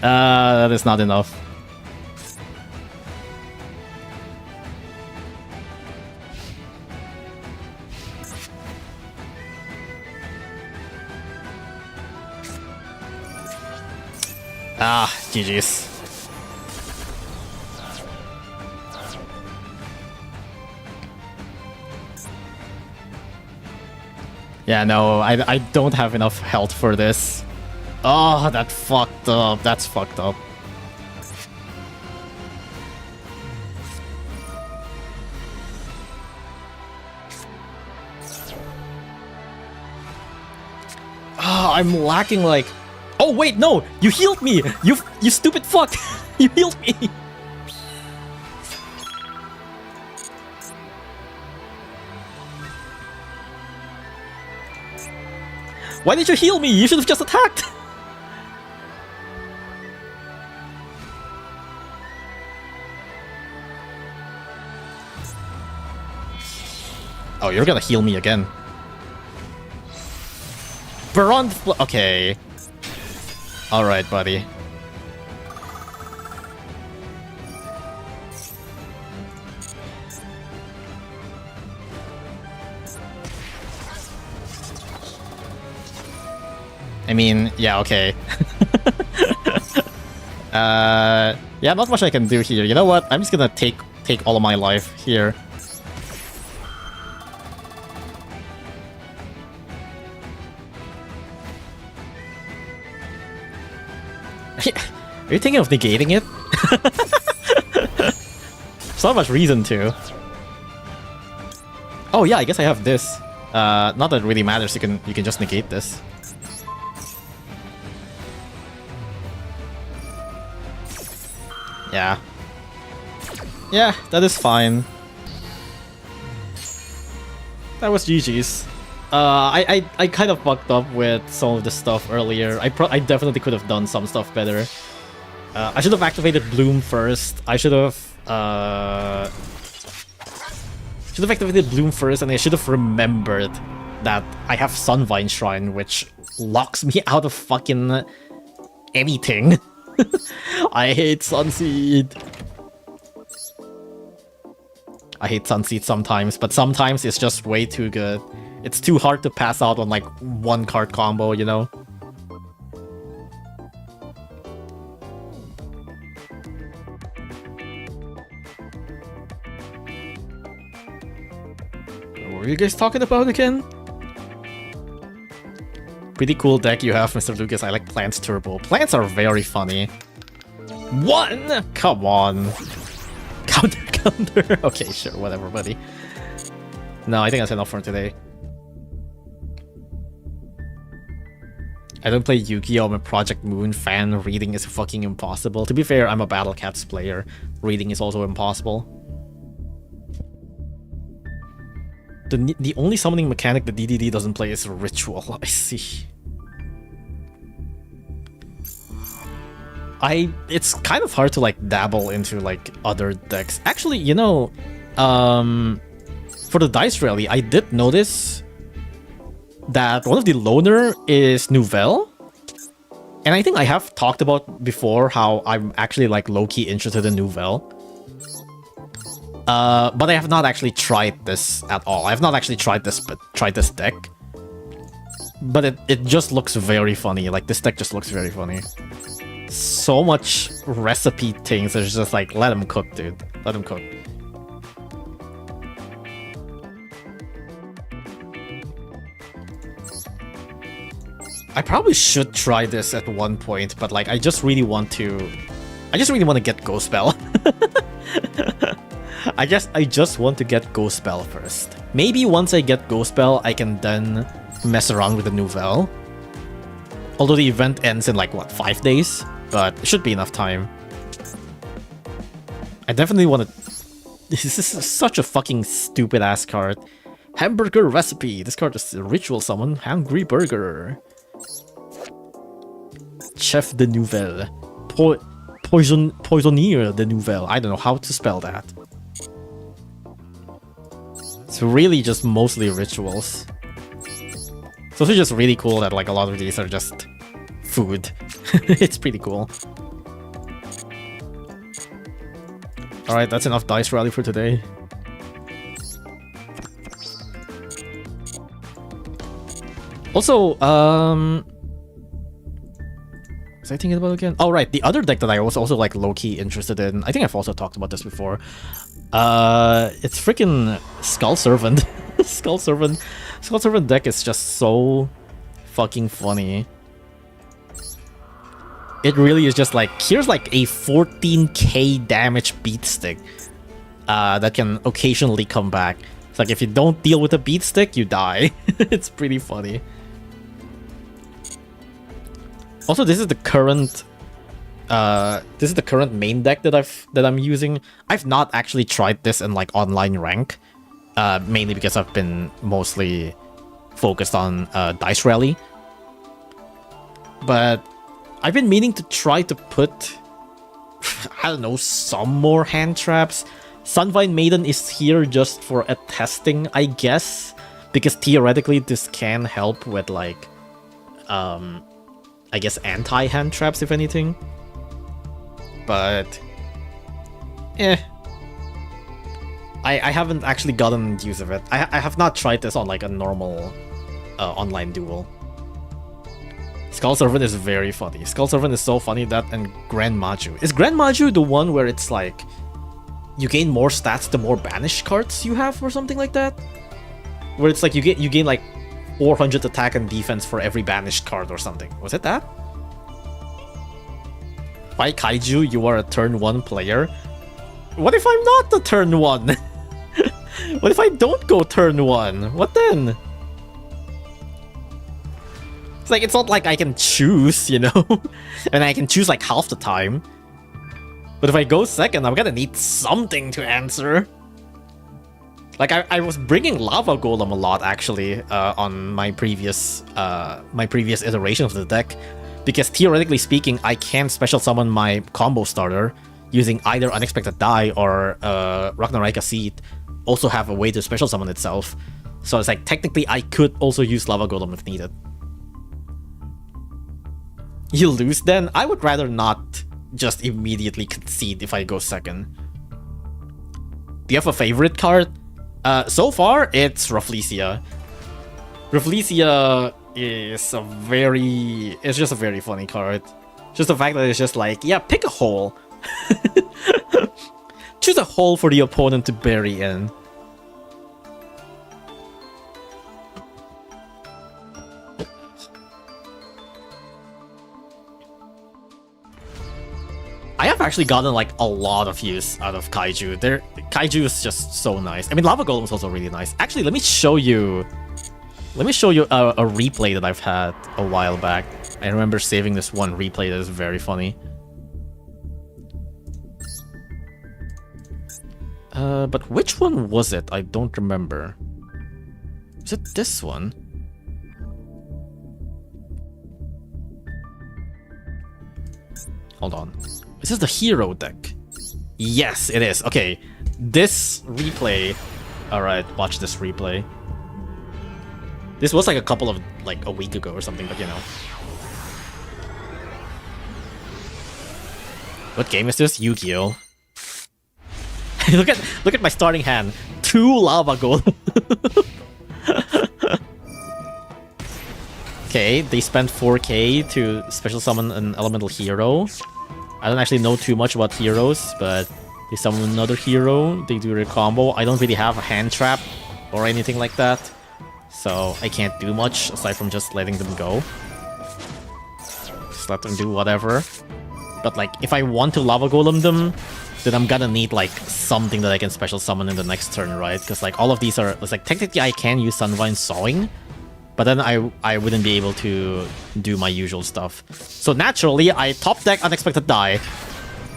That is not enough. Ah, GG's. Yeah, no, I don't have enough health for this. Oh, that fucked up. That's fucked up. Oh, I'm lacking like... Oh wait, no! You healed me! You stupid fuck! You healed me! Why did you heal me? You should have just attacked! Oh, you're gonna heal me again. Baron... Okay. Alright, buddy. I mean, yeah, okay. Yeah, not much I can do here. You know what? I'm just gonna take all of my life here. Are you thinking of negating it? There's not much reason to. Oh yeah, I guess I have this. Not that it really matters. You can just negate this. Yeah. Yeah, that is fine. That was GG's. I kind of fucked up with some of the stuff earlier. I definitely could have done some stuff better. I should have activated Bloom first. I should have activated Bloom first, and I should have remembered that I have Sunvine Shrine, which locks me out of fucking anything. I hate Sunseed. I hate Sunseed sometimes, but sometimes it's just way too good. It's too hard to pass out on like one card combo, you know? What were you guys talking about again? Pretty cool deck you have, Mr. Lucas. I like Plants Turbo. Plants are very funny. One! Come on. Counter. Okay, sure, whatever, buddy. No, I think that's enough for today. I don't play Yu-Gi-Oh! I'm a Project Moon fan. Reading is fucking impossible. To be fair, I'm a Battle Cats player. Reading is also impossible. The only summoning mechanic the DDD doesn't play is Ritual. I see. It's kind of hard to like dabble into like other decks. Actually, you know, for the Dice Rally, I did notice that one of the loner is Nouvelle. And I think I have talked about before how I'm actually like low-key interested in Nouvelle. But I have not actually tried this at all. I have not actually tried this deck. But it just looks very funny. Like, this deck just looks very funny. So much recipe things. It's just like, let him cook, dude. Let him cook. I probably should try this at one point, but like, I just really want to get Ghost Spell. I guess I just want to get Ghost Spell first. Maybe once I get Ghost Spell, I can then mess around with the Nouvelle. Although the event ends in like, what, 5 days? But it should be enough time. I definitely want to... This is such a fucking stupid-ass card. Hamburger recipe. This card is a ritual summon. Hungry burger. Chef de Nouvelle. Poisonnier de Nouvelle. I don't know how to spell that. It's really just mostly rituals. It's also just really cool that like a lot of these are just food. It's pretty cool. Alright, that's enough dice rally for today. Also, was I thinking about it again? Oh, right, the other deck that I was also like low-key interested in, I think I've also talked about this before. It's freaking Skull Servant. Skull Servant deck is just so fucking funny. It really is just like, here's like a 14k damage beat stick that can occasionally come back. It's like if you don't deal with a beat stick, you die. It's pretty funny. Also, this is the current main deck that I'm using. I've not actually tried this in like online rank, mainly because I've been mostly focused on Dice Rally. But I've been meaning to try to put, I don't know, some more hand traps. Sunvine Maiden is here just for a testing, I guess, because theoretically this can help with like, I guess anti-hand traps if anything. But, I haven't actually gotten use of it. I have not tried this on like a normal online duel. Skull Servant is very funny. Skull Servant is so funny, that and Grand Maju. Is Grand Maju the one where it's like you gain more stats the more banished cards you have or something like that? Where it's like you gain like 400 attack and defense for every banished card or something. Was it that? By Kaiju, you are a turn 1 player. What if I'm not the turn 1? What if I don't go turn 1? What then? It's like, it's not like I can choose, you know? And I can choose like half the time. But if I go second, I'm gonna need something to answer. Like, I was bringing Lava Golem a lot, actually, on my previous iteration of the deck. Because theoretically speaking, I can special summon my combo starter using either Unexpected Die or Ragnaraka Seed. Also have a way to special summon itself. So it's like, technically, I could also use Lava Golem if needed. You lose then? I would rather not just immediately concede if I go second. Do you have a favorite card? So far, it's Rafflesia. Rafflesia is it's just a very funny card. Just the fact that it's just like, yeah, pick a hole. Choose a hole for the opponent to bury in. I have actually gotten like a lot of use out of Kaiju. Kaiju is just so nice. I mean, Lava Golem is also really nice. Actually, let me show you a replay that I've had a while back. I remember saving this one replay that is very funny. But which one was it? I don't remember. Was it this one? Hold on. Is this the hero deck? Yes, it is. Okay, this replay. Alright, watch this replay. This was like a week ago or something, but you know. What game is this? Yu-Gi-Oh! Look at my starting hand. 2 Lava Golem. Okay, they spent 4k to special summon an elemental hero. I don't actually know too much about heroes, but they summon another hero, they do their combo. I don't really have a hand trap or anything like that, so I can't do much aside from just letting them go. Just let them do whatever. But like, if I want to Lava Golem them, then I'm gonna need like something that I can special summon in the next turn, right? Because like all of these are, it's like technically I can use Sunvine Sawing, but then I wouldn't be able to do my usual stuff. So naturally, I top deck Unexpected Die.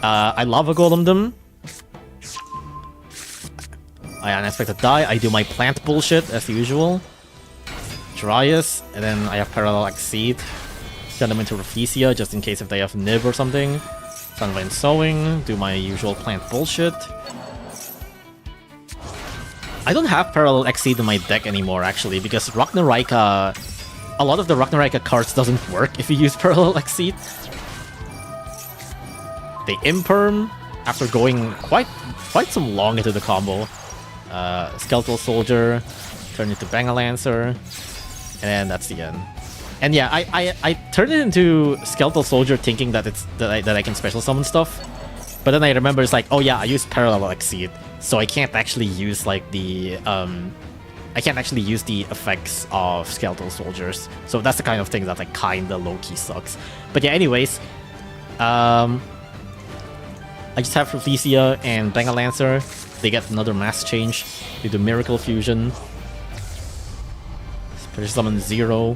I Lava Golem them. I Unexpected Die. I do my plant bullshit as usual. Dryas, and then I have Parallel Exceed. Turn them into Rafflesia just in case if they have Nib or something. Sunvine Sowing, do my usual plant bullshit. I don't have Parallel Exceed in my deck anymore actually, because Ragnarika, a lot of the Ragnarika cards doesn't work if you use Parallel Exceed. They Imperm after going quite some long into the combo. Skeletal Soldier, turn into Bangalancer, and then that's the end. And yeah, I turned it into Skeletal Soldier thinking that I can special summon stuff, but then I remember it's like, oh yeah, I used Parallel Exceed, so I can't actually use like the I can't actually use the effects of Skeletal Soldiers. So that's the kind of thing that like kinda low-key sucks. But yeah, anyways, I just have Rafflesia and Bangalancer. They get another mass change. They do Miracle Fusion. Special summon 0.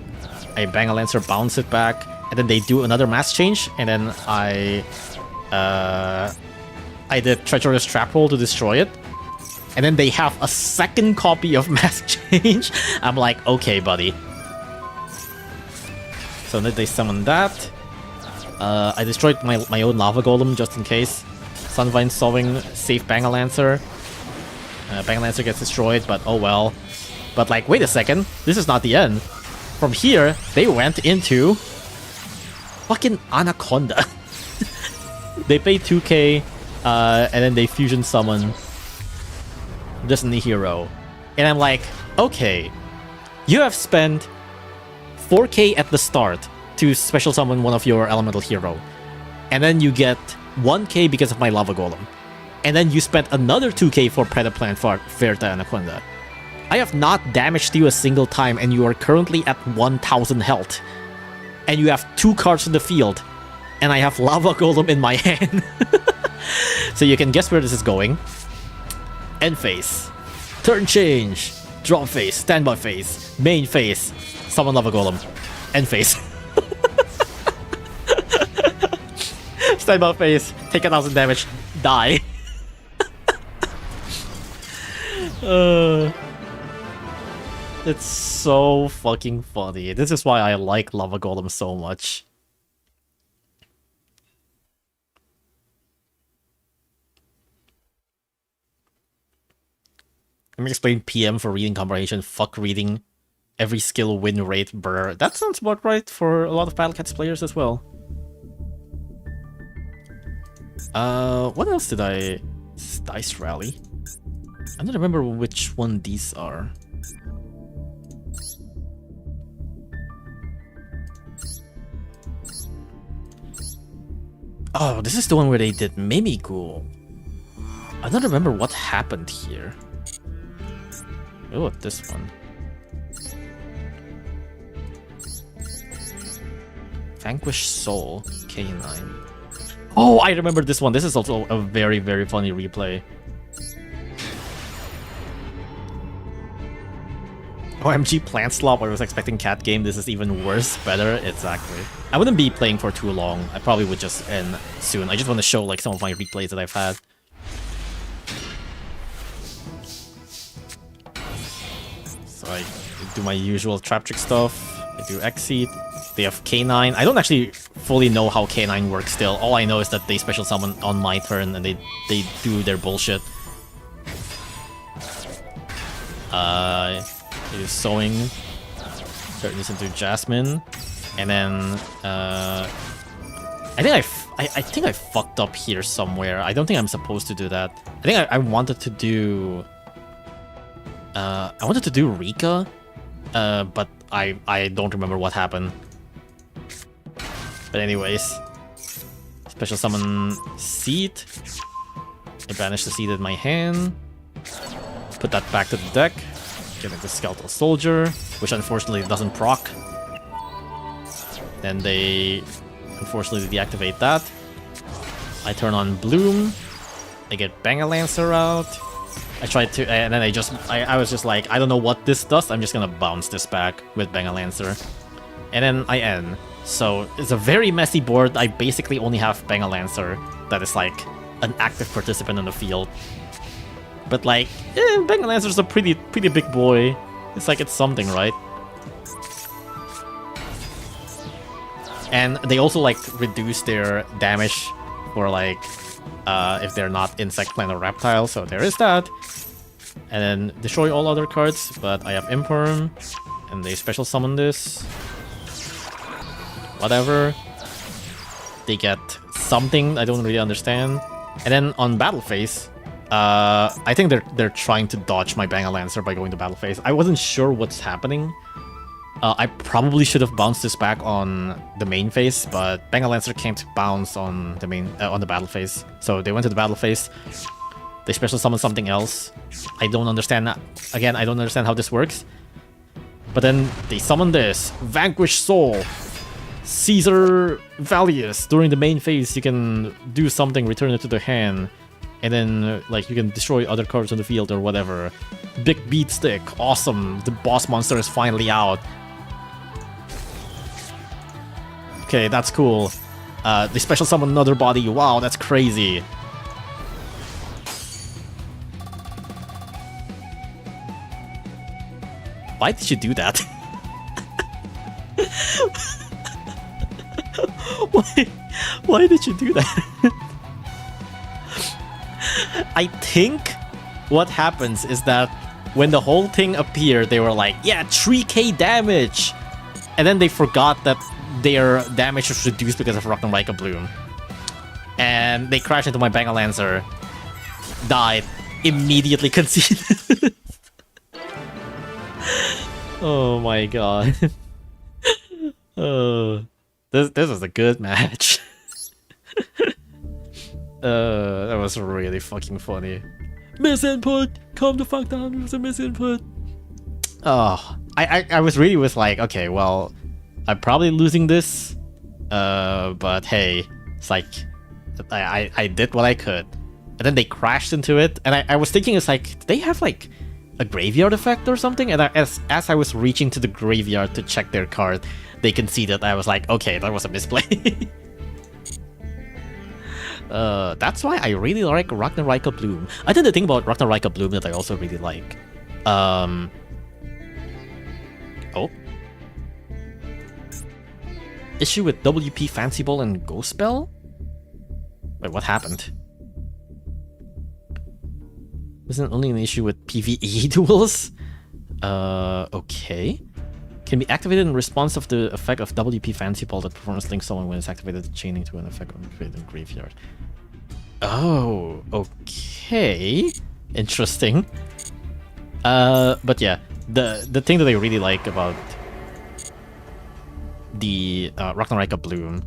I Bangalancer bounce it back, and then they do another mass change, and then I did Treacherous Trap Hole to destroy it, and then they have a second copy of mass change. I'm like, okay, buddy. So then they summon that. I destroyed my own Lava Golem just in case. Sunvine Sowing, save Bangalancer. Bangalancer gets destroyed, but oh well. But like, wait a second, this is not the end. From here, they went into fucking Anaconda. They pay 2k, and then they fusion summon Destiny Hero. And I'm like, okay, you have spent 4k at the start to special summon one of your elemental hero. And then you get 1k because of my Lava Golem. And then you spent another 2k for Predaplant Verta Anaconda. I have not damaged you a single time, and you are currently at 1000 health. And you have 2 cards in the field, and I have Lava Golem in my hand. So you can guess where this is going. End phase. Turn change. Drop phase. Standby phase. Main phase. Summon Lava Golem. End phase. Standby phase. Take 1000 damage. Die. It's so fucking funny. This is why I like Lava Golem so much. Let me explain PM for reading comprehension. Fuck reading. Every skill win rate, brr. That sounds about right for a lot of Battlecats players as well. What else did I... Dice Rally? I don't remember which one these are. Oh, this is the one where they did Mimighoul. I don't remember what happened here. Oh, this one. Vanquished Soul, K9. Oh, I remember this one. This is also a very, very funny replay. OMG Plant Slop, I was expecting Cat Game. This is even worse, better. Exactly. I wouldn't be playing for too long. I probably would just end soon. I just want to show like some of my replays that I've had. So I do my usual trap trick stuff. I do Exceed. They have K9. I don't actually fully know how K9 works still. All I know is that they special summon on my turn and they do their bullshit. It is Sowing. Turn this into Jasmine. And then I think I fucked up here somewhere. I don't think I'm supposed to do that. I think I wanted to do Rika, but I don't remember what happened. But anyways, special summon Seed. I banish the Seed in my hand. Put that back to the deck. Get into Skeletal Soldier, which unfortunately doesn't proc. Then they unfortunately deactivate that. I turn on Bloom. I get Banger Lancer out. I tried to, and then I was just like, I don't know what this does. I'm just gonna bounce this back with Banger Lancer, and then I end. So it's a very messy board. I basically only have Banger Lancer that is like an active participant in the field. But like, Banger Lancer's a pretty big boy. It's like it's something, right? And they also like reduce their damage for like if they're not insect, plant, or reptile. So there is that. And then destroy all other cards. But I have Imperm, and they special summon this. Whatever. They get something I don't really understand. And then on battle phase, I think they're trying to dodge my Banger Lancer by going to battle phase. I wasn't sure what's happening. I probably should have bounced this back on the main phase, but Banger Lancer can't bounce on the main on the battle phase. So they went to the battle phase. They special summon something else. I don't understand that. Again, I don't understand how this works. But then they summon this Vanquish Soul. Caesar Valius. During the main phase, you can do something, return it to the hand, and then like you can destroy other cards on the field or whatever. Big Beat Stick, awesome. The boss monster is finally out. Okay, that's cool. They special summon another body. Wow, that's crazy. Why did you do that? Why did you do that? I think what happens is that when the whole thing appeared, they were like, yeah, 3k damage! And then they forgot that their damage was reduced because of Ragnarok Bloom. And they crashed into my Banger Lancer, died, immediately conceded. Oh my god. This was a good match. That was really fucking funny. Misinput! Calm the fuck down, it was a misinput. Oh, I was really like, okay, well, I'm probably losing this. But hey, it's like, I did what I could. And then they crashed into it, and I was thinking, it's like, did they have like a graveyard effect or something? And as I was reaching to the graveyard to check their card, they conceded. I was like, okay, that was a misplay. That's why I really like Ragnarok Bloom. I think the thing about Ragnarok Bloom that I also really like, oh, issue with WP Fancy Ball and Ghost Spell? Wait, what happened? Isn't only an issue with PvE duels? Okay. Can be activated in response of the effect of WP Fancy Ball that performs Link Summon when it's activated, chaining to an effect on created graveyard. Oh, okay. Interesting. But yeah, the thing that I really like about the Ragnarok Bloom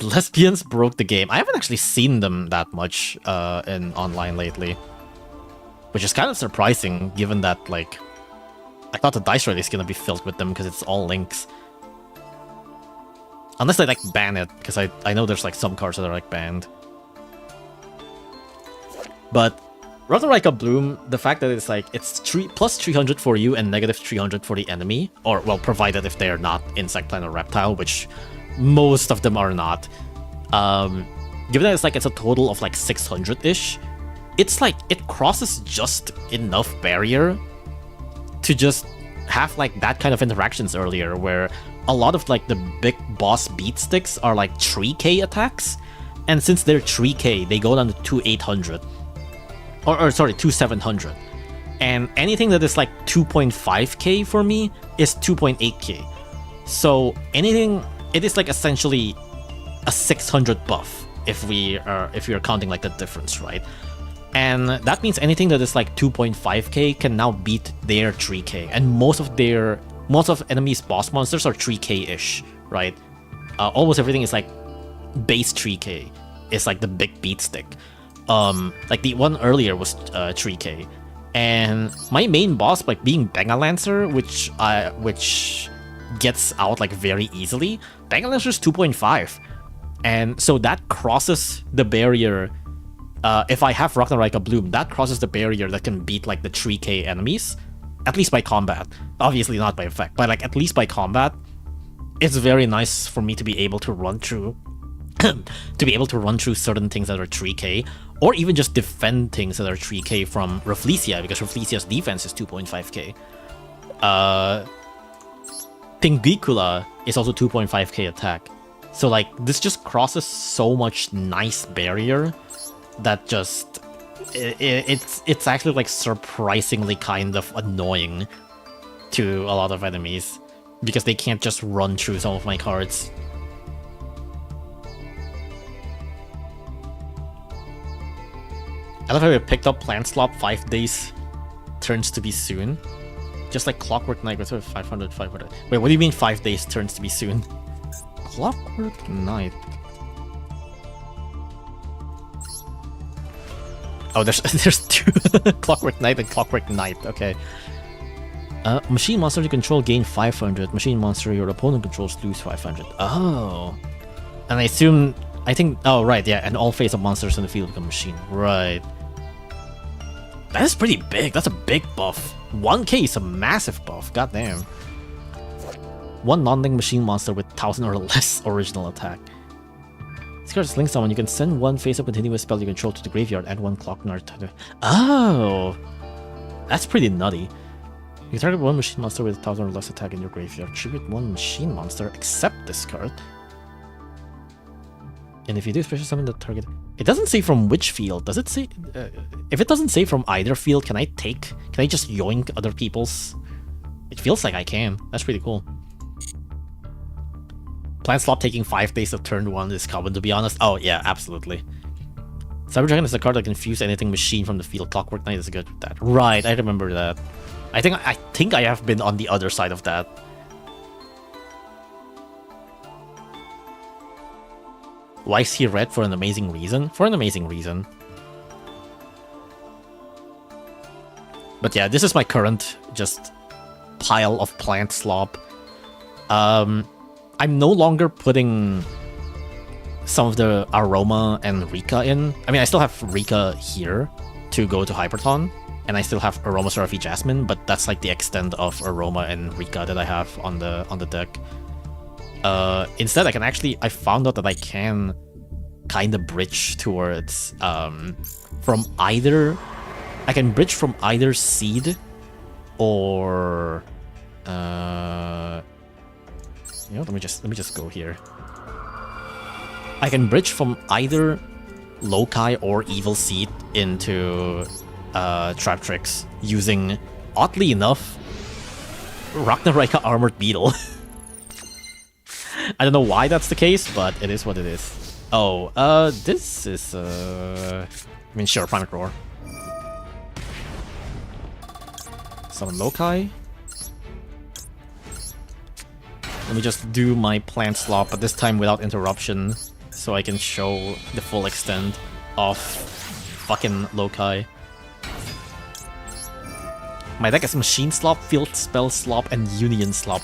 lesbians broke the game. I haven't actually seen them that much in online lately, which is kind of surprising given that, like, I thought the dice rate is gonna be filled with them because it's all links. Unless they like ban it, because I know there's like some cards that are like banned. But Ragnarok Bloom, the fact that it's like it's plus 300 for you and negative 300 for the enemy, or well, provided if they're not insect, plant, or reptile, which most of them are not. Given that it's like it's a total of like 600-ish, it's like it crosses just enough barrier to just have like that kind of interactions earlier, where a lot of like the big boss beat sticks are like 3k attacks, and since they're 3k, they go down to 2800. Or sorry, 2700. And anything that is like 2.5k for me is 2.8k. So anything, it is like essentially a 600 buff if we are counting like the difference, right? And that means anything that is like 2.5k can now beat their 3k. And most of enemies' boss monsters are 3k-ish, right? Almost everything is like base 3k. It's like the big beat stick. Like the one earlier was 3k, and my main boss, like being Banger Lancer, which gets out like very easily. Bangladesh is 2.5. And so that crosses the barrier. If I have Ragnaraka Bloom, that crosses the barrier that can beat like the 3k enemies. At least by combat. Obviously not by effect, but like at least by combat. It's very nice for me to be able to run through certain things that are 3k, or even just defend things that are 3k from Rafflesia, because Rafflesia's defense is 2.5k. Tingicula is also 2.5k attack. So like this just crosses so much nice barrier that just it's actually like surprisingly kind of annoying to a lot of enemies because they can't just run through some of my cards. I love how we picked up Plant Slop 5 days turns to be soon. Just like Clockwork Knight with 500. Wait, what do you mean 5 days turns to be soon? Clockwork Knight. Oh, there's two Clockwork Knight and Clockwork Knight. Okay. Machine monster you control gain 500. Machine monster your opponent controls lose 500. Oh. And I think. Oh right, yeah. And all face-up monsters in the field become machine. Right. That is pretty big. That's a big buff. 1k is a massive buff. Goddamn. One non-link machine monster with 1000 or less original attack. This card is linked someone. You can send one face-up continuous spell you control to the graveyard and one clock nerd to the... Oh! That's pretty nutty. You target one machine monster with 1000 or less attack in your graveyard. Tribute one machine monster except this card. And if you do special summon the target... It doesn't say from which field. Does it say... if it doesn't say from either field, can I just yoink other people's... It feels like I can. That's pretty cool. Plant Slop taking 5 days of turn 1 is common, to be honest. Oh, yeah, absolutely. Cyber Dragon is a card that can fuse anything machine from the field. Clockwork Knight is good with that. Right, I remember that. I think I have been on the other side of that. Why is he red? For an amazing reason? For an amazing reason. But yeah, this is my current just pile of Plant Slop. I'm no longer putting some of the Aroma and Rika in. I mean, I still have Rika here to go to Hyperton, and I still have Aroma Seraphi Jasmine, but that's like the extent of Aroma and Rika that I have on the deck. Instead, I found out that I can kind of bridge towards from either. I can bridge from either Seed or you know, let me just go here. I can bridge from either Lokai or Evil Seed into Trap Tricks using, oddly enough, Ragnaraka Armored Beetle. I don't know why that's the case, but it is what it is. Oh, this is I mean, sure, Primal Roar. Summon Lokai. Let me just do my Plant Slop, but this time without interruption, so I can show the full extent of fucking Lokai. My deck is Machine Slop, Field Spell Slop, and Union Slop.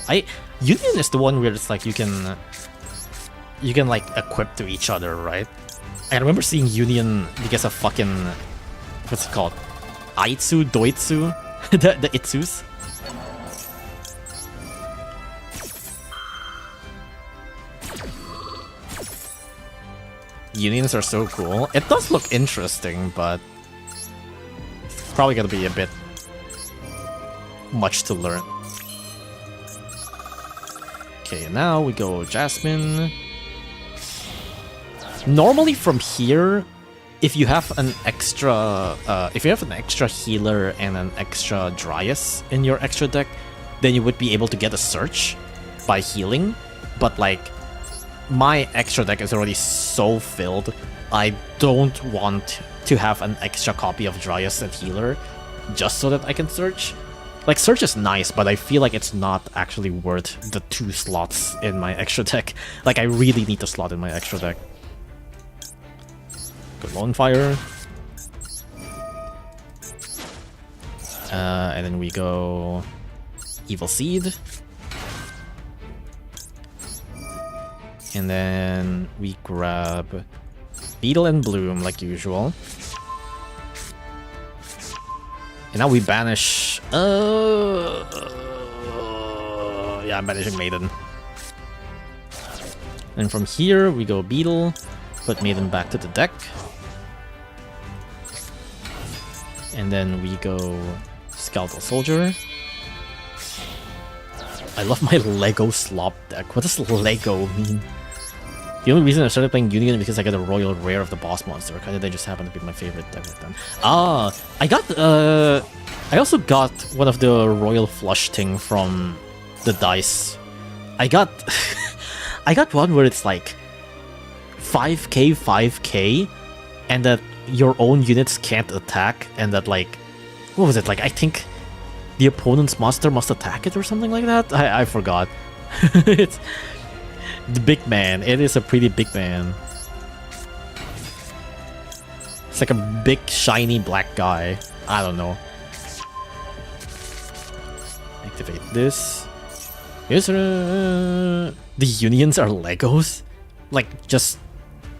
Union is the one where it's like you can like equip to each other, right? I remember seeing Union because of fucking, what's it called? Aitsu, Doitsu, the Itsus. Unions are so cool. It does look interesting, but it's probably gonna be a bit much to learn. Okay, now we go Jasmine. Normally from here, if you have an extra healer and an extra Dryas in your extra deck, then you would be able to get a search by healing. But like, my extra deck is already so filled, I don't want to have an extra copy of Dryas and healer just so that I can search. Like, search is nice, but I feel like it's not actually worth the 2 slots in my extra deck. Like, I really need the slot in my extra deck. Good Lone Fire. And then we go Evil Seed. And then we grab Beetle and Bloom like usual. And now we banish... yeah, I'm banishing Maiden. And from here we go Beetle, put Maiden back to the deck. And then we go Skeletal Soldier. I love my Lego slop deck. What does Lego mean? The only reason I started playing Union is because I got a Royal Rare of the boss monster. Kinda, they just happen to be my favorite deck of them. Ah, I also got one of the Royal Flush thing from the dice. I got I got one where it's like 5k, 5k, and that your own units can't attack, and that like, what was it, like I think the opponent's monster must attack it or something like that? I forgot. It's the big man. It is a pretty big man. It's like a big shiny black guy. I don't know. Activate this. The unions are Legos? Like, just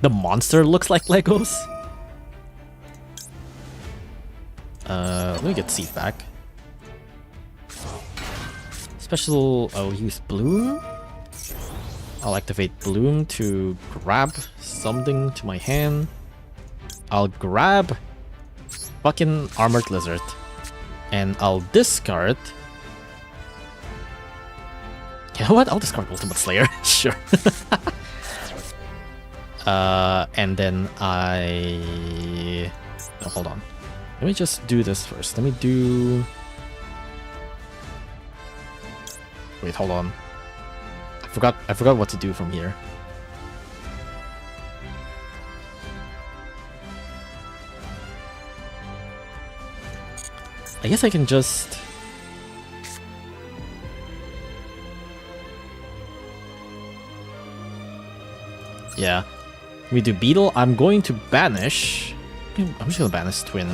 the monster looks like Legos? Let me get Seed back. Special, I'll use Bloom. I'll activate Bloom to grab something to my hand. I'll grab fucking Armored Lizard. And I'll discard... You know what? I'll discard Ultimate Slayer. Sure. And then I... Oh, hold on. Let me just do this first. Let me do... Wait, hold on. I forgot what to do from here. I guess I can just... Yeah. We do Beetle. I'm going to banish... I'm just gonna banish Twin.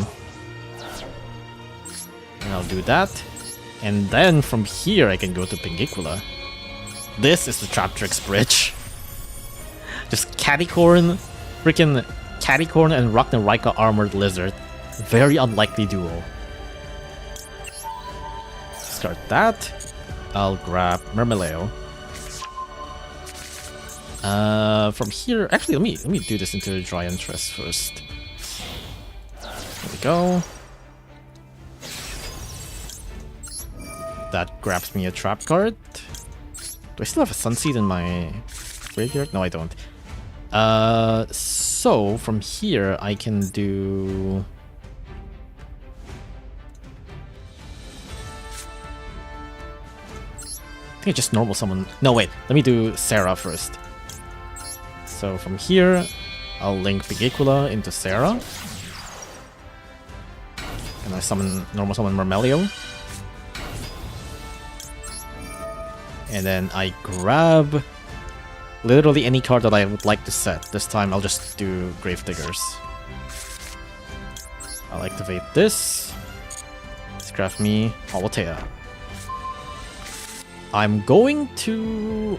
And I'll do that. And then from here I can go to Pingiqula. This is the Trap Tricks bridge. Just Cattycorn, freaking Cattycorn and Ragnarika Armored Lizard. Very unlikely duo. Start that. I'll grab Mermeleo. From here, actually, let me do this into Giant Tress first. There we go. That grabs me a trap card. Do I still have a Sunseed in my graveyard? No, I don't. So from here I can do... I think I just normal summon... No, wait. Let me do Sarah first. So from here, I'll link Pingiqula into Sarah. And I summon normal summon Mermelio. And then I grab literally any card that I would like to set. This time I'll just do Gravediggers. I'll activate this. Let's craft me Holotea. I'm going to...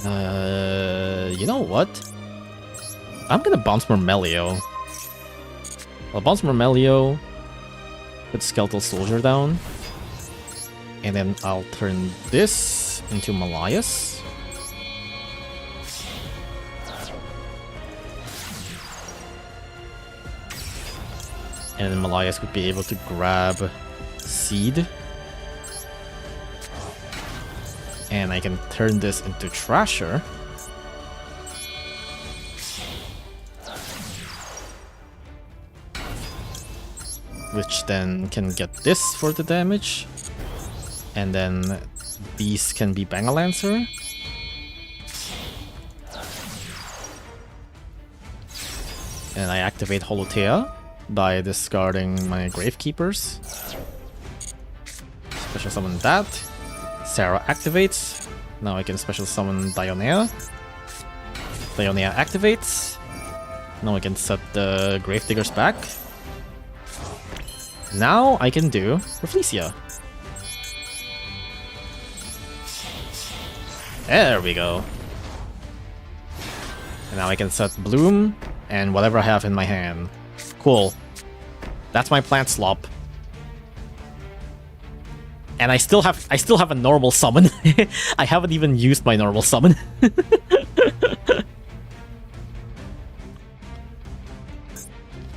you know what? I'm gonna bounce Mermelio. I'll bounce Mermelio, put Skeletal Soldier down. And then I'll turn this into Malias. And then Malias would be able to grab Seed. And I can turn this into Trasher. Which then can get this for the damage. And then these can be Bangalancer. And I activate Holotea by discarding my Gravekeepers. Special summon that. Sarah activates. Now I can special summon Dionea. Dionea activates. Now I can set the Gravediggers back. Now I can do Rafflesia. There we go. And now I can set Bloom and whatever I have in my hand. Cool. That's my plant slop. And I still have a normal summon. I haven't even used my normal summon.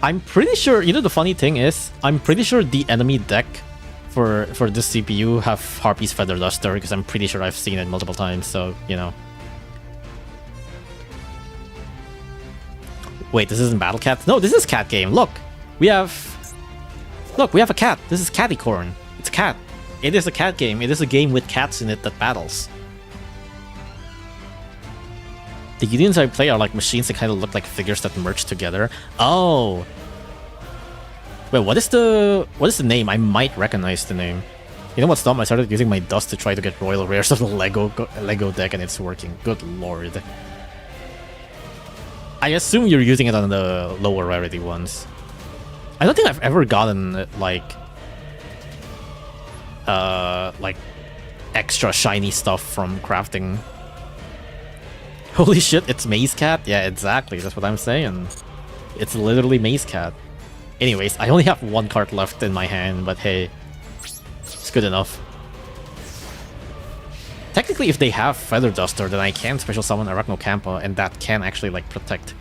I'm pretty sure, you know, the funny thing is, I'm pretty sure the enemy deck for this CPU have Harpy's Feather Duster, because I'm pretty sure I've seen it multiple times, so, you know. Wait, this isn't Battle Cat? No, this is Cat Game. Look, we have a cat. This is Cattycorn. It's a cat. It is a cat game. It is a game with cats in it that battles. The unions I play are like machines that kind of look like figures that merge together. Oh. Wait, what is the name? I might recognize the name. You know what's dumb? I started using my dust to try to get royal rares of the Lego deck, and it's working. Good lord. I assume you're using it on the lower rarity ones. I don't think I've ever gotten like extra shiny stuff from crafting. Holy shit, it's Maze Cat? Yeah, exactly. That's what I'm saying. It's literally Maze Cat. Anyways, I only have one card left in my hand, but hey, it's good enough. Technically, if they have Feather Duster, then I can special summon Arachnocampa, and that can actually, like, protect.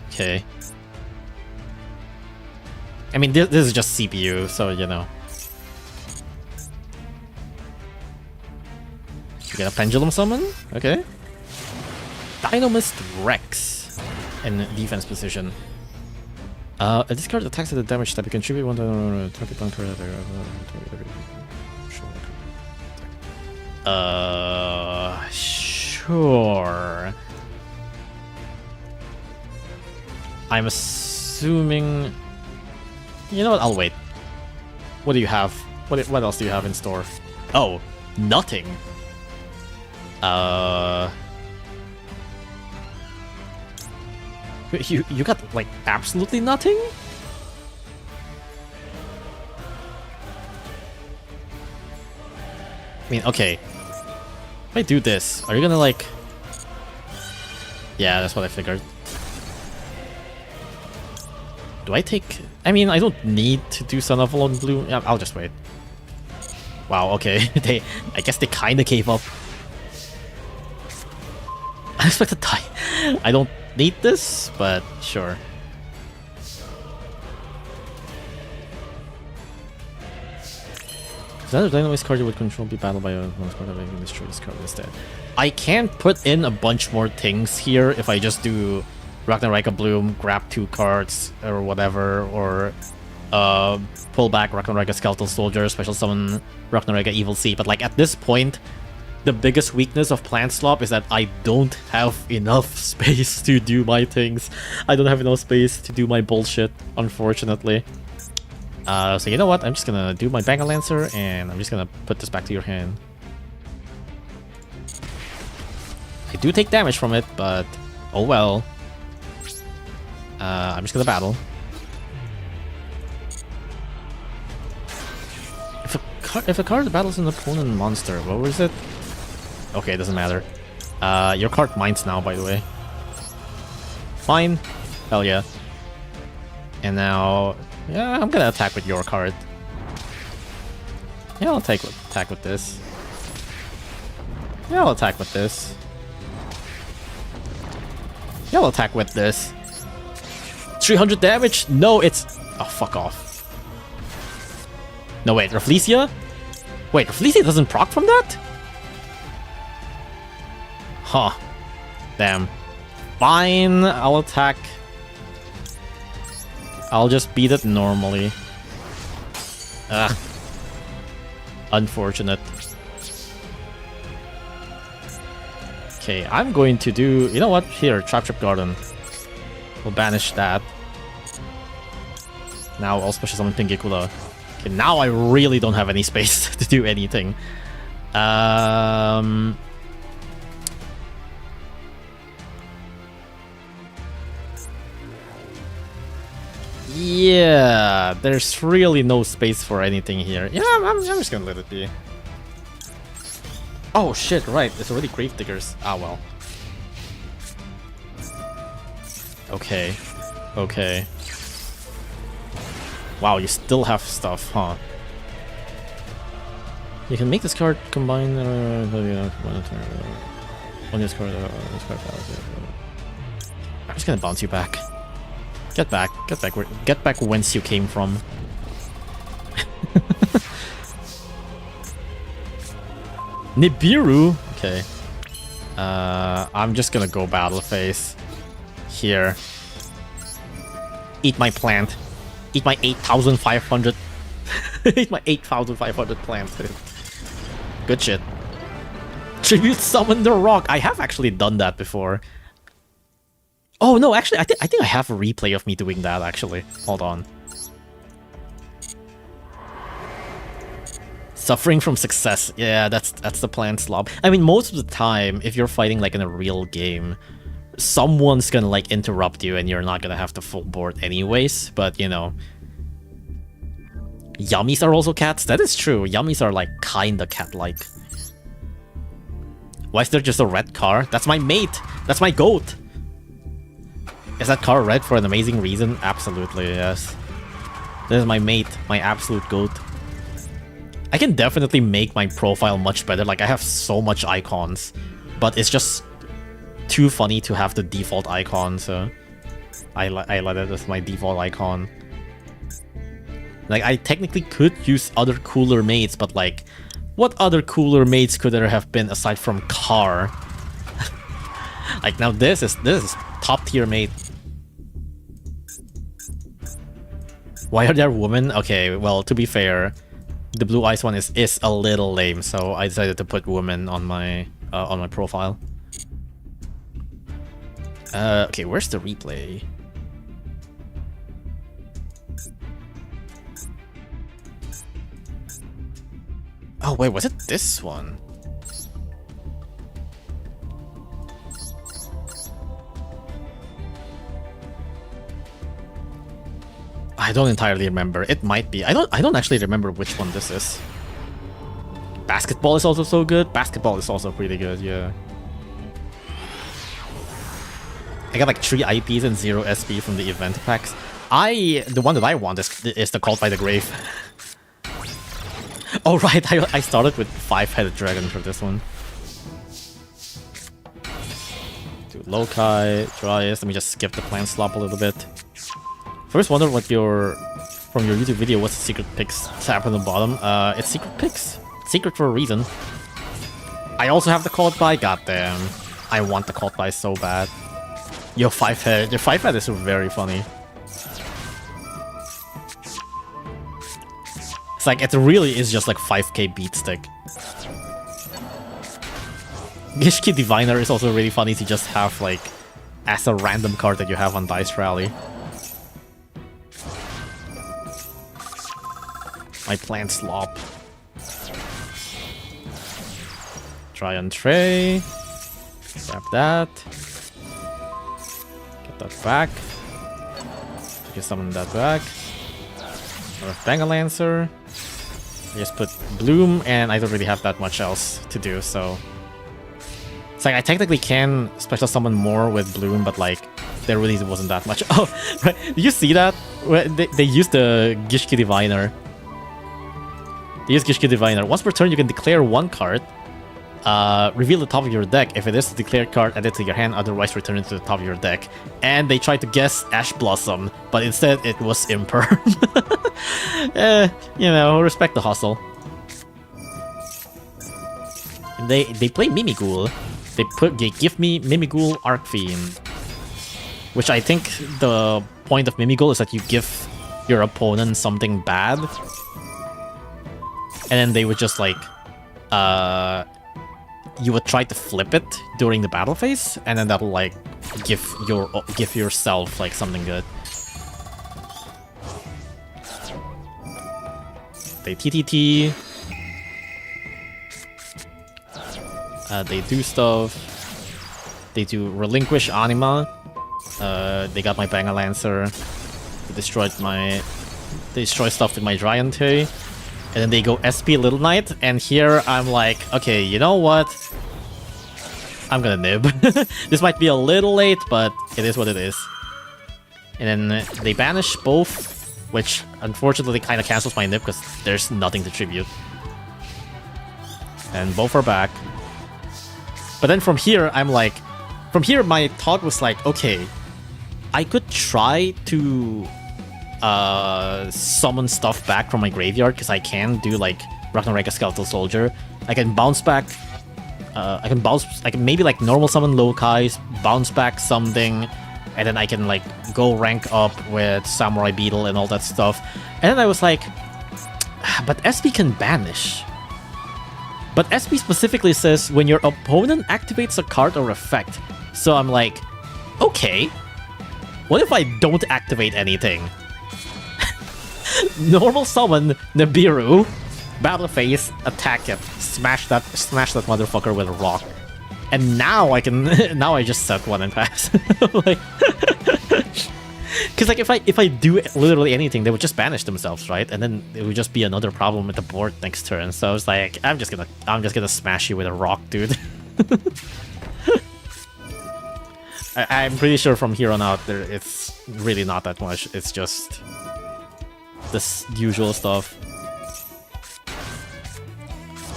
Okay. I mean, this is just CPU, so, you know. You get a Pendulum Summon? Okay. Dynamist Rex in defense position. This card attacks at the damage type. You contribute one to 20 pound card. Sure. I'm assuming. You know what? I'll wait. What do you have? What else do you have in store? Oh, nothing. You got like absolutely nothing? I mean, okay. If I do this, are you gonna like... Yeah, that's what I figured. Do I take... I mean, I don't need to do Sun of Alone Blue. Yeah, I'll just wait. Wow, okay. I guess they kinda gave up. I expect to die. I don't need this, but sure. Another Dynamite card you would control be battled by a card that can destroy this card instead. I can put in a bunch more things here if I just do Ragnaraka Bloom, grab 2 cards or whatever, or pull back Ragnaraka Skeletal Soldier, special summon Ragnaraka Evil Sea. But like at this point, the biggest weakness of Plant Slop is that I don't have enough space to do my things. I don't have enough space to do my bullshit, unfortunately. So you know what? I'm just gonna do my Banger Lancer, and I'm just gonna put this back to your hand. I do take damage from it, but oh well. I'm just gonna battle. If a card battles an opponent monster, what was it? Okay, it doesn't matter. Your card mines now, by the way. Fine. Hell yeah. And now... Yeah, I'm gonna attack with your card. Yeah, I'll attack with this. Yeah, I'll attack with this. Yeah, I'll attack with this. 300 damage? No, it's... Oh, fuck off. No, wait, Rafflesia? Wait, Rafflesia doesn't proc from that? Huh. Damn. Fine, I'll attack. I'll just beat it normally. Ugh. Unfortunate. Okay, I'm going to do... You know what? Here, Trap Garden. We'll banish that. Now I'll special summon Pingikula. Okay, now I really don't have any space to do anything. Yeah, there's really no space for anything here. Yeah, I'm just gonna let it be. Oh shit, right, it's already Gravediggers. Ah well. Okay. Okay. Wow, you still have stuff, huh? You can make this card combine on this card. I'm just gonna bounce you back. Get back whence you came from. Nibiru. Okay. I'm just gonna go battle phase. Here. Eat my plant. Eat my 8,500. Eat my 8,500 plants. Good shit. Tribute summon the rock. I have actually done that before. Oh no, actually, I think I have a replay of me doing that. Actually, hold on. Suffering from success. Yeah, that's the plant slob. I mean, most of the time, if you're fighting like in a real game, someone's gonna like interrupt you, and you're not gonna have to full board anyways. But you know. Yummies are also cats? That is true. Yummies are like kinda cat-like. Why is there just a red car? That's my mate! That's my goat! Is that car red for an amazing reason? Absolutely, yes. This is my mate, my absolute goat. I can definitely make my profile much better. Like, I have so much icons. But it's just too funny to have the default icon, so... I let it as my default icon. Like, I technically could use other cooler mates, but like, what other cooler mates could there have been aside from car? Like, now this is top tier mate. Why are there women? Okay, well, to be fair, the blue eyes one is a little lame, so I decided to put women on my profile. Okay, where's the replay? Oh wait, was it this one? I don't entirely remember. It might be. I don't actually remember which one this is. Basketball is also so good. Basketball is also pretty good, yeah. I got like 3 IPs and 0 SP from the event packs. The one that I want is the Cult by the Grave. Oh right, I started with 5-headed dragon for this one. Do Lokai, Dryas. Let me just skip the plant slop a little bit. First wonder what from your YouTube video, what's the secret picks tab on the bottom? It's secret picks. Secret for a reason. I also have the caught by, goddamn. I want the caught by so bad. Yo, 5-head. Your 5-head is very funny. It's like, it really is just like 5k beat stick. Gishki Diviner is also really funny to just have like as a random card that you have on Dice Rally. My plant slop. Try on tray. Grab that. Get that back. Just summon that back. Banger Lancer. I just put Bloom, and I don't really have that much else to do, so... It's like, I technically can special summon more with Bloom, but like, there really wasn't that much. Oh, right, did you see that? They used the Gishki Diviner. They use Gishki Diviner. Once per turn, you can declare one card, reveal the top of your deck. If it is a declared card, add it to your hand, otherwise return it to the top of your deck. And they tried to guess Ash Blossom, but instead it was Imperm. You know, respect the hustle. And they play Mimighoul. They give me Mimighoul Arcfiend, which I think the point of Mimighoul is that you give your opponent something bad, and then they would just like you would try to flip it during the battle phase, and then that'll like give yourself like something good. They TTT. They do stuff. They do Relinquish Anima. They got my Banger Lancer. They destroy stuff with my Giant. And then they go SP Little Knight, and here I'm like, okay, you know what? I'm gonna nib. This might be a little late, but it is what it is. And then they banish both, which unfortunately kind of cancels my nib because there's nothing to tribute. And both are back. But then from here, I'm like... From here, my thought was like, okay, I could try to summon stuff back from my graveyard, because I can do like Ragnarok Skeletal Soldier. I can bounce back... I can maybe like normal summon Lokais, bounce back something, and then I can like go rank up with Samurai Beetle and all that stuff. And then I was like, but SP can banish. But SP specifically says when your opponent activates a card or effect. So I'm like, okay, what if I don't activate anything? Normal summon Nibiru, battle phase, attack it, smash that motherfucker with a rock. And now I can now I just set one and pass. Like, because like if I do literally anything, they would just banish themselves, right? And then it would just be another problem with the board next turn. So I was like, I'm just gonna smash you with a rock, dude. I'm pretty sure from here on out it's really not that much. It's just this usual stuff.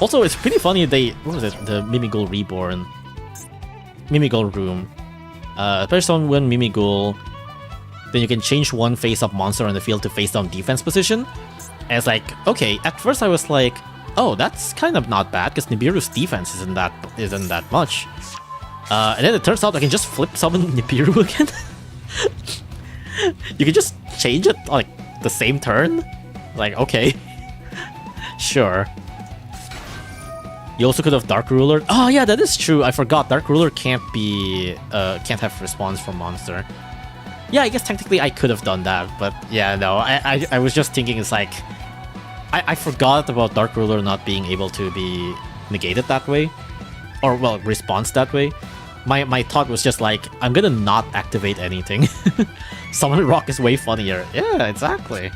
Also, it's pretty funny what was it? The Mimigul Reborn. Mimigul Room. First on one Mimigul, then you can change one face-up monster on the field to face-down defense position. And it's like, okay, at first I was like, oh, that's kind of not bad, because Nibiru's defense isn't that much. And then it turns out I can just flip summon Nibiru again. You can just change it, like, the same turn? Like, okay. Sure. You also could have Dark Ruler. Oh yeah, that is true. I forgot. Dark Ruler can't have response from monster. Yeah, I guess technically I could have done that, but yeah, no. I was just thinking it's like I forgot about Dark Ruler not being able to be negated that way, or well, response that way. My thought was just like, I'm gonna not activate anything. Summon Rock is way funnier. Yeah, exactly.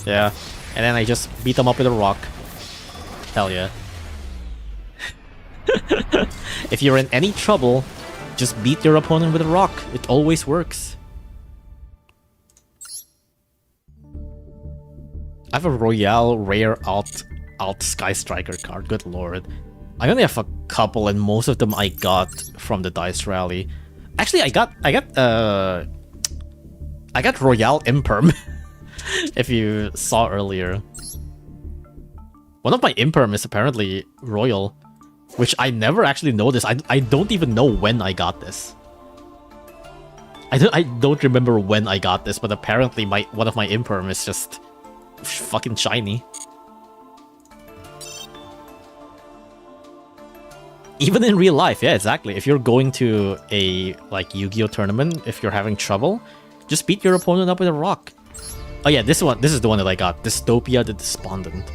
Yeah, and then I just beat them up with a rock. Hell yeah. If you're in any trouble, just beat your opponent with a rock. It always works. I have a Royale rare alt Sky Striker card. Good lord. I only have a couple, and most of them I got from the Dice Rally. Actually, I got Royale Imperm. If you saw earlier. One of my Imperm is apparently Royal, which I never actually noticed. I don't even know when I got this. I don't remember when I got this, but apparently one of my Imperm is just fucking shiny. Even in real life, yeah, exactly. If you're going to a like Yu-Gi-Oh tournament, if you're having trouble, just beat your opponent up with a rock. Oh yeah, this is the one that I got. Dystopia the Despondent.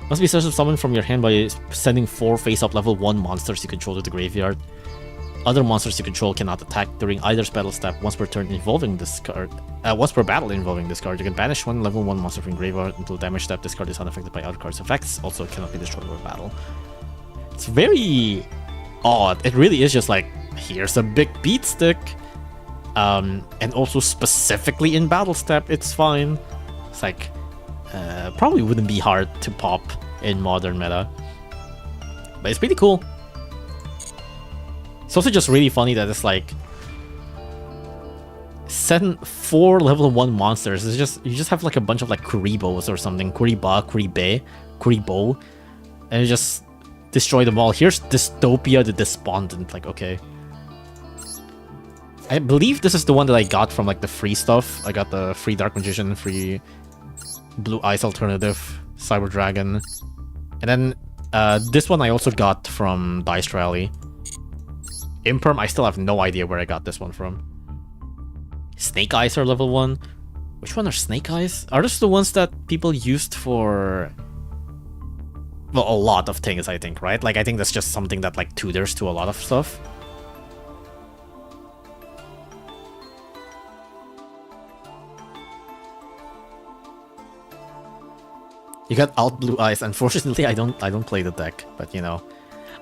Must be special summoned from your hand by sending 4 face-up level 1 monsters you control to the graveyard. Other monsters you control cannot attack during either battle step once per turn involving this card. Once per battle involving this card, you can banish one level 1 monster from graveyard until damage step. This card is unaffected by other cards' effects. Also, it cannot be destroyed by battle. It's very odd. It really is just like, here's a big beat stick. And also specifically in battle step, it's fine. It's like, probably wouldn't be hard to pop in modern meta. But it's pretty cool. It's also just really funny that it's like send 4 level 1 monsters. It's just you just have like a bunch of like Kuribos or something. Kuribo. And you just destroy them all. Here's Dystopia the Despondent. Like, okay. I believe this is the one that I got from like the free stuff. I got the free Dark Magician, free Blue Eyes Alternative, Cyber Dragon. And then this one I also got from Dice Rally. Imperm, I still have no idea where I got this one from. Snake Eyes are level 1. Which one are Snake Eyes? Are those the ones that people used for... well, a lot of things, I think, right? Like, I think that's just something that, like, tutors to a lot of stuff. You got alt blue eyes. Unfortunately, I don't play the deck, but you know,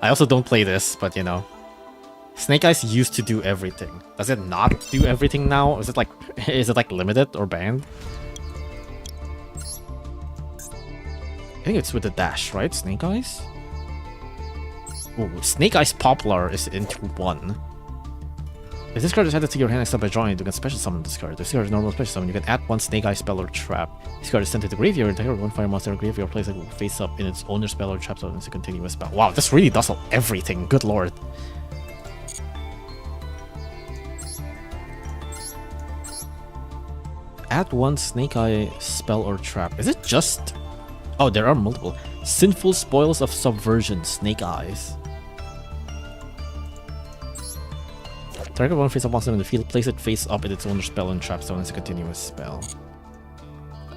I also don't play this, but you know, Snake Eyes used to do everything. Does it not do everything now? Is it like limited or banned? I think it's with the dash, right? Snake Eyes? Ooh, Snake Eyes Poplar is into 1. If this card is added to your hand except by drawing it, you can special summon this card. If this card is normal special summon, you can add 1 Snake Eye spell or trap. This card is sent to the graveyard, and 1 fire monster or graveyard place it will face up in its owner's spell or trap, so it's a continuous spell. Wow, this really does everything. Good lord. Add 1 Snake Eye spell or trap. Is it just... Oh, there are multiple. Sinful Spoils of Subversion, Snake Eyes. Target 1 face-up monster in the field, place it face up in its owner's spell and trap zone as a continuous spell.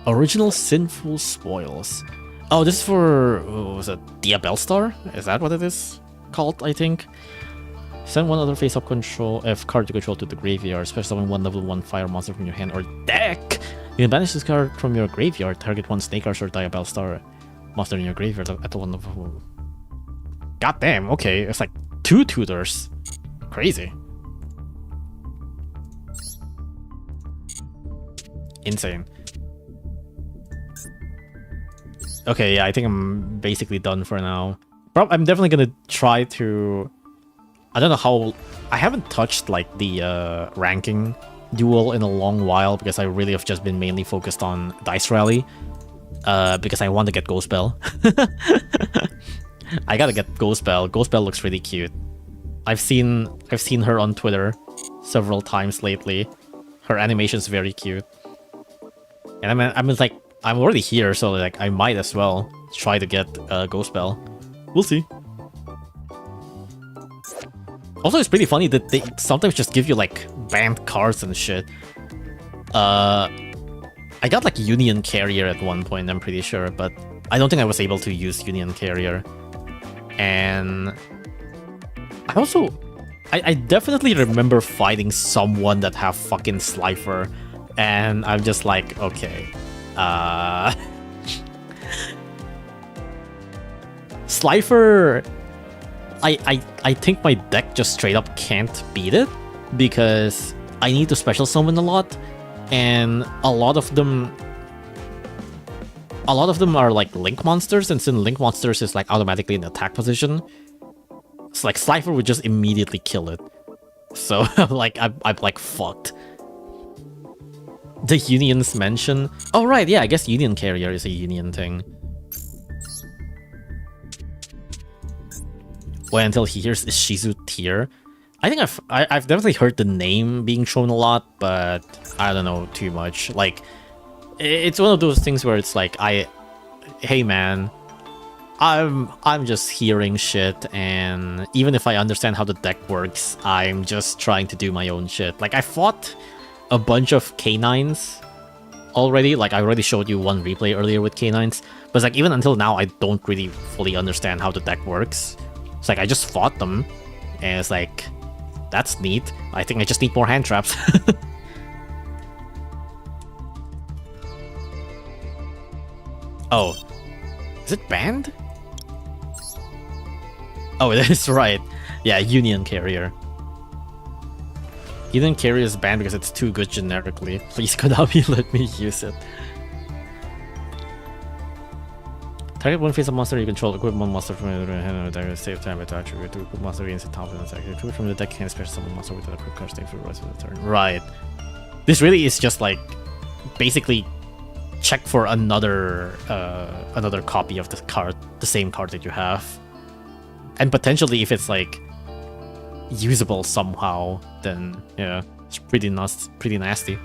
Original Sinful Spoils. Oh, this is for... what was it? Diabellstar? Is that what it is called, I think? Send 1 other face-up control F card you control to the graveyard. Special summon 1 level 1 fire monster from your hand or deck. You can banish this card from your graveyard. Target 1 Snake Eyes or Diabellstar monster in your graveyard at the 1 level. God damn, okay. It's like 2 tutors. Crazy. Insane. Okay, yeah, I think I'm basically done for now. I'm definitely gonna try to... I don't know how... I haven't touched, like, the ranking duel in a long while because I really have just been mainly focused on Dice Rally. Because I want to get Ghost Bell. I gotta get Ghost Bell. Ghost Bell looks really cute. I've seen her on Twitter several times lately. Her animation's very cute. And I'm like, I'm already here, so like I might as well try to get Ghost Bell. We'll see. Also, it's pretty funny that they sometimes just give you like banned cards and shit. I got like Union Carrier at one point, I'm pretty sure, but I don't think I was able to use Union Carrier. And I definitely remember fighting someone that have fucking Slifer. And I'm just like, okay, Slifer, I think my deck just straight up can't beat it because I need to special summon a lot, and a lot of them are like Link monsters, and since Link monsters is like automatically in attack position, it's like Slifer would just immediately kill it. So like I'm like fucked. The Unions mention... Oh, right, yeah, I guess Union Carrier is a Union thing. Wait until he hears Shizu Tier. I think I've definitely heard the name being shown a lot, but I don't know too much. Like, it's one of those things where it's like, hey man, I'm just hearing shit, and even if I understand how the deck works, I'm just trying to do my own shit. Like, I fought a bunch of K9s already. Like, I already showed you one replay earlier with K9s, but it's like, even until now, I don't really fully understand how the deck works. It's like, I just fought them, and it's like, that's neat. I think I just need more hand traps. Oh, is it banned? Oh, it is, right. Yeah, Union Carrier. Union Carrier is banned because it's too good generically. Please, Konami, let me use it. Target 1 face-up monster you control. Equip 1 monster from the hand and save time with attribute to equip monster against the top of the attack. Equip from the deck can special summon monster with a quick card stay for the rest of the turn. Right. This really is just like basically check for another copy of the card, the same card that you have. And potentially if it's like usable somehow, then yeah, it's pretty nasty.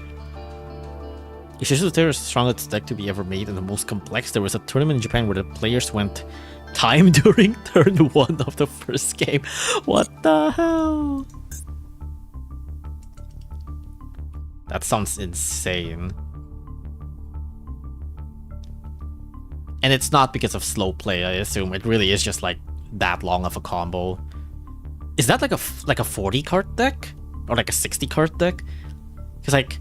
Yoshimoto is the strongest deck to be ever made and the most complex. There was a tournament in Japan where the players went time during turn 1 of the first game. What the hell? That sounds insane. And it's not because of slow play, I assume. It really is just like that long of a combo. Is that like a 40 card deck? Or like a 60 card deck? Because like,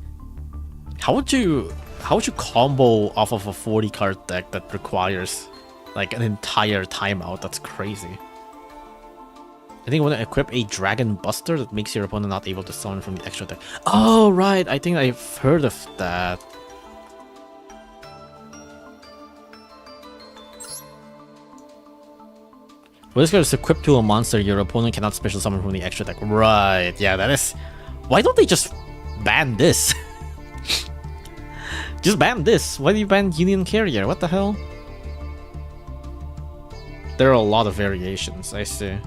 how would you how would you combo off of a 40 card deck that requires like an entire timeout? That's crazy. I think you want to equip a Dragon Buster that makes your opponent not able to summon from the extra deck. Oh, right. I think I've heard of that. When this card is equipped to a monster, your opponent cannot special summon from the extra deck. Right. Yeah, that is... Why don't they just ban this? Just ban this. Why do you ban Union Carrier? What the hell? There are a lot of variations, I see.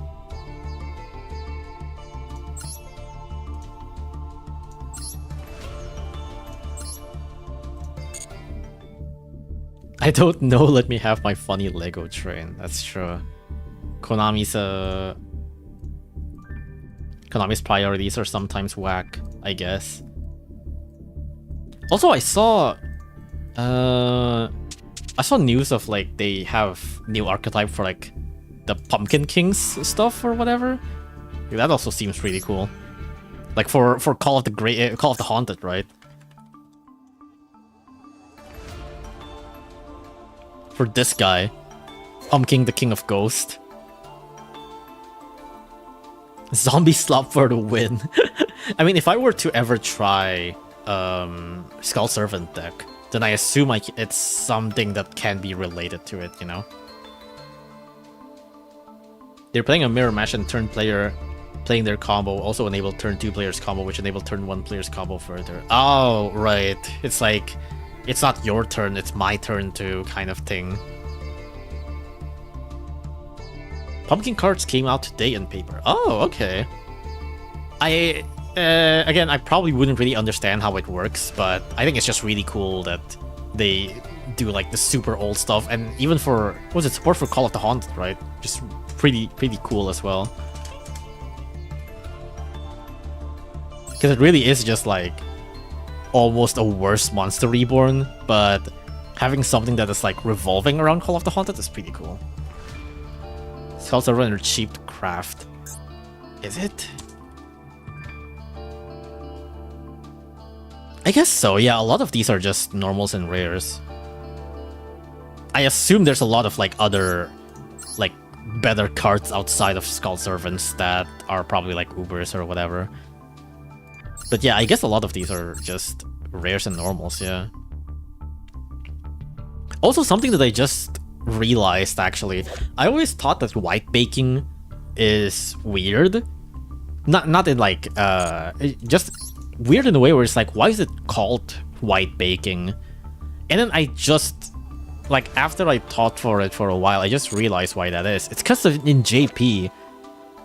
I don't know, let me have my funny Lego train. That's true. Konami's priorities are sometimes whack, I guess. Also, I saw news of like they have new archetype for like the Pumpkin Kings stuff or whatever. That also seems really cool. Like for Call of the Haunted, right? For this guy, Pumpkin the King of Ghost. Zombie Slop for the win. I mean, if I were to ever try Skull Servant deck, then I assume it's something that can be related to it, you know? They're playing a mirror match and turn player playing their combo also enable turn 2 players combo, which enable turn 1 players combo further. Oh, right. It's like, it's not your turn, it's my turn to kind of thing. Pumpkin cards came out today in paper. Oh, okay. Again, I probably wouldn't really understand how it works, but I think it's just really cool that they do like the super old stuff, and even for, what was it, support for Call of the Haunted, right? Just pretty cool as well. Because it really is just like almost a worse Monster Reborn, but having something that is like revolving around Call of the Haunted is pretty cool. Skulls are rather cheap to craft. Is it? I guess so, yeah, a lot of these are just normals and rares. I assume there's a lot of like other, like, better cards outside of Skull Servants that are probably like Ubers or whatever. But yeah, I guess a lot of these are just rares and normals, yeah. Also, something that I just realized, actually, I always thought that white baking is weird. Not in like, just weird in a way where it's like, why is it called white baking? And then I just, like, after I thought for it for a while, I just realized why that is. It's because in JP,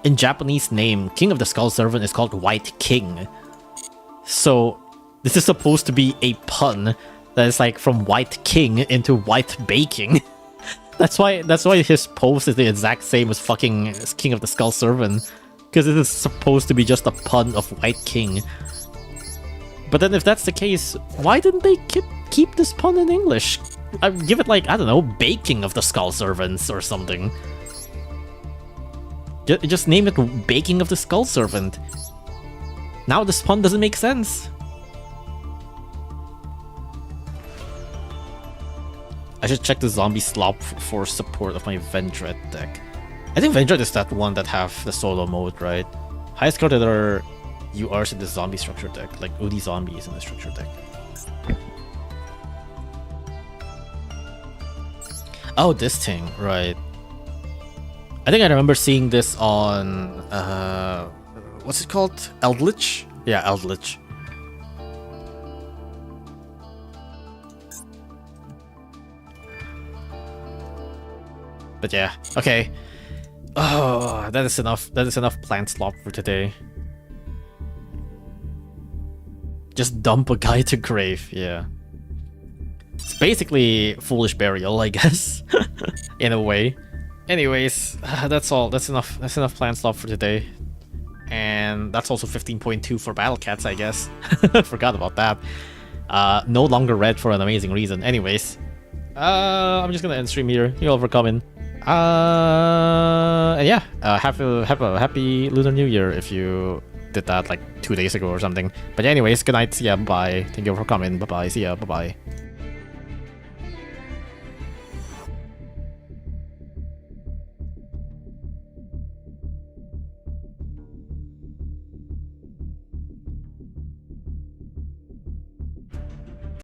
in Japanese name, King of the Skull Servant is called White King. So this is supposed to be a pun that is like from White King into White Baking. That's why his pose is the exact same as fucking King of the Skull Servant, because it is supposed to be just a pun of White King. But then if that's the case, why didn't they keep this pun in English? Give it like, I don't know, Baking of the Skull Servants or something. Just name it Baking of the Skull Servant. Now this pun doesn't make sense. I should check the Zombie Slop for support of my Vendred deck. I think Vendred is that one that have the solo mode, right? Highest card that are URs in the zombie structure deck, like Udi Zombies in the structure deck. Oh, this thing, right. I think I remember seeing this on, what's it called? Eldritch? Yeah, Eldritch. But yeah, okay. Oh, that is enough. That is enough plant slop for today. Just dump a guy to grave, yeah. It's basically Foolish Burial, I guess. In a way. Anyways, that's all. That's enough. That's enough plant slop for today. And that's also 15.2 for Battle Cats, I guess. Forgot about that. No longer red for an amazing reason. Anyways, I'm just gonna end stream here. Thank you all for coming. And yeah, have a happy Lunar New Year if you did that like 2 days ago or something. But anyways, good night. See ya. Bye. Thank you for coming. Bye bye. See ya. Bye bye.